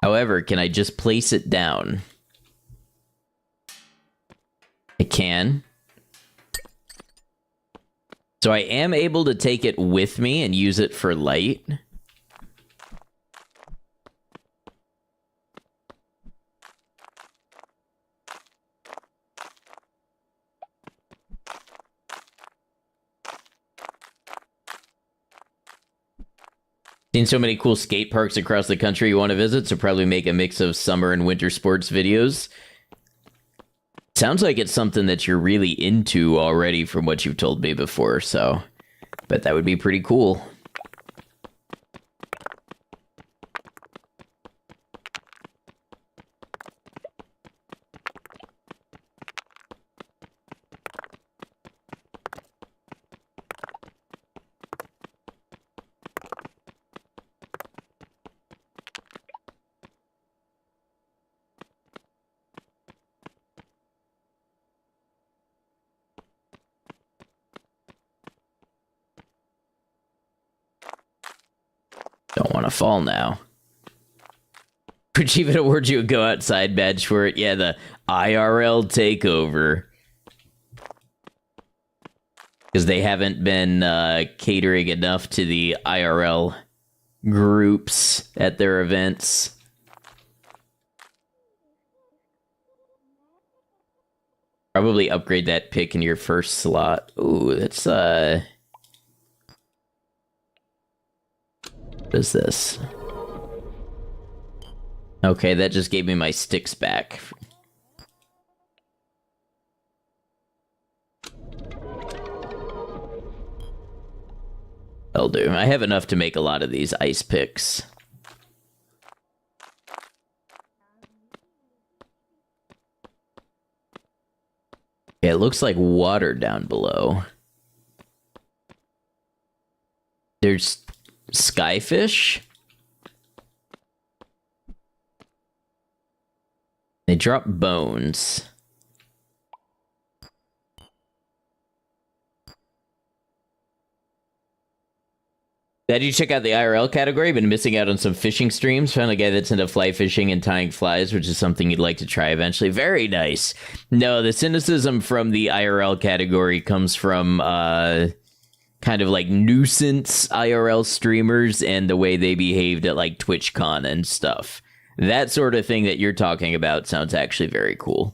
S1: However, can I just place it down? I can. So I am able to take it with me and use it for light. Seen so many cool skate parks across the country you want to visit, so probably make a mix of summer and winter sports videos. Sounds like it's something that you're really into already from what you've told me before, so bet that would be pretty cool. Don't want to fall now. Which even award you a go outside badge for it. Yeah, the IRL takeover. Because they haven't been catering enough to the IRL groups at their events. Probably upgrade that pick in your first slot. Ooh, that's what is this? Okay, that just gave me my sticks back. That'll do. I have enough to make a lot of these ice picks. Yeah, it looks like water down below. There's skyfish. They drop bones. Did you check out the IRL category? Been missing out on some fishing streams. Found a guy that's into fly fishing and tying flies, which is something you'd like to try eventually. Very nice. No, the cynicism from the IRL category comes from kind of like nuisance IRL streamers and the way they behaved at like TwitchCon and stuff. That sort of thing that you're talking about sounds actually very cool.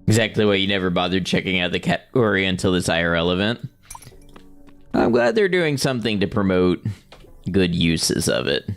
S1: Exactly why you never bothered checking out the category until this IRL event. I'm glad they're doing something to promote good uses of it.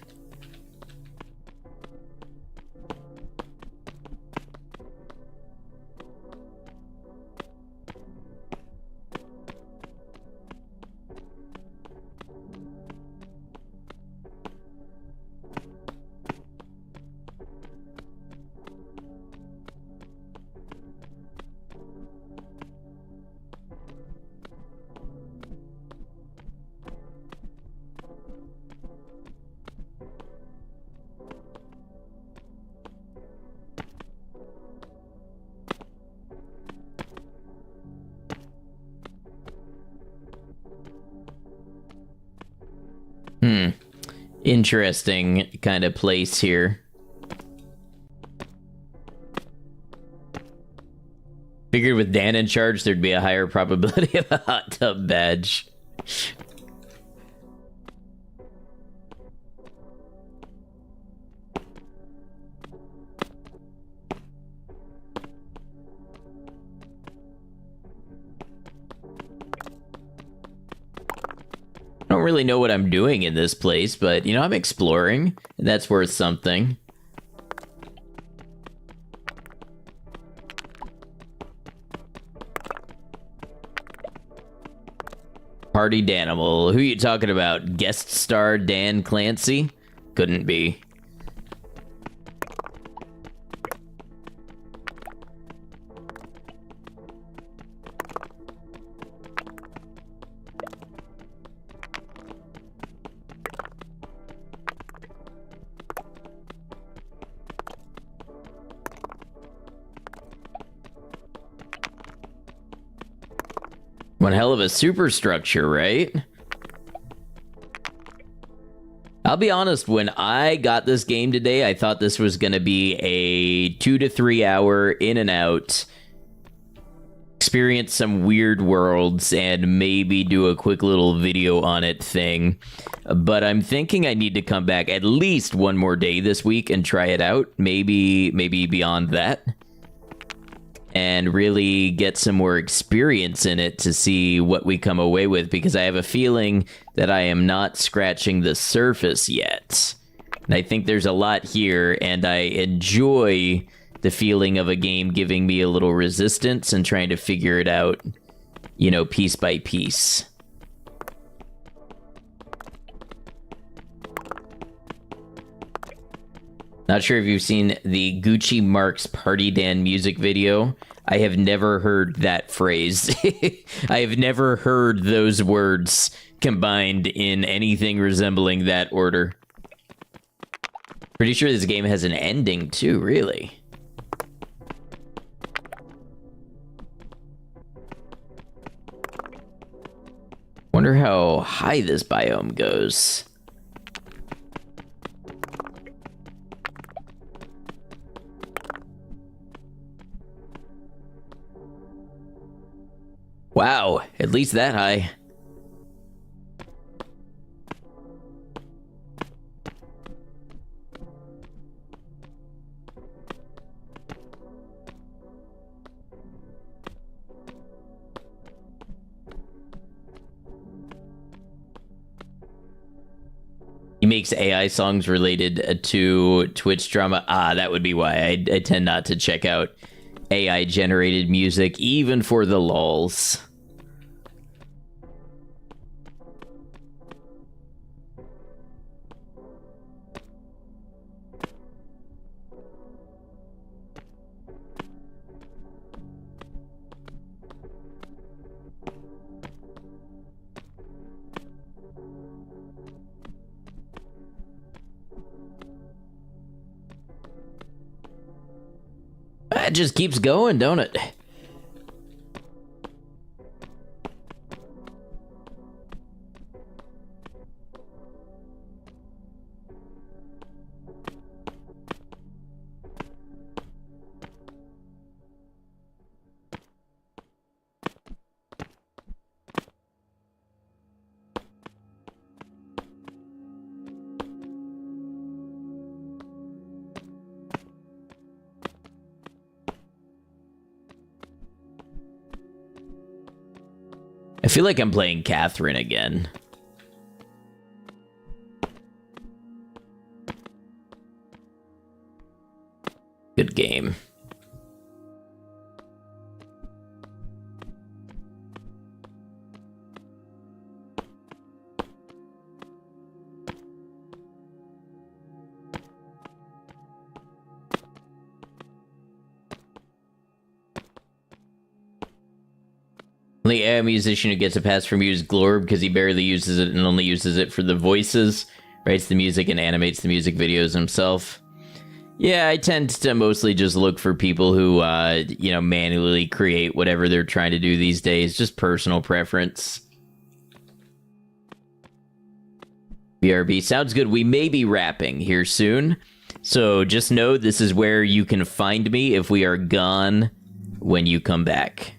S1: Interesting kind of place here. Figured with Dan in charge, there'd be a higher probability of a hot tub badge. don't really know what I'm doing in this place, but, you know, I'm exploring, and that's worth something. Party Danimal. Who you talking about? Guest star Dan Clancy? Couldn't be. One hell of a superstructure, right? I'll be honest, when I got this game today, I thought this was going to be a 2 to 3 hour in and out, experience some weird worlds, and maybe do a quick little video on it thing. But I'm thinking I need to come back at least one more day this week and try it out. Maybe beyond that. And really get some more experience in it to see what we come away with, because I have a feeling that I am not scratching the surface yet. And I think there's a lot here, and I enjoy the feeling of a game giving me a little resistance and trying to figure it out, you know, piece by piece. Not sure if you've seen the Gucci Marks Party Dan music video. I have never heard that phrase. I have never heard those words combined in anything resembling that order. Pretty sure this game has an ending too, really. Wonder how high this biome goes. Wow, at least that high. He makes AI songs related to Twitch drama. Ah, that would be why I tend not to check out AI generated music, even for the lulz. It just keeps going, don't it? I feel like I'm playing Catherine again. Good game. Only AI musician who gets a pass from you is Glorb, because he barely uses it and only uses it for the voices, writes the music and animates the music videos himself. Yeah, I tend to mostly just look for people who, you know, manually create whatever they're trying to do these days. Just personal preference. BRB, sounds good. We may be wrapping here soon. So just know this is where you can find me if we are gone when you come back.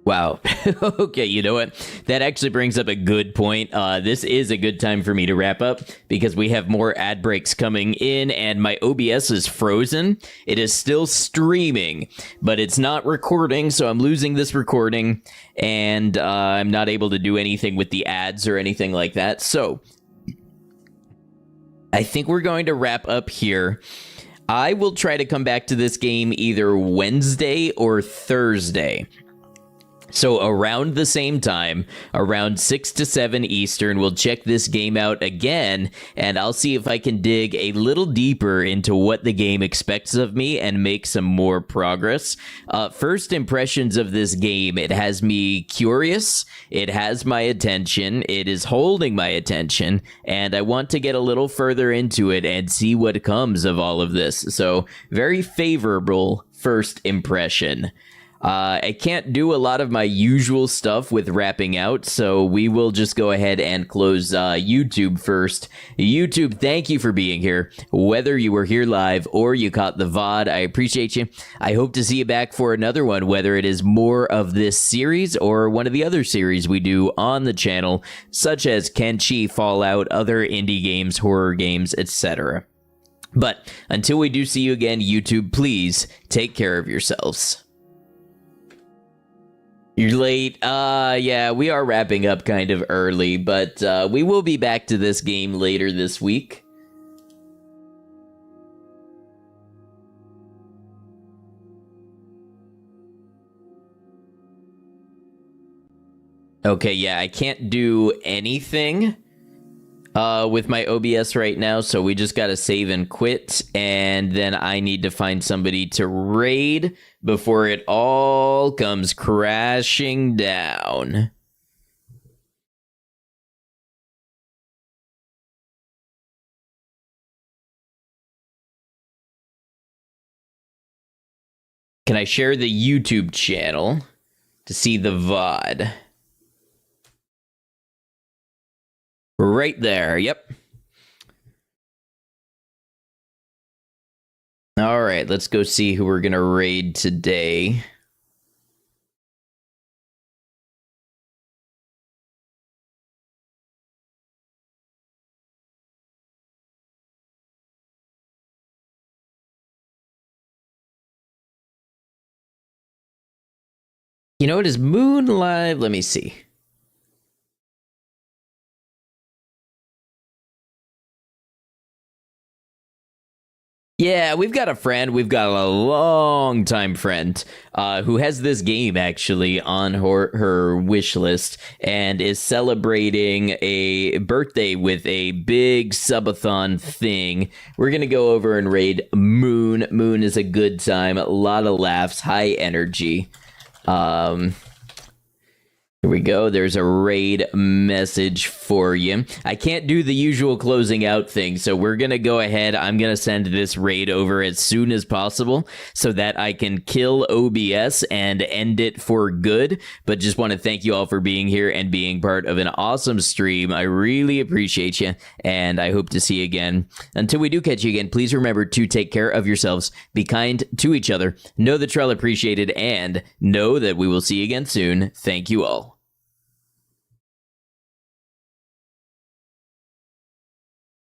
S1: Wow. Okay, you know what? That actually brings up a good point. This is a good time for me to wrap up because we have more ad breaks coming in and my OBS is frozen. It is still streaming, but it's not recording, so I'm losing this recording and I'm not able to do anything with the ads or anything like that. So I think we're going to wrap up here. I will try to come back to this game either Wednesday or Thursday. So around the same time, around 6 to 7 Eastern, we'll check this game out again, and I'll see if I can dig a little deeper into what the game expects of me and make some more progress. First impressions of this game, it has me curious, it has my attention, it is holding my attention, and I want to get a little further into it and see what comes of all of this. So, very favorable first impression. I can't do a lot of my usual stuff with wrapping out, so we will just go ahead and close YouTube first. YouTube, thank you for being here. Whether you were here live or you caught the VOD, I appreciate you. I hope to see you back for another one, whether it is more of this series or one of the other series we do on the channel, such as Kenshi, Fallout, other indie games, horror games, etc. But until we do see you again, YouTube, please take care of yourselves. You're late. Yeah, we are wrapping up kind of early, but we will be back to this game later this week. Okay, yeah, I can't do anything with my OBS right now, so we just gotta save and quit, and then I need to find somebody to raid before it all comes crashing down. Can I share the YouTube channel to see the VOD? Right there, yep. All right, let's go see who we're gonna raid today. You know what, is Moon live? Let me see. Yeah, we've got a friend, we've got a long-time friend, who has this game, actually, on her wish list, and is celebrating a birthday with a big subathon thing. We're gonna go over and raid Moon. Moon is a good time, a lot of laughs, high energy. Here we go. There's a raid message for you. I can't do the usual closing out thing, so we're going to go ahead. I'm going to send this raid over as soon as possible so that I can kill OBS and end it for good. But just want to thank you all for being here and being part of an awesome stream. I really appreciate you, and I hope to see you again. Until we do catch you again, please remember to take care of yourselves, be kind to each other, know that you're all appreciated, and know that we will see you again soon. Thank you all.